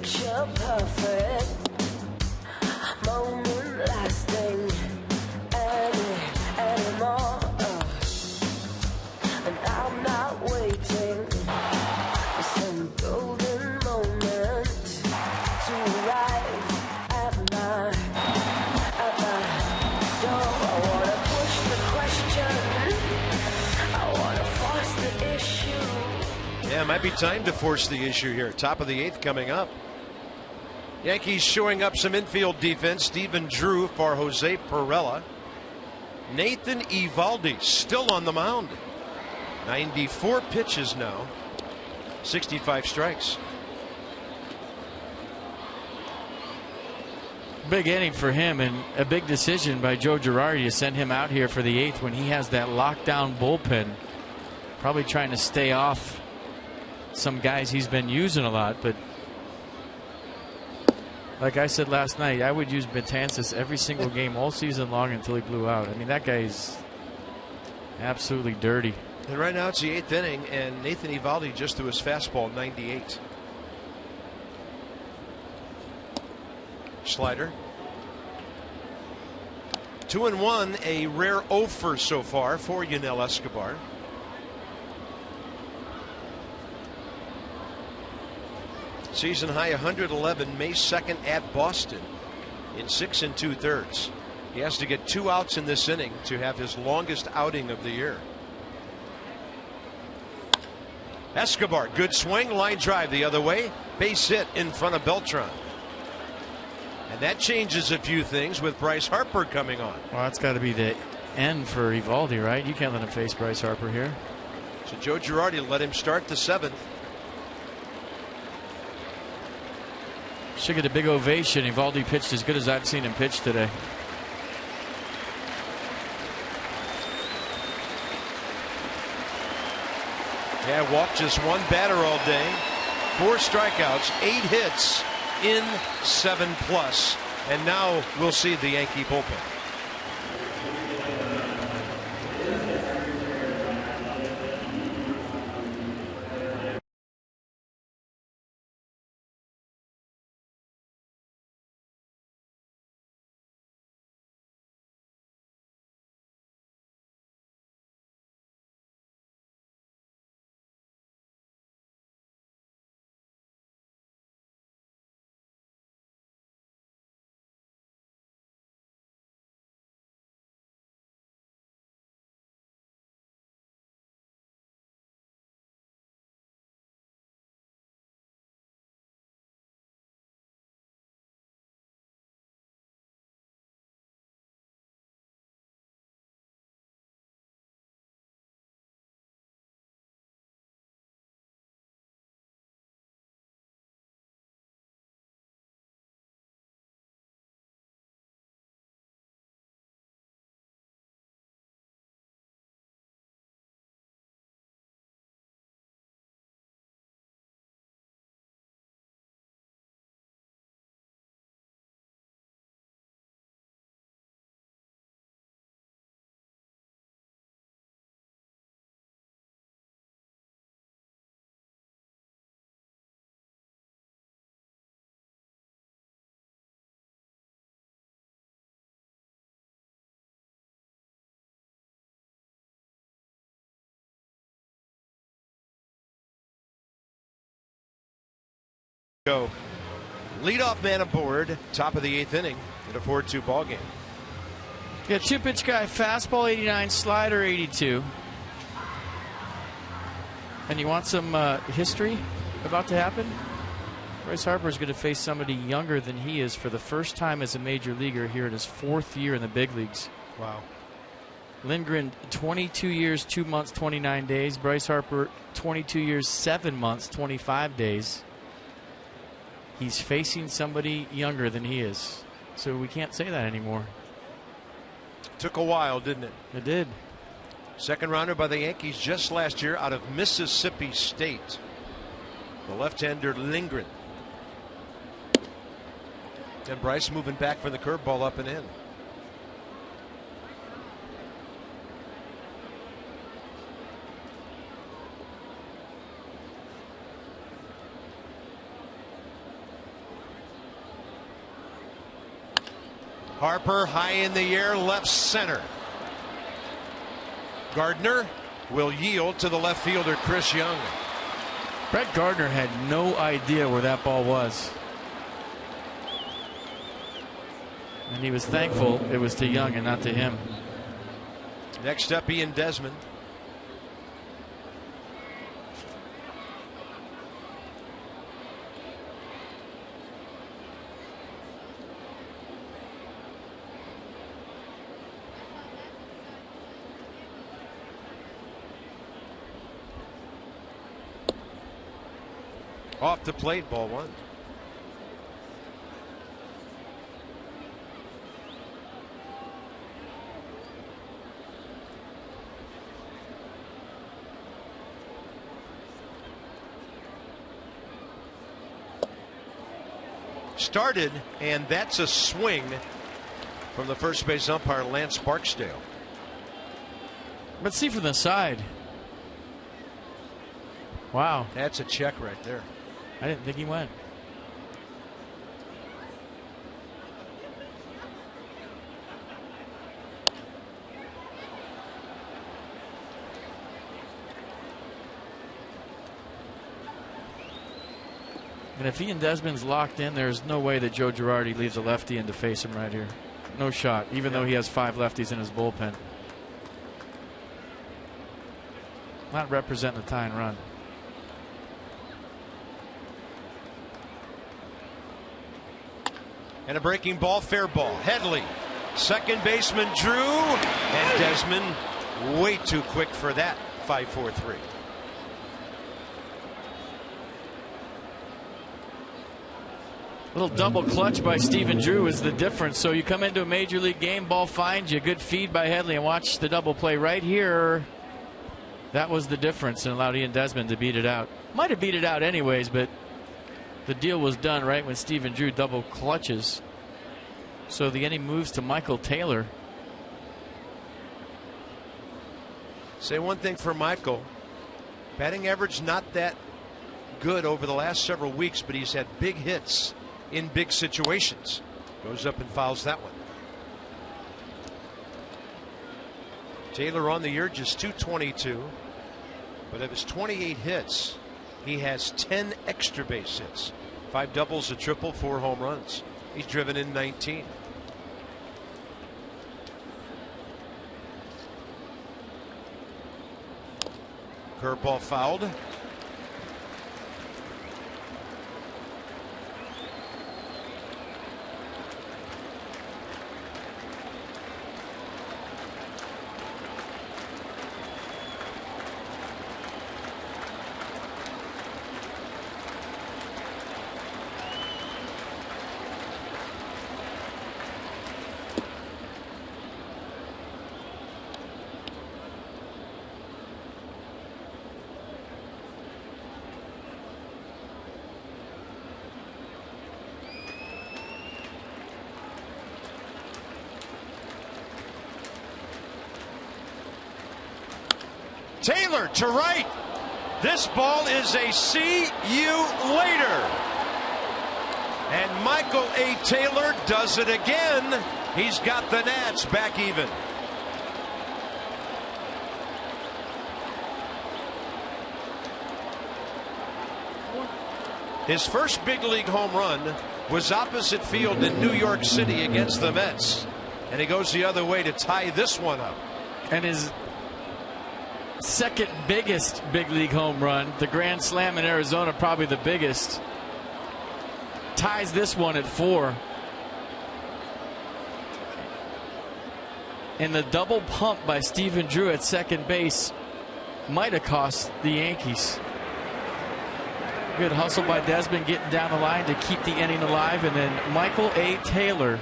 picture perfect moment lasting anymore. And I'm not waiting for some golden moment to arrive at my door. I wanna push the question, I wanna force the issue.
Yeah, it might be time to force the issue here. Top of the 8th coming up. Yankees showing up some infield defense. Stephen Drew for Jose Perella. Nathan Eovaldi still on the mound. 94 pitches now. 65 strikes.
Big inning for him, and a big decision by Joe Girardi to send him out here for the 8th when he has that lockdown bullpen. Probably trying to stay off some guys he's been using a lot, but like I said last night, I would use Betances every single game all season long until he blew out. I mean, that guy's absolutely dirty.
And right now it's the 8th inning, and Nathan Eovaldi just threw his fastball 98. Slider. 2-1, a rare offer so far for Yunel Escobar. Season high 111 May 2nd at Boston in 6 2/3. He has to get 2 outs in this inning to have his longest outing of the year. Escobar, good swing, line drive the other way, base hit in front of Beltran. And that changes a few things with Bryce Harper coming on.
Well, that's got to be the end for Eovaldi, right? You can't let him face Bryce Harper here.
So Joe Girardi let him start the 7th.
Should get a big ovation. Eovaldi pitched as good as I've seen him pitch today.
Yeah, walked just 1 batter all day. 4 strikeouts, 8 hits in 7+. And now we'll see the Yankee bullpen. Go. Leadoff man aboard, top of the 8th inning in a 4-2 ball game.
Yeah, 2-pitch guy, fastball 89, slider 82. And you want some history about to happen? Bryce Harper is going to face somebody younger than he is for the first time as a major leaguer here in his 4th year in the big leagues.
Wow.
Lindgren, 22 years, 2 months, 29 days. Bryce Harper, 22 years, 7 months, 25 days. He's facing somebody younger than he is. So we can't say that anymore.
Took a while, didn't it?
It did.
Second rounder by the Yankees just last year out of Mississippi State. The left-hander Lindgren. And Bryce moving back for the curveball up and in. Harper high in the air, left center. Gardner will yield to the left fielder, Chris Young.
Brett Gardner had no idea where that ball was. And he was thankful it was to Young and not to him.
Next up, Ian Desmond. Off the plate, ball one. Started, and that's a swing from the first base umpire, Lance Barksdale.
But see from the side. Wow.
That's a check right there.
I didn't think he went. And if Ian Desmond's locked in, there's no way that Joe Girardi leaves a lefty in to face him right here. No shot, even though he has 5 lefties in his bullpen. Not representing the tying run.
And a breaking ball, fair ball. Headley, second baseman Drew, and Desmond way too quick for that. 5-4-3.
Little double clutch by Stephen Drew is the difference. So you come into a major league game, ball finds you, good feed by Headley, and watch the double play right here. That was the difference and allowed Ian Desmond to beat it out. Might have beat it out anyways, but the deal was done right when Stephen Drew double clutches. So the inning moves to Michael Taylor.
Say one thing for Michael. Batting average not that good over the last several weeks, but he's had big hits in big situations. Goes up and fouls that one. Taylor on the year just .222, but of his 28 hits, he has 10 extra base hits. 5 doubles, a triple, 4 home runs. He's driven in 19. Curveball fouled. Taylor to right. This ball is a see you later. And Michael A. Taylor does it again. He's got the Nats back even. His first big league home run was opposite field in New York City against the Mets. And he goes the other way to tie this one up.
And his second biggest big league home run, the grand slam in Arizona, probably the biggest, ties this one at 4. And the double pump by Stephen Drew at second base might have cost the Yankees. Good hustle by Desmond getting down the line to keep the inning alive, and then Michael A. Taylor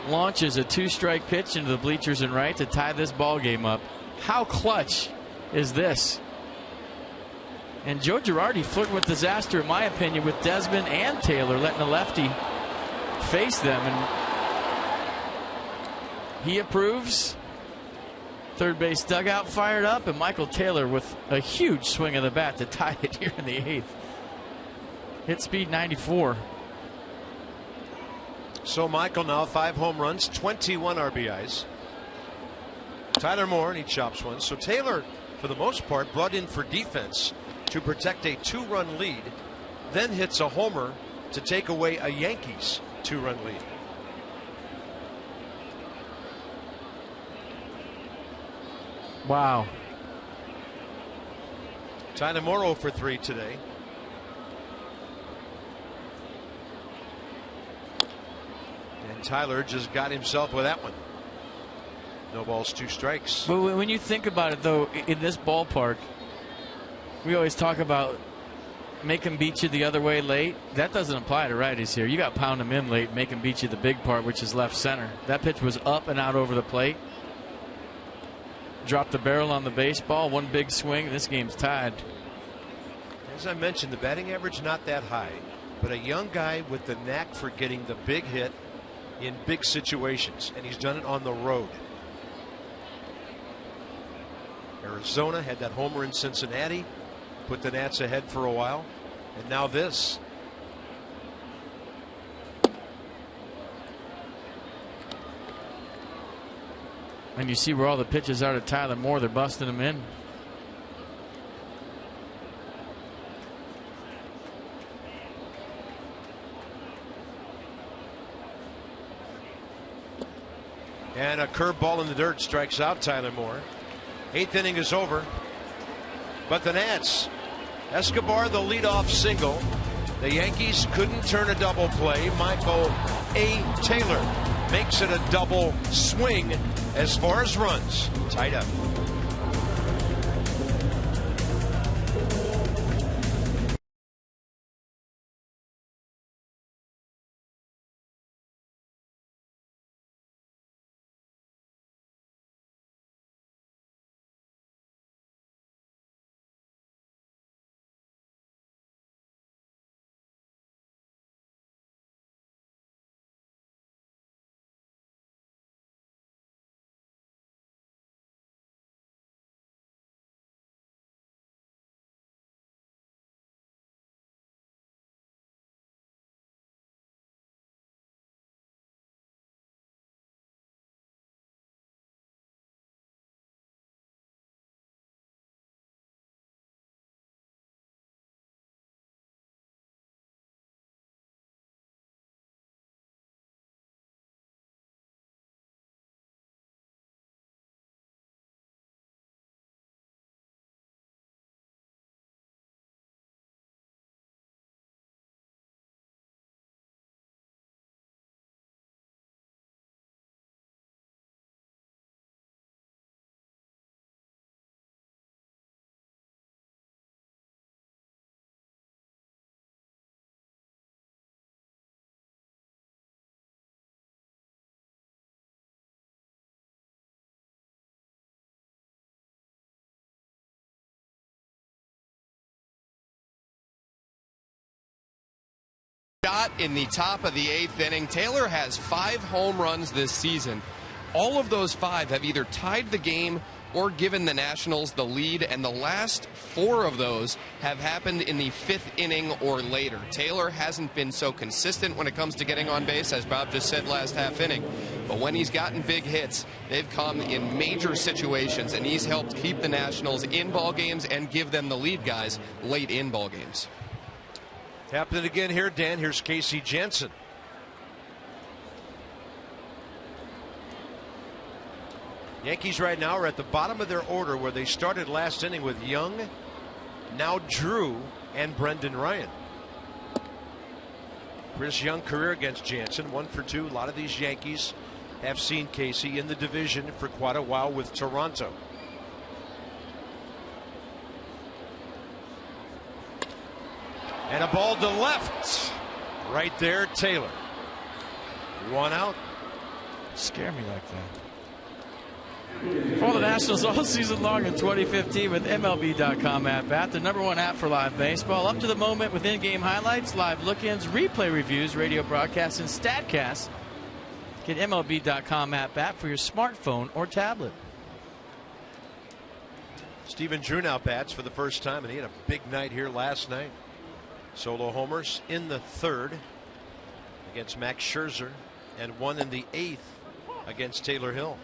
launches a 2-strike pitch into the bleachers and right to tie this ball game up. How clutch is this? And Joe Girardi flirting with disaster, in my opinion, with Desmond and Taylor, letting the lefty face them, and he approves. Third base dugout fired up, and Michael Taylor with a huge swing of the bat to tie it here in the 8th. Hit speed 94.
So Michael now 5 home runs, 21 RBIs. Tyler Moore, and he chops one. So Taylor, for the most part, brought in for defense to protect a 2-run lead, then hits a homer to take away a Yankees 2-run lead.
Wow.
Tyler Moore 0 for 3 today. And Tyler just got himself with that one. No balls, 2 strikes.
But when you think about it, though, in this ballpark, we always talk about make them beat you the other way late. That doesn't apply to righties here. You got to pound them in late, make them beat you the big part, which is left center. That pitch was up and out over the plate. Dropped the barrel on the baseball. One big swing. This game's tied.
As I mentioned, the batting average not that high, but a young guy with the knack for getting the big hit in big situations, and he's done it on the road. Arizona had that homer in Cincinnati, put the Nats ahead for a while, and now this.
And you see where all the pitches are to Tyler Moore. They're busting him in.
And a curveball in the dirt strikes out Tyler Moore. 8th inning is over. But the Nats, Escobar the leadoff single. The Yankees couldn't turn a double play. Michael A. Taylor makes it a double swing. As far as runs, tied up.
Shot in the top of the 8th inning. Taylor has 5 home runs this season. All of those 5 have either tied the game or given the Nationals the lead, and the last 4 of those have happened in the 5th inning or later. Taylor hasn't been so consistent when it comes to getting on base, as Bob just said last half inning. But when he's gotten big hits, they've come in major situations, and he's helped keep the Nationals in ball games and give them the lead guys late in ball games.
Happening again here, Dan. Here's Casey Janssen. Yankees right now are at the bottom of their order, where they started last inning with Young, now Drew, and Brendan Ryan. Chris Young career against Janssen, 1 for 2. A lot of these Yankees have seen Casey in the division for quite a while with Toronto. And a ball to left. Right there, Taylor. 1 out.
Scare me like that. For the Nationals all season long in 2015 with MLB.com app, the #1 app for live baseball. Up to the moment with in-game highlights, live look-ins, replay reviews, radio broadcasts, and StatCasts. Get MLB.com app for your smartphone or tablet.
Stephen Drew now bats for the first time, and he had a big night here last night. Solo homers in the 3rd against Max Scherzer. and one in the 8th against Taylor Hill.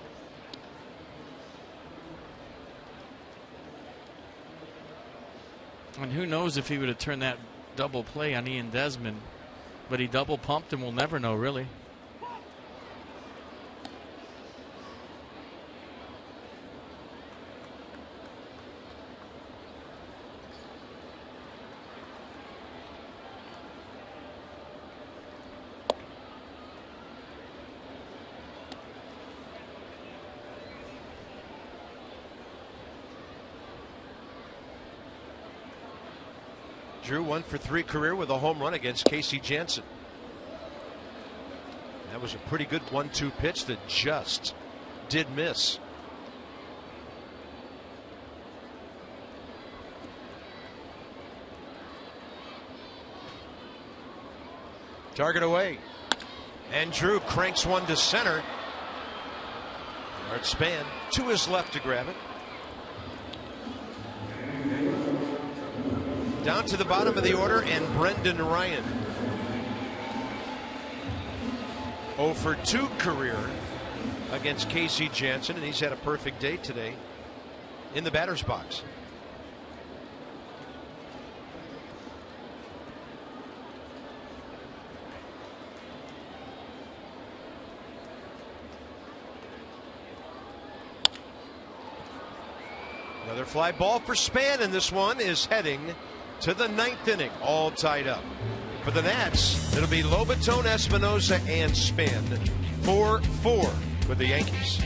And who knows if he would have turned that double play on Ian Desmond, but he double pumped and we'll never know, really.
Drew 1 for 3 career with a home run against Casey Janssen. That was a pretty good 1-2 pitch that just did miss. Target away. And Drew cranks one to center. Art Span to his left to grab it. Down to the bottom of the order, and Brendan Ryan. 0 for 2 career against Casey Janssen, and he's had a perfect day today in the batter's box. Another fly ball for Span, and this one is heading to the 9th inning, all tied up. For the Nats, it'll be Lobaton, Espinosa, and Span. 4-4 with the Yankees.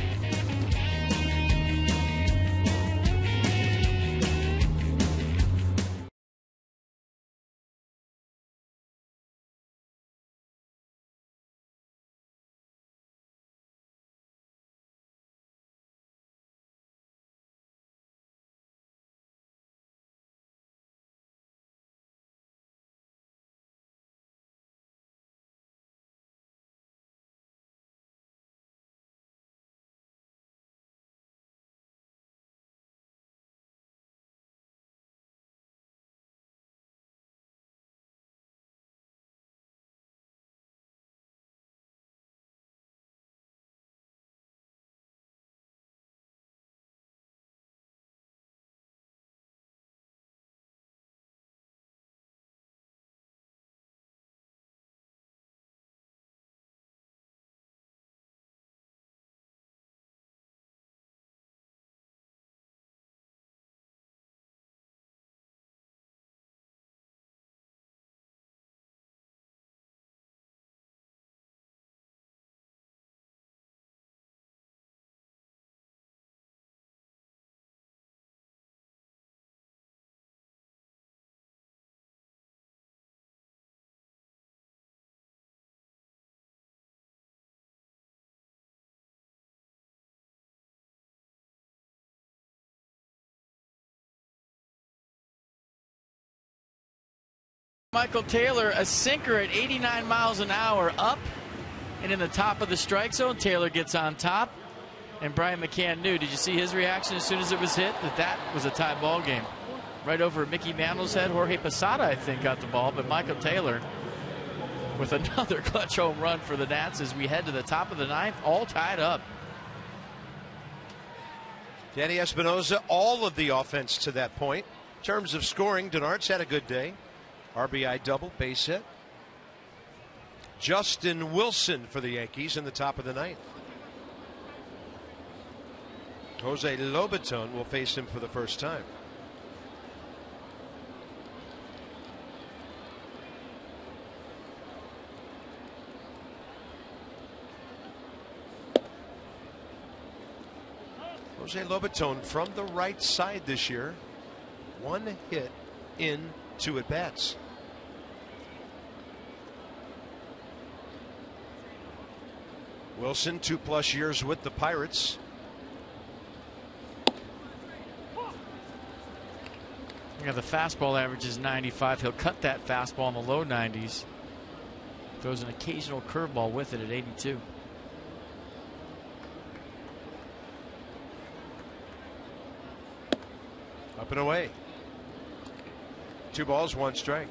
Michael Taylor, a sinker at 89 miles an hour, up and in the top of the strike zone. Taylor gets on top, and Brian McCann knew. Did you see his reaction as soon as it was hit? That was a tie ball game. Right over Mickey Mantle's head. Jorge Posada, I think, got the ball, but Michael Taylor with another clutch home run for the Nats as we head to the top of the 9th, all tied up.
Danny Espinosa, all of the offense to that point. In terms of scoring, Denard's had a good day. RBI double, base hit. Justin Wilson for the Yankees in the top of the 9th. Jose Lobaton will face him for the first time. Jose Lobaton from the right side this year. 1 hit in 2 at-bats. Wilson, 2+ years with the Pirates.
Yeah, the fastball average is 95. He'll cut that fastball in the low 90s. Throws an occasional curveball with it at 82.
Up and away. 2 balls, 1 strike.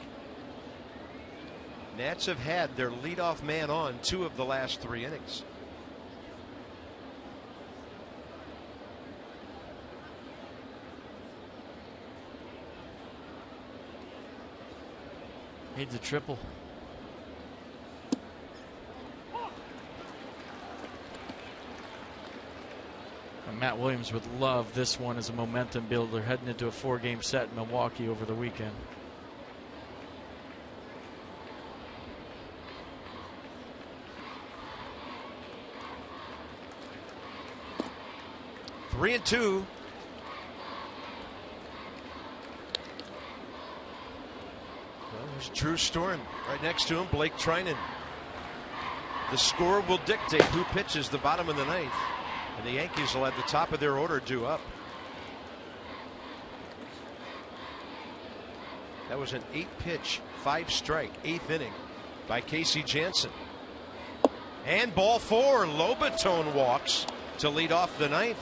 Nats have had their leadoff man on 2 of the last 3 innings.
Needs a triple. And Matt Williams would love this one as a momentum builder heading into a 4-game set in Milwaukee over the weekend.
Three and two. Well, there's Drew Storen right next to him. Blake Trinan. The score will dictate who pitches the bottom of the 9th. And the Yankees will at the top of their order due up. That was an 8-pitch, 5-strike, 8th inning by Casey Janssen. And ball 4. Lobaton walks to lead off the 9th.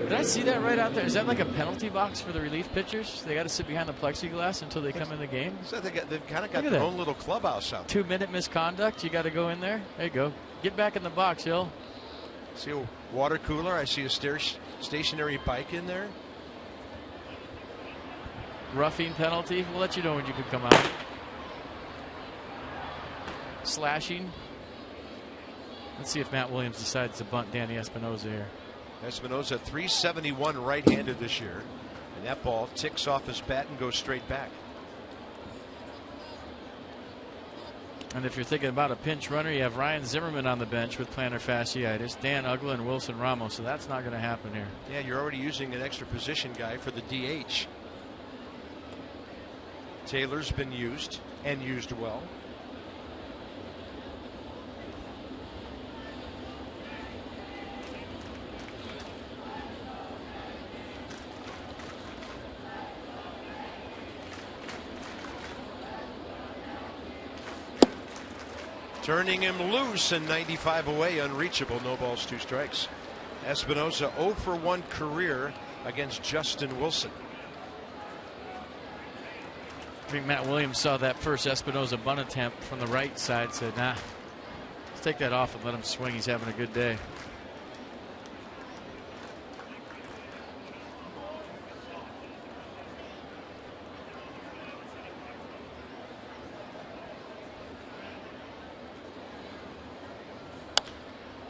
Did I see that right out there? Is that like a penalty box for the relief pitchers? They got to sit behind the plexiglass until they come in the game?
So they've kind of got their own little clubhouse out there.
2-minute misconduct. You got to go in there. There you go. Get back in the box, Hill.
See a water cooler. I see a stationary bike in there.
Roughing penalty. We'll let you know when you can come out. Slashing. Let's see if Matt Williams decides to bunt Danny Espinoza here.
Espinoza 371 right-handed this year, and that ball ticks off his bat and goes straight back.
And if you're thinking about a pinch runner, you have Ryan Zimmerman on the bench with plantar fasciitis, Dan Uggla and Wilson Ramos, so that's not going to happen here.
Yeah, you're already using an extra position guy for the DH. Taylor's been used and used well. Turning him loose and 95 away, unreachable, no balls, 2 strikes. Espinoza 0 for 1 career against Justin Wilson.
I think Matt Williams saw that first Espinoza bunt attempt from the right side, said, nah, let's take that off and let him swing. He's having a good day.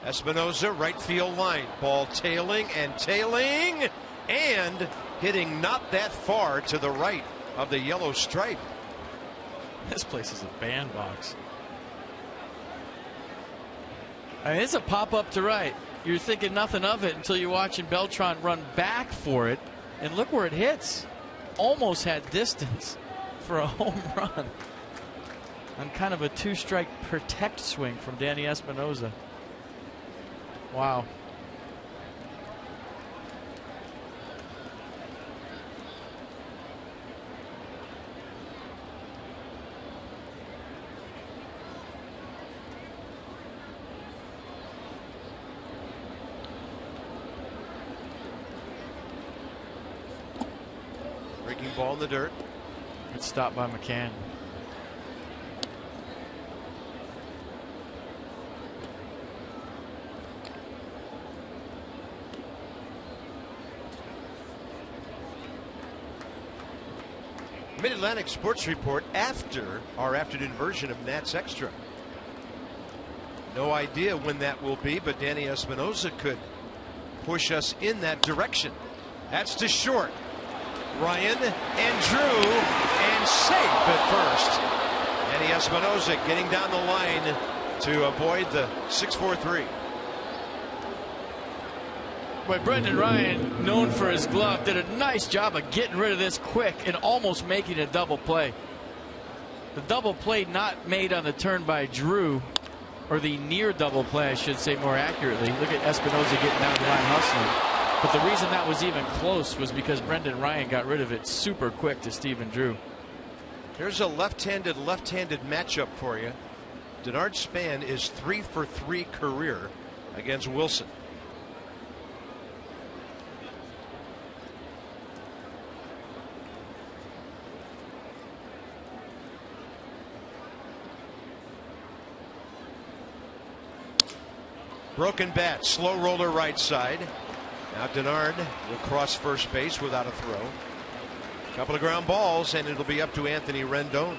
Espinoza, right field line. Ball tailing and hitting not that far to the right of the yellow stripe.
This place is a bandbox. I mean, it's a pop up to right. You're thinking nothing of it until you're watching Beltran run back for it. And look where it hits. Almost had distance for a home run. On kind of a 2-strike protect swing from Danny Espinoza. Wow.
Breaking ball in the dirt.
It's stopped by McCann.
Mid-Atlantic Sports Report after our afternoon version of Nats Extra. No idea when that will be, but Danny Espinoza could push us in that direction. That's to short. Ryan and Drew, and safe at first. Danny Espinoza getting down the line to avoid the 6-4-3.
But Brendan Ryan, known for his glove, did a nice job of getting rid of this quick and almost making a double play. The double play not made on the turn by Drew, or the near double play, I should say more accurately. Look at Espinoza getting down the line hustling. But the reason that was even close was because Brendan Ryan got rid of it super quick to Stephen Drew.
Here's a left-handed matchup for you. Denard Span is 3 for 3 career against Wilson. Broken bat, slow roller right side. Now Denard will cross first base without a throw. Couple of ground balls, and it'll be up to Anthony Rendon.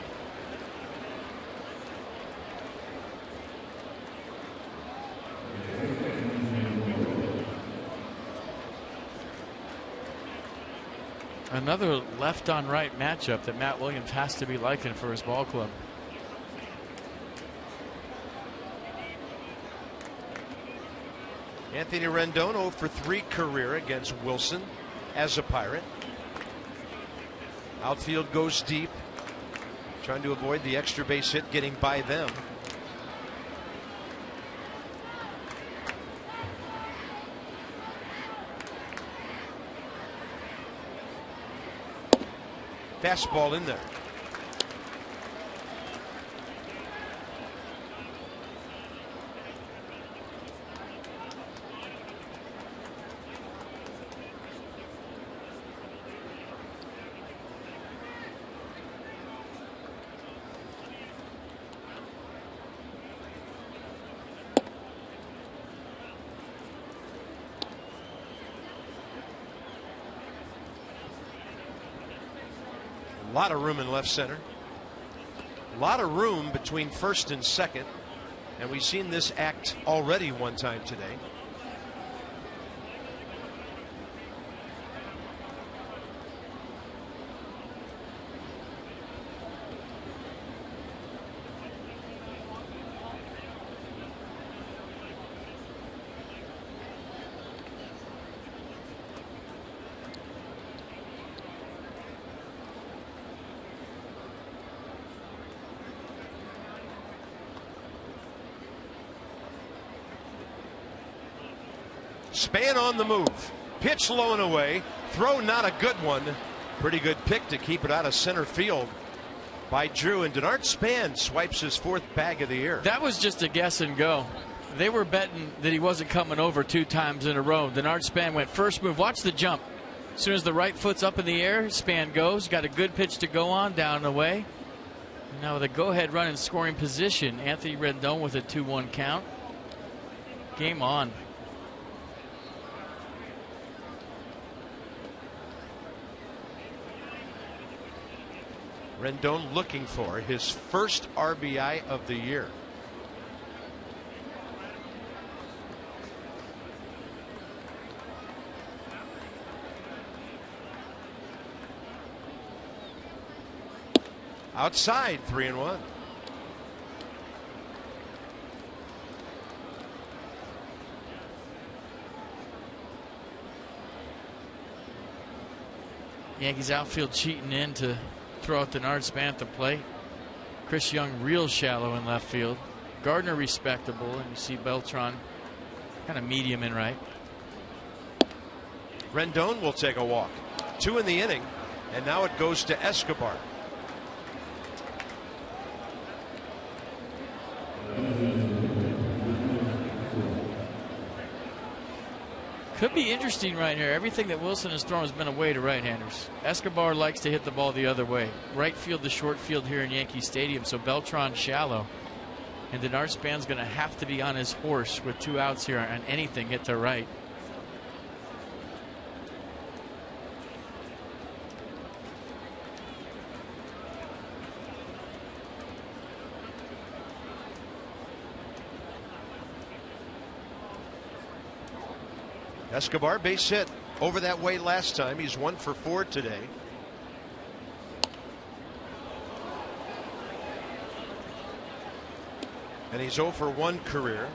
Another left on right matchup that Matt Williams has to be liking for his ball club.
Anthony Rendon 0 for 3 career against Wilson as a Pirate. Outfield goes deep, trying to avoid the extra base hit getting by them. Fastball in there. A lot of room in left center. A lot of room between first and second. And we've seen this act already one time today. Span on the move. Pitch low and away. Throw not a good one. Pretty good pick to keep it out of center field by Drew. And Denard Span swipes his 4th bag of the year.
That was just a guess and go. They were betting that he wasn't coming over 2 times in a row. Denard Span went first move. Watch the jump. As soon as the right foot's up in the air, Span goes. Got a good pitch to go on, down and away. And now with a go-ahead run in scoring position, Anthony Rendon with a 2-1 count. Game on.
Rendon looking for his first RBI of the year. Outside, 3-1.
Yankees outfield cheating in to throw out Denard Span at the plate. Chris Young real shallow in left field. Gardner respectable, and you see Beltran kind of medium in right.
Rendon will take a walk. 2 in the inning, and now it goes to Escobar.
Could be interesting right here. Everything that Wilson has thrown has been away to right-handers. Escobar likes to hit the ball the other way. Right field to short field here in Yankee Stadium, so Beltran shallow. And Denard Span's going to have to be on his horse with 2 outs here on anything hit to right.
Escobar base hit over that way last time. He's 1 for 4 today. And he's 0 for 1 career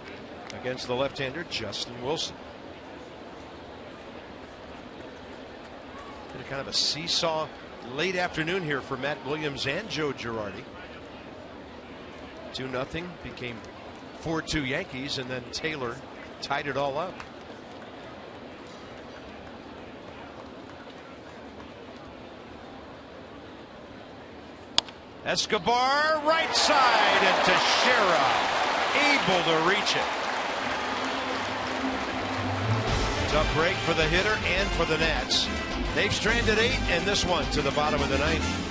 against the left-hander Justin Wilson. Been kind of a seesaw late afternoon here for Matt Williams and Joe Girardi. 2-0 became 4-2 Yankees, and then Taylor tied it all up. Escobar right side, and Teixeira able to reach it. Tough break for the hitter and for the Nats. They've stranded 8, and this one to the bottom of the 9th.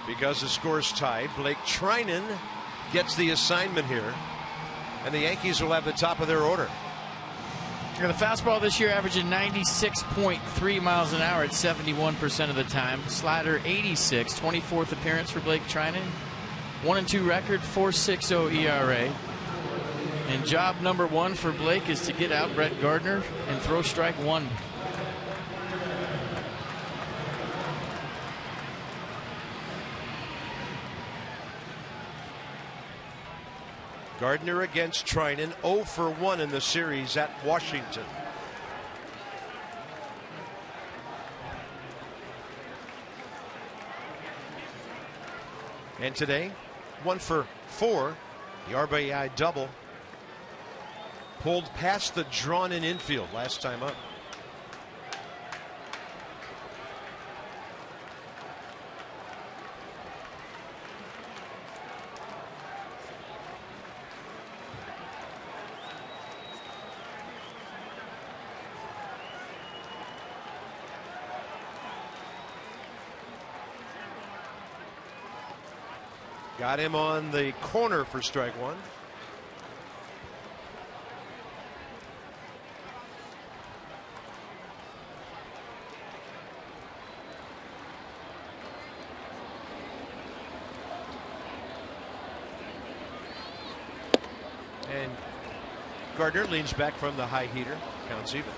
because the score's tied. Blake Trinan gets the assignment here, and the Yankees will have the top of their order.
The fastball this year averaging 96.3 miles an hour at 71% of the time. Slider 86, 24th appearance for Blake Trinan. 1-2 record, 4.60 ERA. And job number one for Blake is to get out Brett Gardner and throw strike one.
Gardner against Trinan, 0 for 1 in the series at Washington. And today, 1 for 4, the RBI double. Pulled past the drawn-in infield last time up. Got him on the corner for strike one. And Gardner leans back from the high heater. Counts even.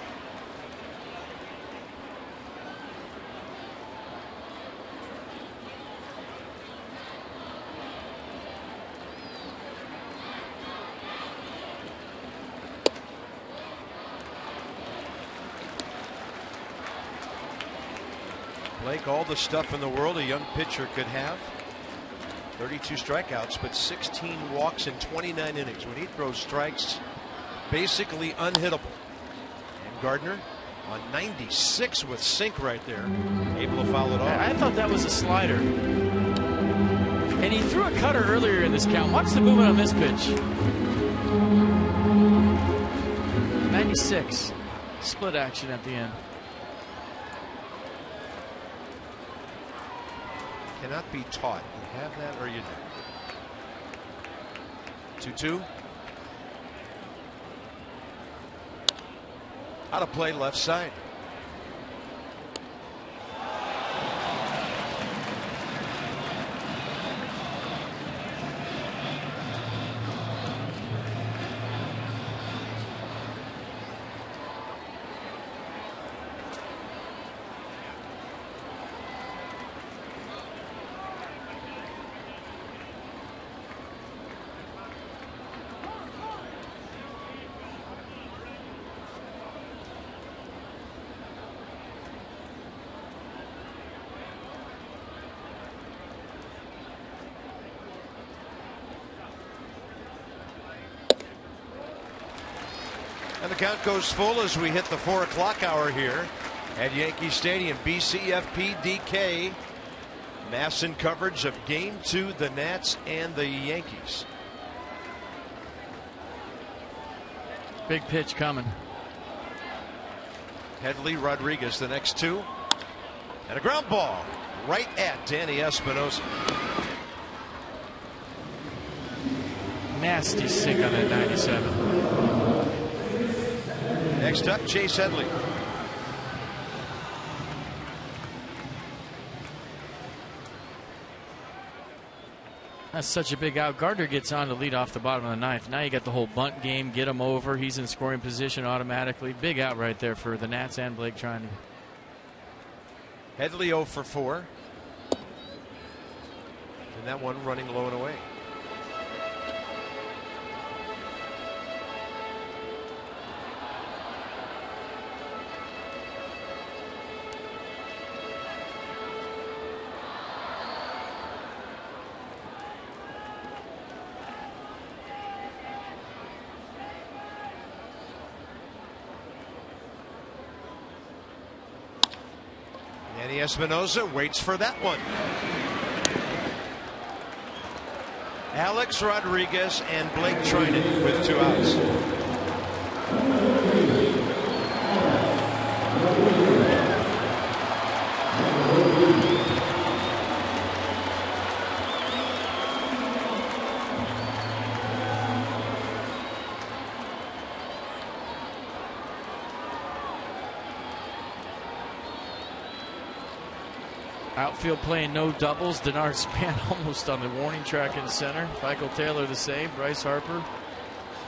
Blake, all the stuff in the world a young pitcher could have. 32 strikeouts, but 16 walks in 29 innings. When he throws strikes, basically unhittable. And Gardner on 96 with sink right there, able to foul it off.
I thought that was a slider. And he threw a cutter earlier in this count. Watch the movement on this pitch. 96. Split action at the end.
Cannot be taught. You have that or you don't. 2-2. Out of play left side. And the count goes full as we hit the 4 o'clock hour here at Yankee Stadium. BCFP DK. Masson coverage of Game 2, the Nats and the Yankees.
Big pitch coming.
Headley, Rodriguez, the next two. And a ground ball right at Danny Espinosa.
Nasty sink on that 97.
Next up, Chase Headley.
That's such a big out. Gardner gets on to lead off the bottom of the ninth. Now you got the whole bunt game. Get him over. He's in scoring position automatically. Big out right there for the Nats and Blake Trinan.
Headley 0 for 4. And that one running low and away. Danny Espinosa waits for that one. Alex Rodriguez and Blake Trinan with 2 outs.
Outfield playing no doubles. Denard Span almost on the warning track in center. Michael Taylor the same. Bryce Harper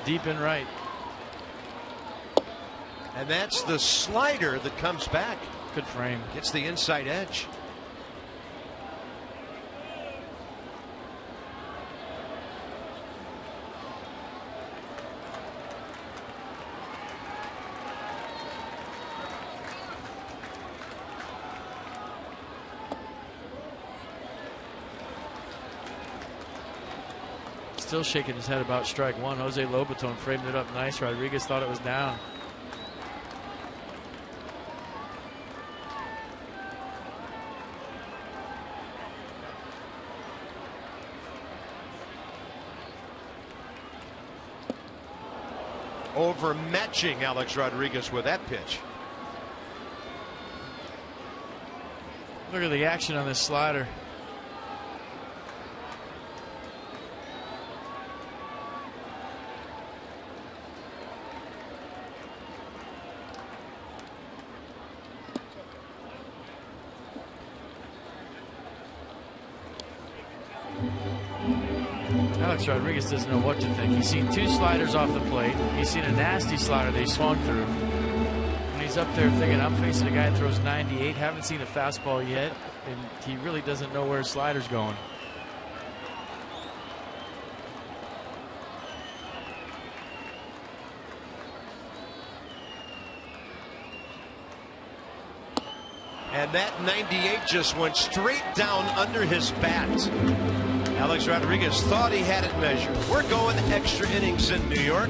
deep in right.
And that's the slider that comes back.
Good frame.
Gets the inside edge.
Still shaking his head about strike one. Jose Lobaton framed it up nice. Rodriguez thought it was down.
Overmatching Alex Rodriguez with that pitch.
Look at the action on this slider. Alex Rodriguez doesn't know what to think. He's seen two sliders off the plate. He's seen a nasty slider they swung through. And he's up there thinking, I'm facing a guy that throws 98. Haven't seen a fastball yet. And he really doesn't know where his slider's going.
And that 98 just went straight down under his bat. Alex Rodriguez thought he had it measured. We're going extra innings in New York.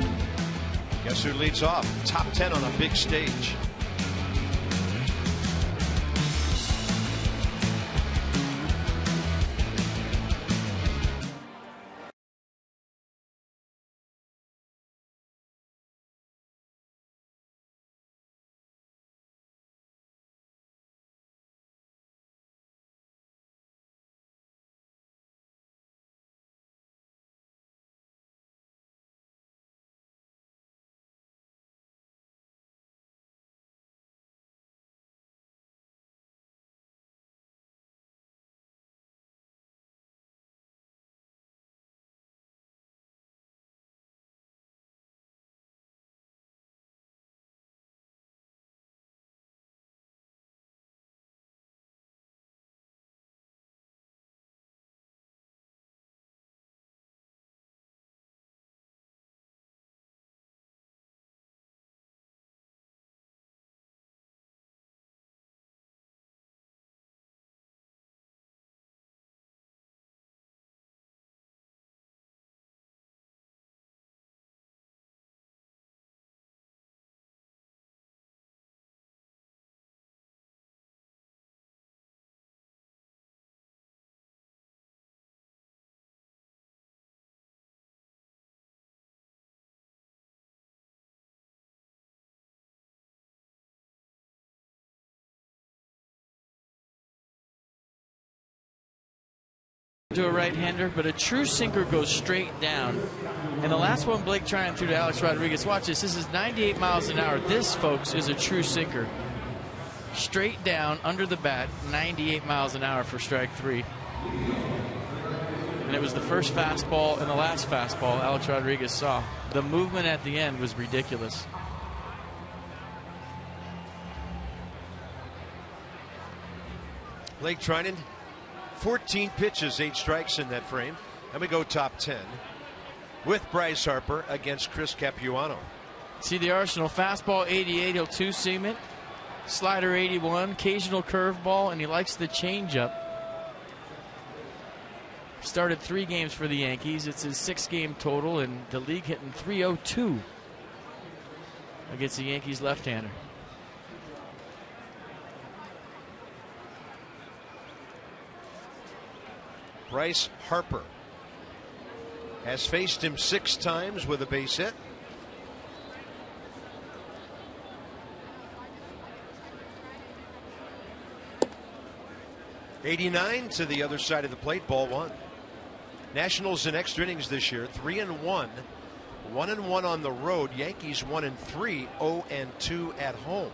Guess who leads off? Top 10 on a big stage.
To a right-hander, but a true sinker goes straight down. And the last one Blake trying through to Alex Rodriguez. Watch this. This is 98 miles an hour. This, folks, is a true sinker. Straight down under the bat, 98 miles an hour for strike three. And it was the first fastball and the last fastball Alex Rodriguez saw. The movement at the end was ridiculous.
Blake Trinan, 14 pitches, 8 strikes in that frame. And we go top 10 with Bryce Harper against Chris Capuano.
See the arsenal. Fastball 88, he'll two-seam it. Slider 81, occasional curveball, and he likes the changeup. Started 3 games for the Yankees. It's his 6-game total, and the league hitting .302 against the Yankees left-hander.
Bryce Harper has faced him 6 times with a base hit. '89 to the other side of the plate, ball 1. Nationals in extra innings this year, 3-1, 1-1 on the road. Yankees 1-3, 0-2 at home.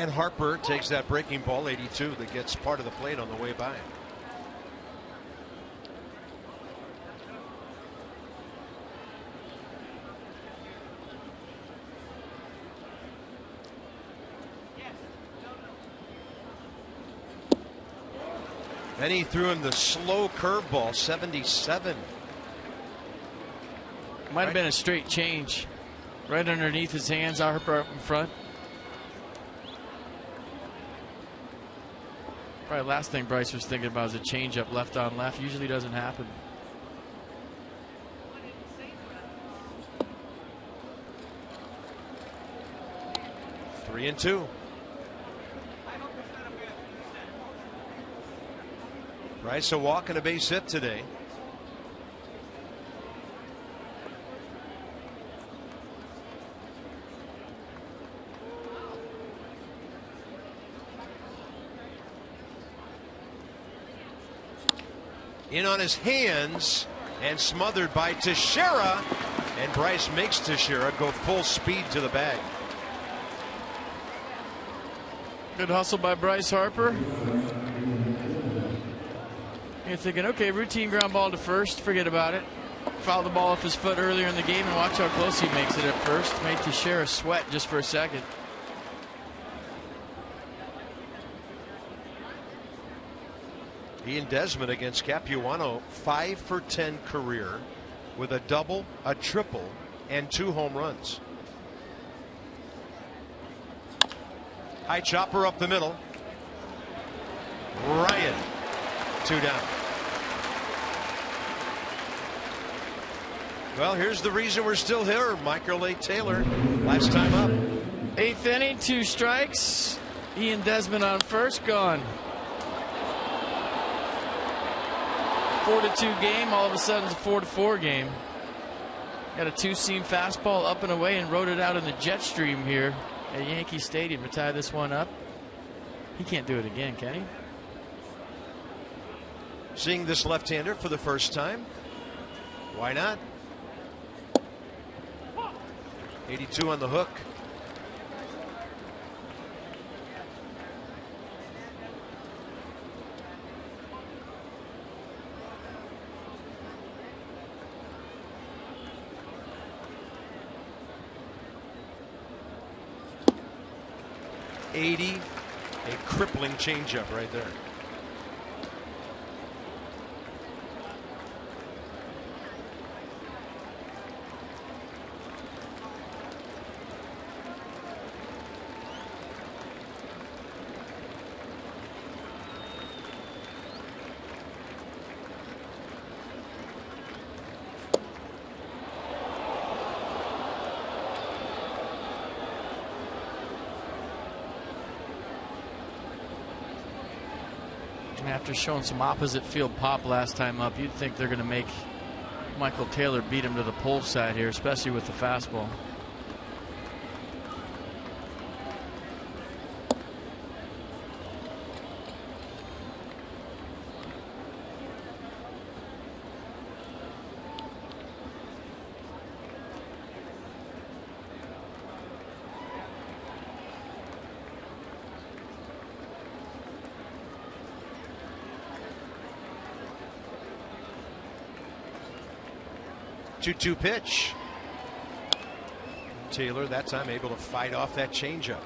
And Harper takes that breaking ball, 82, that gets part of the plate on the way by. Then he threw him the slow curveball, 77.
Might have been a straight change. Right underneath his hands, Harper up in front. Probably last thing Bryce was thinking about is a changeup left on left. Usually doesn't happen.
Three and two. Bryce a walk and a base hit today. In on his hands and smothered by Teixeira, and Bryce makes Teixeira go full speed to the bag.
Good hustle by Bryce Harper. You're thinking, okay, routine ground ball to first, forget about it. Fouled the ball off his foot earlier in the game, and watch how close he makes it at first. Made Teixeira sweat just for a second.
Ian Desmond against Capuano, 5 for 10 career with a double, a triple, and 2 home runs. High chopper up the middle. Ryan, 2 down. Well, here's the reason we're still here. Michael A. Taylor, last time up.
8th inning, 2 strikes. Ian Desmond on first, gone. 4-2 game. All of a sudden, it's a 4-4 game. Got a 2-seam fastball up and away and rode it out in the jet stream here at Yankee Stadium to tie this one up. He can't do it again, can he?
Seeing this left-hander for the first time. Why not? 82 on the hook. A crippling changeup right there.
After showing some opposite field pop last time up, you'd think they're going to make Michael Taylor beat him to the pull side here, especially with the fastball.
Two pitch. Taylor that time able to fight off that changeup.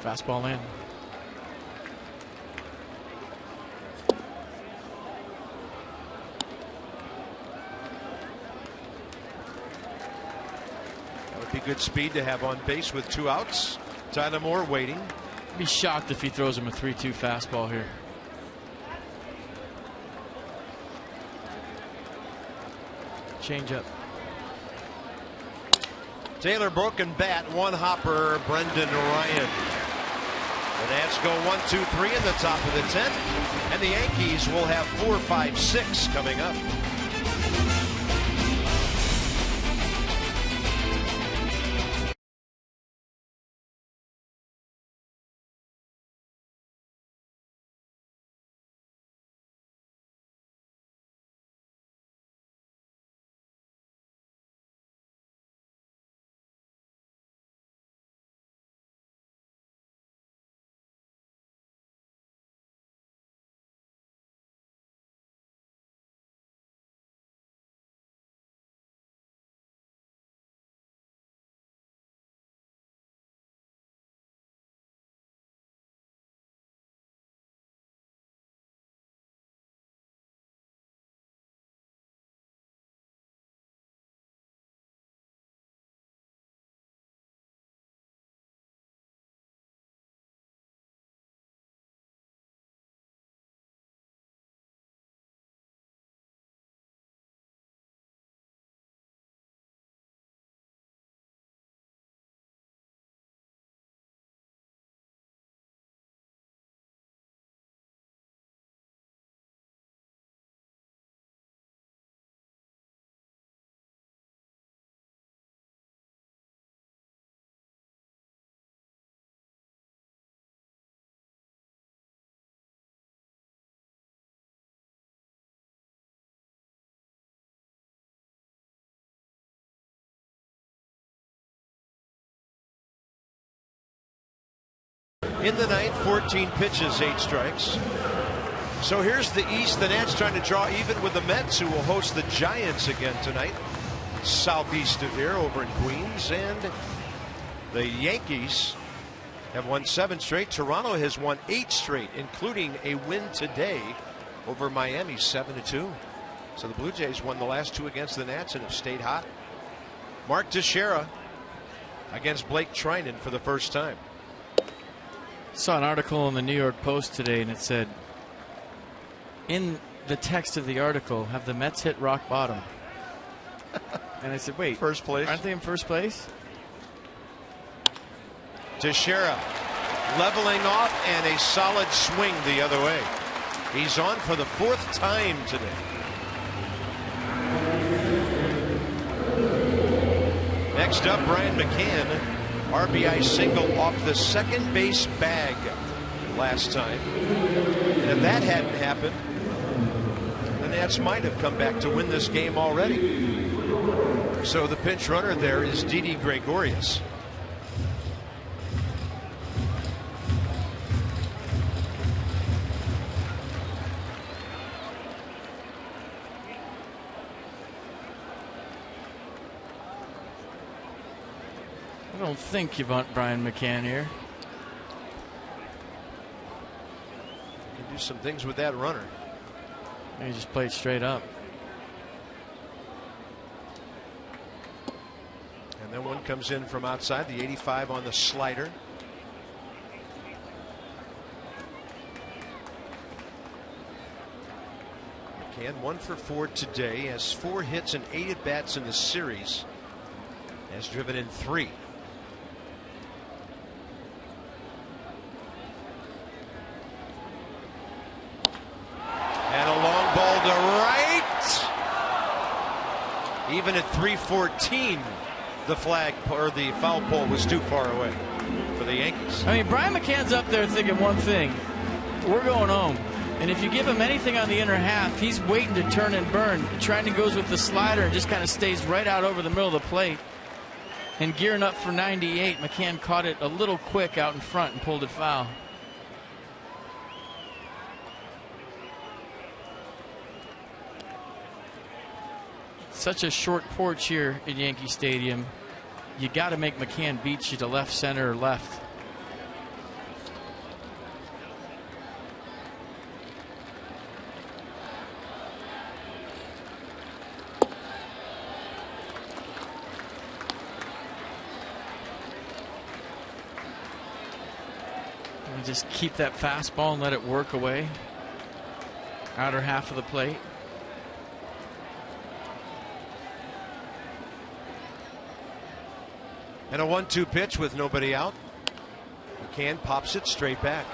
Fastball in.
Good speed to have on base with 2 outs. Tyler Moore waiting.
I'd be shocked if he throws him a 3-2 fastball here. Change up.
Taylor broken bat, 1 hopper, Brendan Ryan. The Nats go 1, 2, 3 in the top of the 10th, and the Yankees will have 4, 5, 6 coming up. in the ninth, 14 pitches, 8 strikes. So here's the East. The Nats trying to draw even with the Mets, who will host the Giants again tonight, southeast of here over in Queens. And the Yankees have won 7 straight. Toronto has won 8 straight, including a win today over Miami, 7-2. So the Blue Jays won the last 2 against the Nats and have stayed hot. Mark Teixeira against Blake Trinan for the first time.
Saw an article in the New York Post today, and it said, in the text of the article, have the Mets hit rock bottom? And I said, wait,
first place?
Aren't they in first place?
Teixeira leveling off and a solid swing the other way. He's on for the 4th time today. Next up, Brian McCann, RBI single off the second base bag last time. And if that hadn't happened, the Nats might have come back to win this game already. So the pinch runner there is Didi Gregorius.
I don't think you want Brian McCann here.
Can do some things with that runner.
He just played straight up.
And then one comes in from outside, the 85 on the slider. McCann 1 for 4 today, has 4 hits and 8 at bats in the series. Has driven in 3. And a long ball to right. Even at 314, the flag or the foul pole was too far away for the Yankees.
I mean, Brian McCann's up there thinking one thing: we're going home. And if you give him anything on the inner half, he's waiting to turn and burn. Trinan goes with the slider and just kind of stays right out over the middle of the plate. And gearing up for 98, McCann caught it a little quick out in front and pulled it foul. Such a short porch here at Yankee Stadium. You got to make McCann beat you to left, center, or left. And just keep that fastball and let it work away. Outer half of the plate.
And a 1-2 pitch with nobody out. McCann pops it straight back.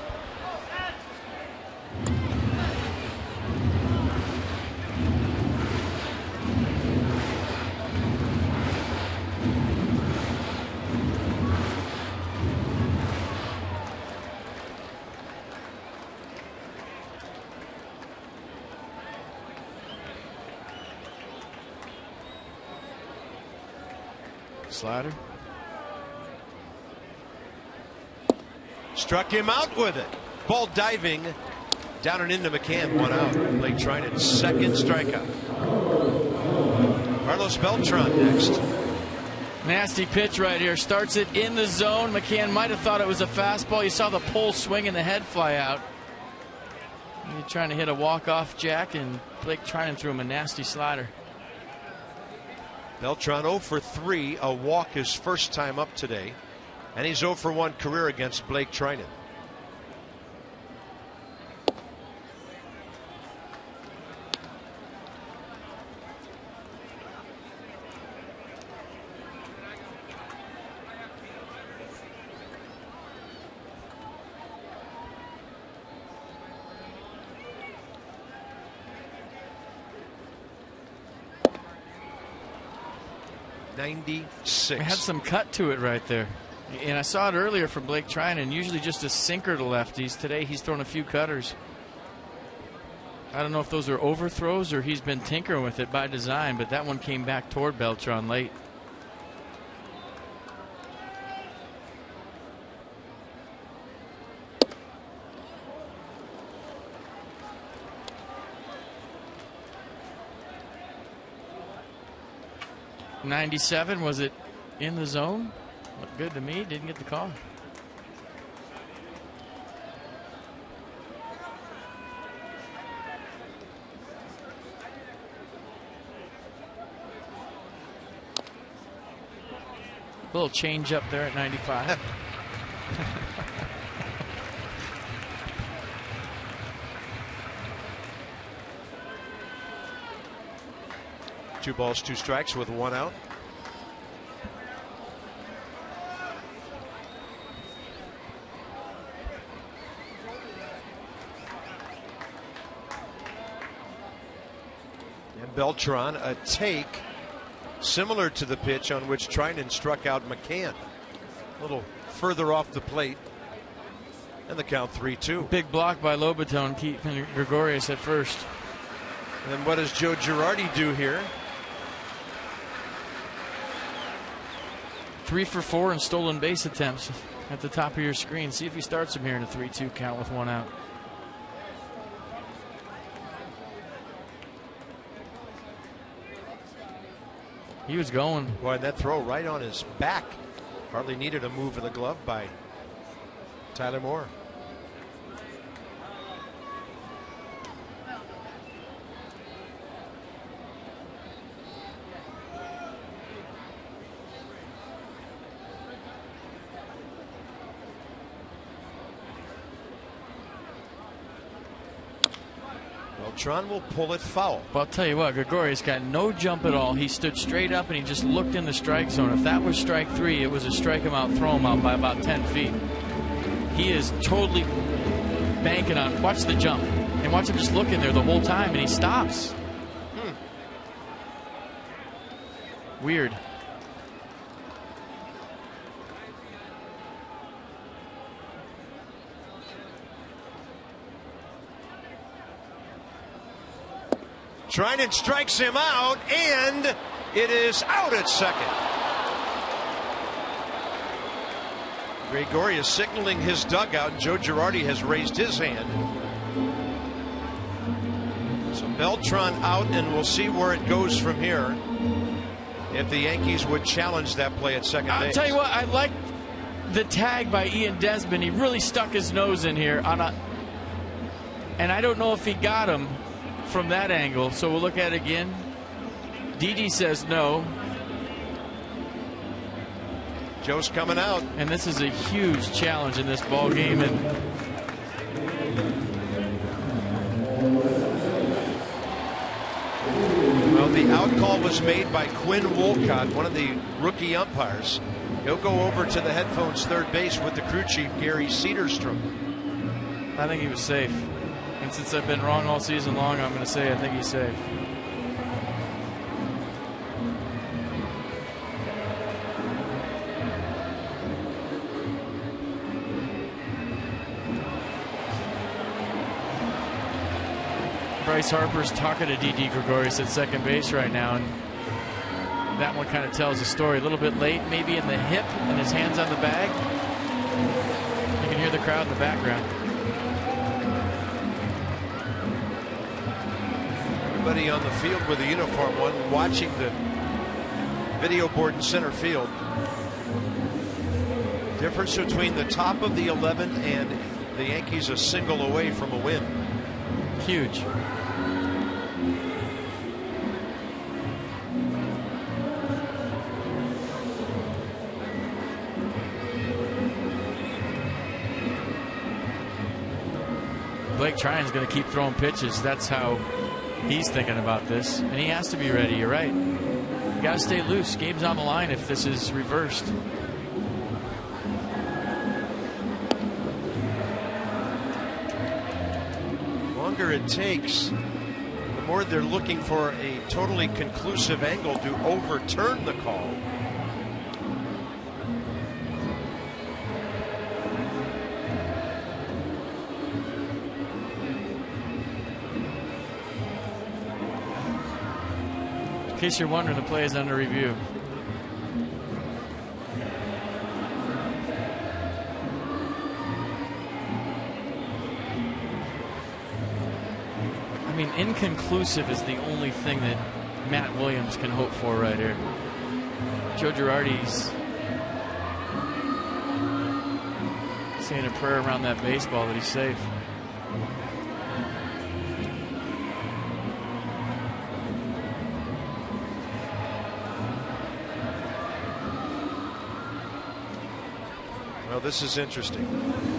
Slider.
Struck him out with it. Ball diving down and into McCann. 1 out. Blake Trinan's second strikeout. Carlos Beltran next.
Nasty pitch right here. Starts it in the zone. McCann might have thought it was a fastball. You saw the pole swing and the head fly out. You're trying to hit a walk-off jack, and Blake Trinan threw him a nasty slider.
Beltran 0 for 3. A walk his first time up today. And he's 0 for 1 career against Blake Trinan.
It had some cut to it right there. And I saw it earlier from Blake Trinan. Usually just a sinker to lefties. Today he's thrown a few cutters. I don't know if those are overthrows or he's been tinkering with it by design, but that one came back toward Beltran late. 97, was it in the zone? Looked good to me. Didn't get the call. A little change up there at 95.
Two balls, two strikes with one out. And Beltran, a take similar to the pitch on which Trinan struck out McCann. A little further off the plate. And the count 3-2.
Big block by Lobaton, keeping Gregorius at first.
And what does Joe Girardi do here?
3 for 4 in stolen base attempts at the top of your screen. See if he starts him here in a 3-2 count with one out. He was going.
Boy, that throw right on his back. Hardly needed a move of the glove by Tyler Moore. Beltran will pull it foul.
Well, I'll tell you what, Gregorius got no jump at all. He stood straight up and he just looked in the strike zone. If that was strike 3, it was a strike him out, throw him out by about 10 feet. He is totally banking on, watch the jump, and watch him just looking there the whole time, and he stops. Weird.
Trinan strikes him out, and it is out at second. Gregorius signaling his dugout, and Joe Girardi has raised his hand. So Beltran out, and we'll see where it goes from here. If the Yankees would challenge that play at second base.
I'll tell you what, I like the tag by Ian Desmond. He really stuck his nose in here on a, and I don't know if he got him from that angle, so we'll look at it again. Didi says no.
Joe's coming out,
and this is a huge challenge in this ball game. And
well, the out call was made by Quinn Wolcott, one of the rookie umpires. He'll go over to the headphones third base with the crew chief Gary Cedarstrom.
I think he was safe. And since I've been wrong all season long, I'm going to say I think he's safe. Bryce Harper's talking to Didi Gregorius at second base right now, and that one kind of tells the story. A little bit late, maybe in the hip, and his hands on the bag. You can hear the crowd in the background.
Everybody on the field with a uniform, one watching the video board in center field. Difference between the top of the 11th and the Yankees a single away from a win.
Huge. Blake Trian's going to keep throwing pitches. That's how he's thinking about this, and he has to be ready. You're right. You got to stay loose. Game's on the line if this is reversed.
The longer it takes, the more they're looking for a totally conclusive angle to overturn the call.
In case you're wondering, the play is under review. I mean, inconclusive is the only thing that Matt Williams can hope for right here. Joe Girardi's saying a prayer around that baseball that he's safe.
Well, this is interesting.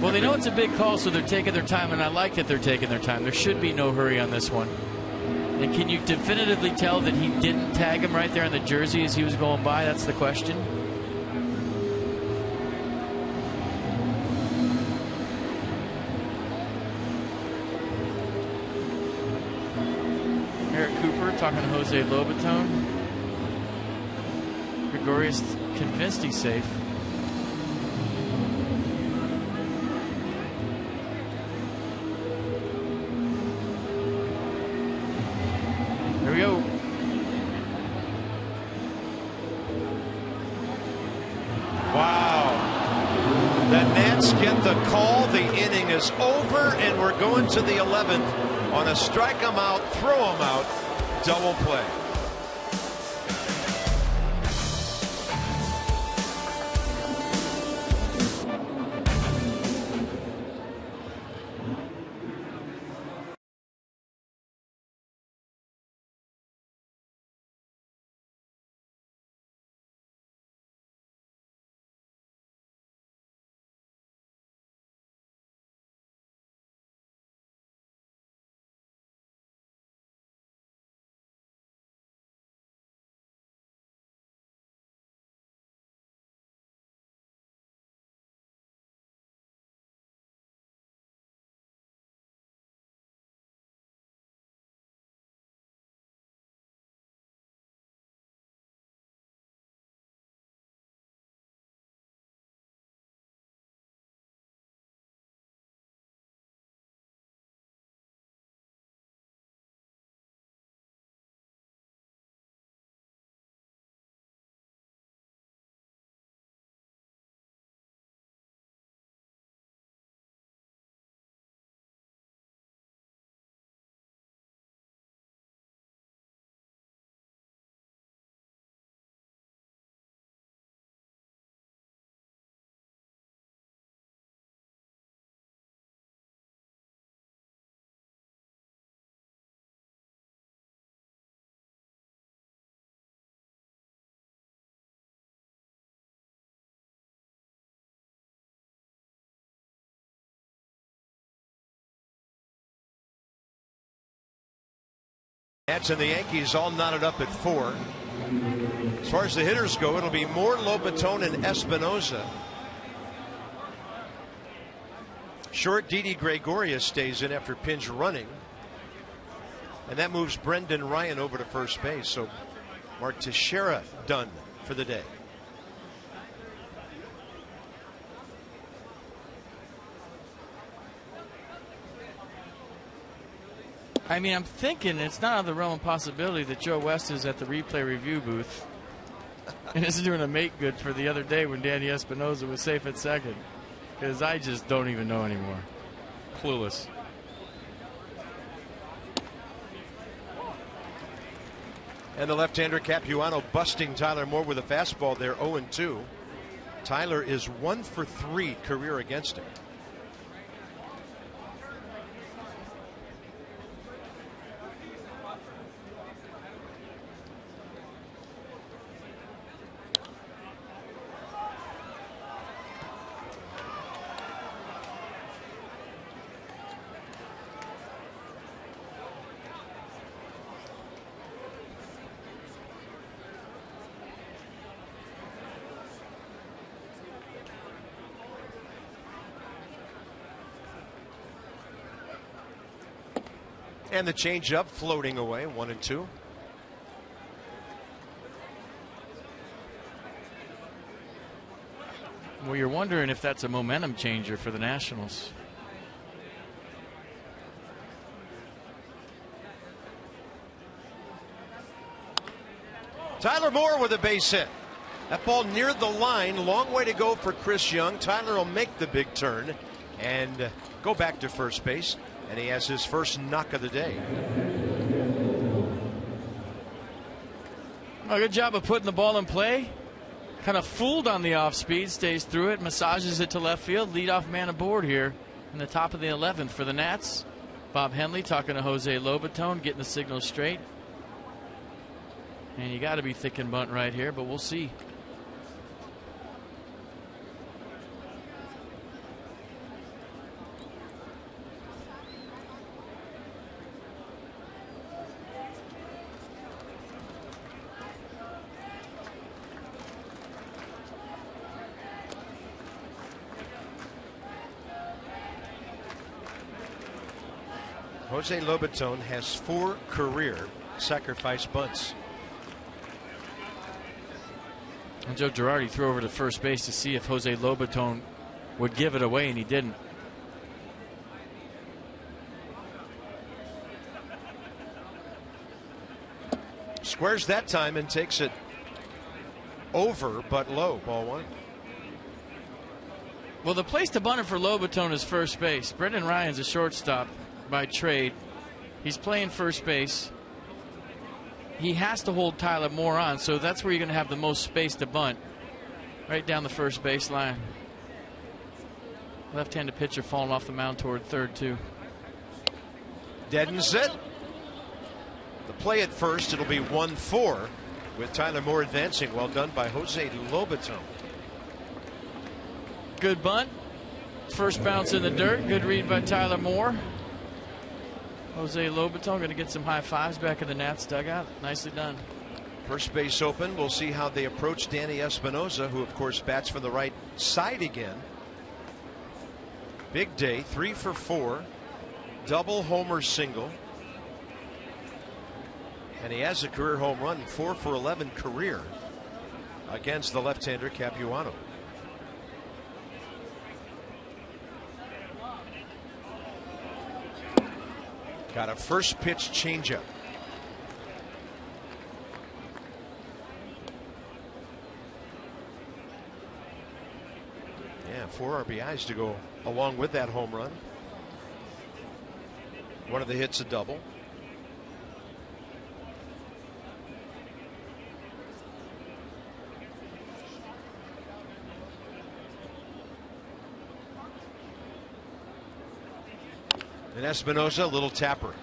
Well, they know it's a big call, so they're taking their time, and I like that they're taking their time. There should be no hurry on this one. And can you definitively tell that he didn't tag him right there on the jersey as he was going by? That's the question. Eric Cooper talking to Jose Lobaton. Gregorius convinced he's safe. Here we go.
Wow. The Nats get the call. The inning is over, and we're going to the 11th on a strike 'em out, throw 'em out, double play. Nats and the Yankees all knotted up at 4. As far as the hitters go, it'll be Moore, Lobaton, and Espinosa. Short Didi Gregorius stays in after pinch running. And that moves Brendan Ryan over to first base. So Mark Teixeira done for the day.
I mean, I'm thinking it's not out of the realm of possibility that Joe West is at the replay review booth and is doing a make good for the other day when Danny Espinosa was safe at second. Because I just don't even know anymore. Clueless.
And the left-hander Capuano busting Tyler Moore with a fastball there, 0-2. Tyler is 1 for 3 career against him. And the changeup floating away, 1-2.
Well, you're wondering if that's a momentum changer for the Nationals.
Tyler Moore with a base hit. That ball near the line. Long way to go for Chris Young. Tyler will make the big turn and go back to first base. And he has his first knock of the day.
Well, good job of putting the ball in play. kind of fooled on the off speed, stays through it, massages it to left field. Leadoff man aboard here in the top of the 11th for the Nats. Bob Henley talking to Jose Lobaton, getting the signal straight. And you got to be thick and bunt right here, but we'll see.
Jose Lobaton has 4 career sacrifice bunts.
And Joe Girardi threw over to first base to see if Jose Lobaton would give it away, and he didn't.
Squares that time and takes it over, but low. Ball 1.
Well, the place to bunt it for Lobaton is first base. Brendan Ryan's a shortstop by trade. He's playing first base. He has to hold Tyler Moore on, so that's where you're going to have the most space to bunt. Right down the first base line. Left-handed pitcher falling off the mound toward third, too.
Deadens it. The play at first, it'll be 1-4 with Tyler Moore advancing. Well done by Jose Lobaton.
Good bunt. First bounce in the dirt. Good read by Tyler Moore. Jose Lobaton going to get some high fives back in the Nats dugout. Nicely done.
First base open. We'll see how they approach Danny Espinosa, who of course bats from the right side again. Big day, 3 for 4, double homer single, and he has a career home run, 4 for 11 career against the left-hander Capuano. Got a first pitch changeup. Yeah, 4 RBIs to go along with that home run. One of the hits a double. And Espinosa, a little tapper.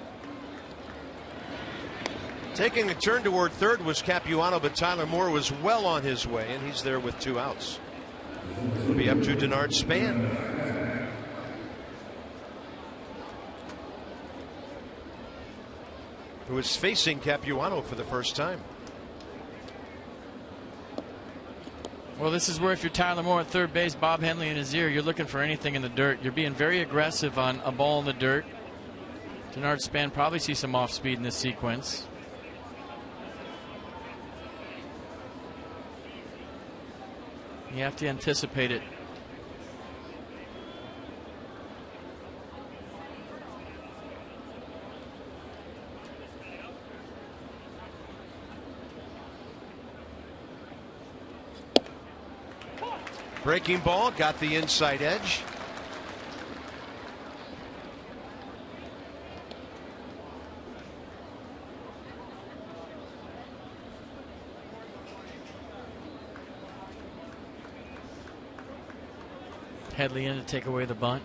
Taking a turn toward third was Capuano, but Tyler Moore was well on his way, and he's there with 2 outs. It'll be up to Denard Span. Who is facing Capuano for the first time.
Well, this is where if you're Tyler Moore at third base, Bob Henley in his ear, you're looking for anything in the dirt. You're being very aggressive on a ball in the dirt. Denard Span probably sees some off speed in this sequence. You have to anticipate it.
Breaking ball, got the inside edge.
Headley in to take away the bunt.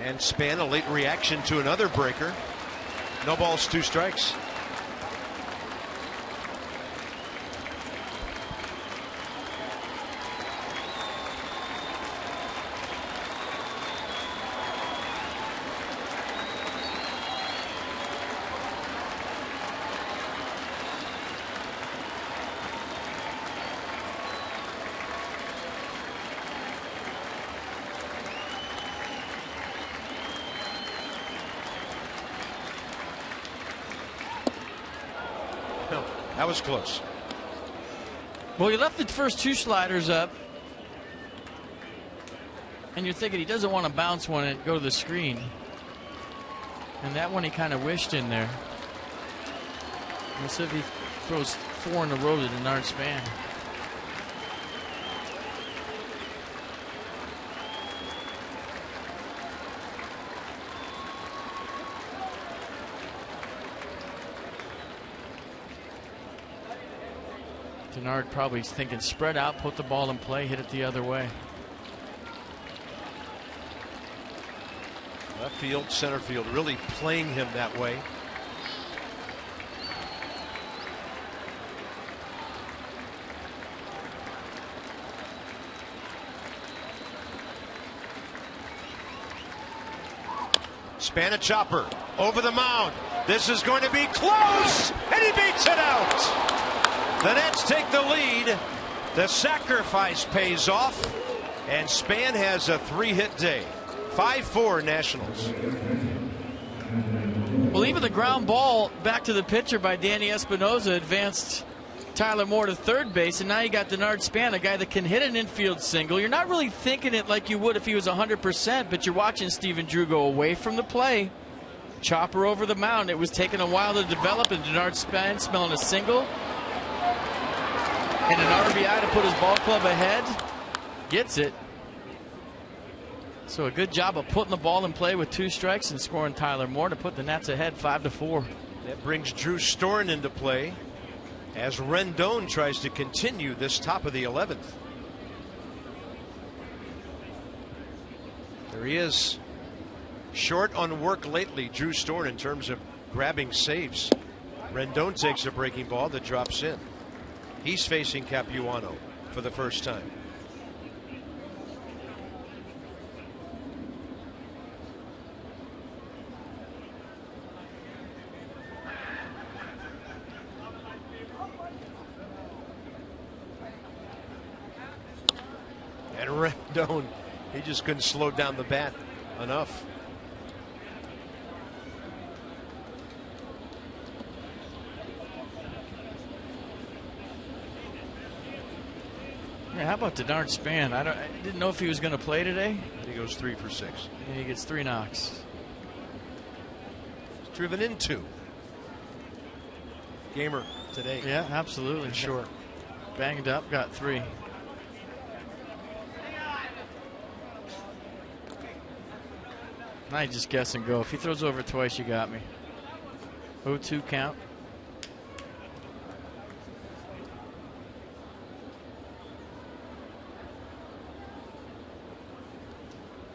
And Span, a late reaction to another breaker. No balls, 2 strikes. That was close.
Well, he left the first 2 sliders up. And you're thinking he doesn't want to bounce one and go to the screen. And that one he kind of wished in there. We'll see if he throws 4 in a row to Denard Span. Denard probably thinking spread out, put the ball in play, hit it the other way.
Left field, center field, really playing him that way. Span a chopper over the mound. This is going to be close, and he beats it out. The Nets take the lead. The sacrifice pays off, and Span has a 3-hit day. 5-4 Nationals.
Well, even the ground ball back to the pitcher by Danny Espinosa advanced Tyler Moore to third base, and now you got Denard Span, a guy that can hit an infield single. You're not really thinking it like you would if he was 100%, but you're watching Stephen Drew go away from the play. Chopper over the mound. It was taking a while to develop, and Denard Span smelling a single. And an RBI to put his ball club ahead. Gets it. So a good job of putting the ball in play with 2 strikes and scoring Tyler Moore to put the Nets ahead 5-4.
That brings Drew Storen into play as Rendon tries to continue this top of the 11th. There he is. Short on work lately, Drew Storen, in terms of grabbing saves. Rendon takes a breaking ball that drops in. He's facing Capuano for the first time. And Rendon, he just couldn't slow down the bat enough.
Yeah, how about Denard Span? I didn't know if he was going to play today.
He goes 3 for 6.
And he gets 3 knocks.
He's driven in 2. Gamer today.
Yeah, absolutely.
Sure.
Banged up, got 3. Now you just guess and go. If he throws over twice, you got me. 0-2 count.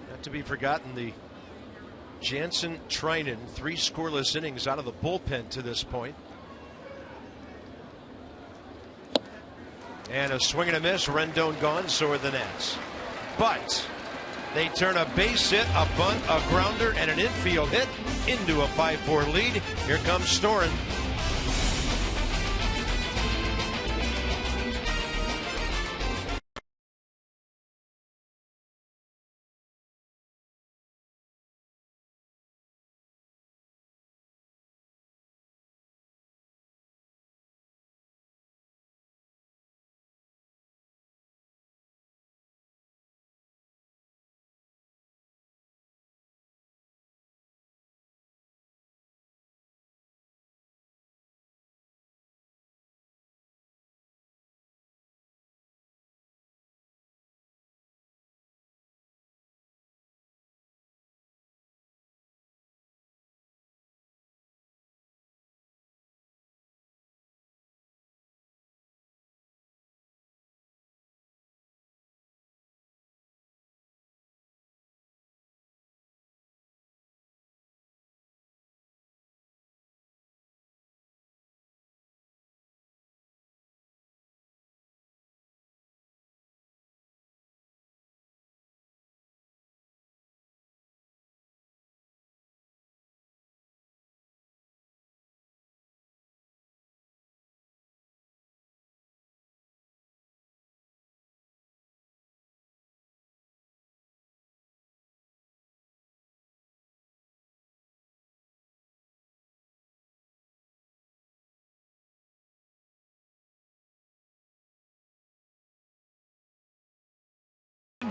Not to be forgotten, the Jansen Trinan, 3 scoreless innings out of the bullpen to this point. And a swing and a miss. Rendon gone. So are the Nets. But they turn a base hit, a bunt, a grounder, and an infield hit into a 5-4 lead. Here comes Storen.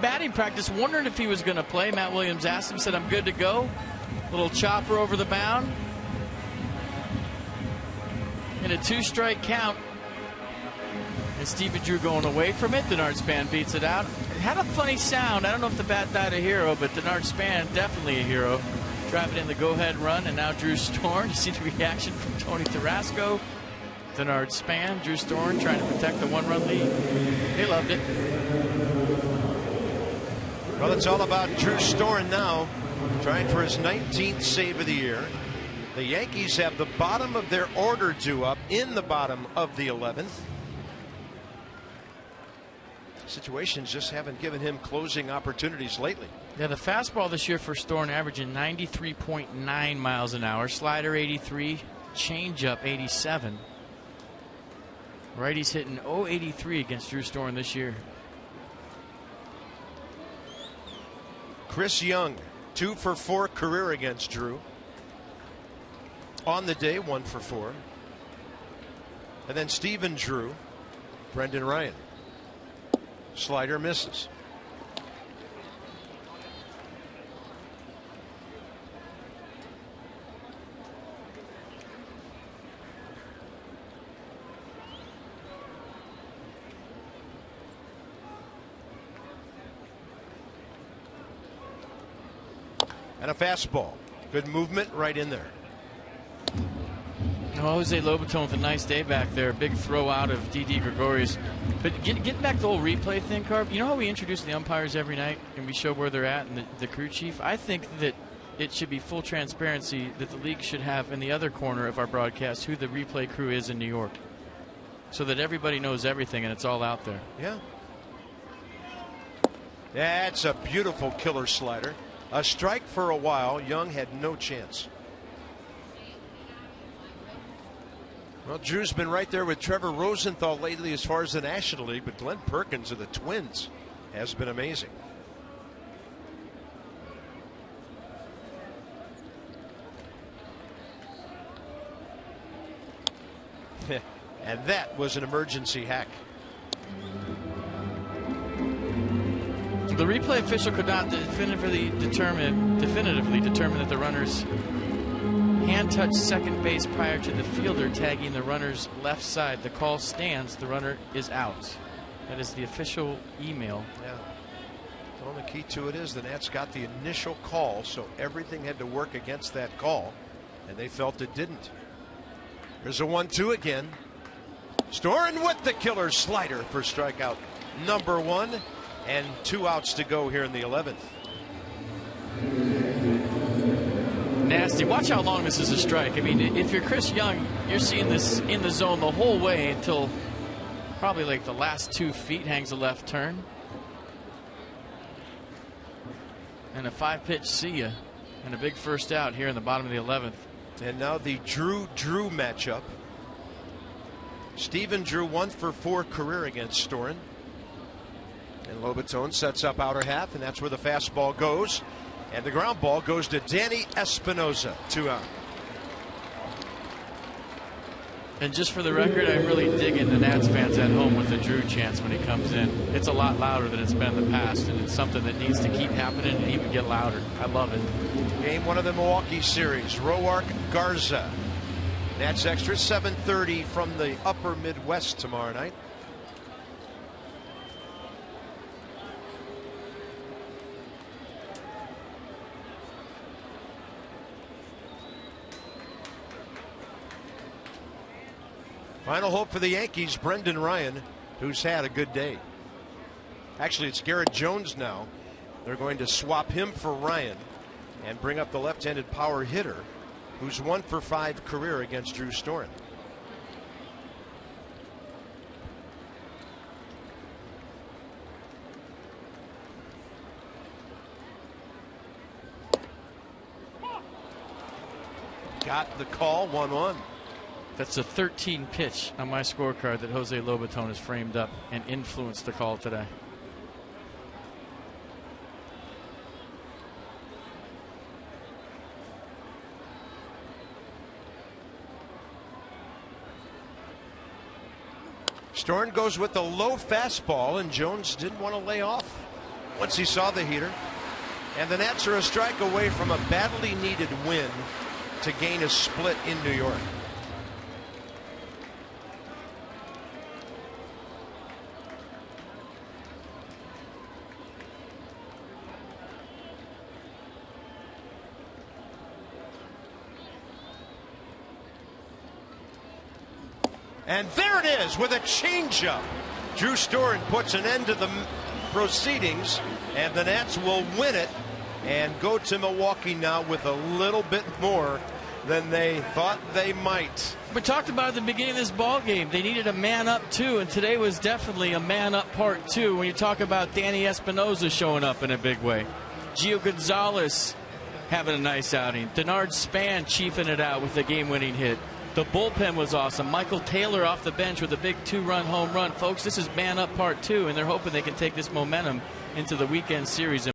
Batting practice, wondering if he was going to play. Matt Williams asked him, said, I'm good to go. Little chopper over the mound. In a 2-strike count. And Stephen Drew going away from it. Denard Span beats it out. It had a funny sound. I don't know if the bat died a hero, but Denard Span, definitely a hero. Driving in the go-ahead run, and now Drew Storen. You see the reaction from Tony Tarasco. 9th-yard span. Drew Storen trying to protect the one-run lead. They loved it.
Well, it's all about Drew Storen now, trying for his 19th save of the year. The Yankees have the bottom of their order due up in the bottom of the 11th. Situations just haven't given him closing opportunities lately.
Yeah, the fastball this year for Storen averaging 93.9 miles an hour. Slider 83, changeup 87. Righty's hitting .083 against Drew Storen this year.
Chris Young, 2 for 4 career against Drew. On the day, 1 for 4. And then Stephen Drew, Brendan Ryan. Slider misses. And a fastball. Good movement right in there.
Jose Lobaton with a nice day back there. Big throw out of Didi Gregorius. But getting back to the whole replay thing, Carp, you know how we introduce the umpires every night and we show where they're at and the crew chief? I think that it should be full transparency that the league should have in the other corner of our broadcast who the replay crew is in New York, so that everybody knows everything and it's all out there.
Yeah. That's a beautiful killer slider. A strike for a while. Young had no chance. Well, Drew's been right there with Trevor Rosenthal lately as far as the National League, but Glenn Perkins of the Twins has been amazing. And that was an emergency hack.
The replay official could not definitively determine that the runner's hand touched second base prior to the fielder tagging the runner's left side. The call stands. The runner is out. That is the official email.
Yeah. Well, the key to it is the Nats got the initial call, so everything had to work against that call, and they felt it didn't. There's a 1-2 again. Storen with the killer slider for strikeout number 1, and 2 outs to go here in the 11th.
Nasty. Watch how long this is a strike. I mean, if you're Chris Young, you're seeing this in the zone the whole way until probably like the last 2 feet. Hangs a left turn. And a 5-pitch see ya. And a big first out here in the bottom of the 11th.
And now the Drew matchup. Stephen Drew 1 for 4 career against Storen. And Lobaton sets up outer half, and that's where the fastball goes. And the ground ball goes to Danny Espinosa, 2 out.
And just for the record, I'm really digging the Nats fans at home with the Drew chants when he comes in. It's a lot louder than it's been in the past, and it's something that needs to keep happening and even get louder. I love it.
Game 1 of the Milwaukee series. Roark Garza. Nats Extra, 7:30 from the upper Midwest tomorrow night. Final hope for the Yankees, Brendan Ryan, who's had a good day. Actually, it's Garrett Jones now. They're going to swap him for Ryan and bring up the left-handed power hitter, who's 1 for 5 career against Drew Storen. Got the call, 1-1.
That's a 13 pitch on my scorecard that Jose Lobaton has framed up and influenced the call today.
Storen goes with the low fastball, and Jones didn't want to lay off once he saw the heater. And the Nats are a strike away from a badly needed win to gain a split in New York. And there it is with a changeup. Drew Storen puts an end to the proceedings, and the Nats will win it and go to Milwaukee now with a little bit more than they thought they might.
We talked about at the beginning of this ball game, they needed a man up too, and today was definitely a man up part two when you talk about Danny Espinosa showing up in a big way. Gio Gonzalez having a nice outing. Denard Span chiefing it out with a game-winning hit. The bullpen was awesome. Michael Taylor off the bench with a big 2-run home run. Folks, this is man up part two, and they're hoping they can take this momentum into the weekend series.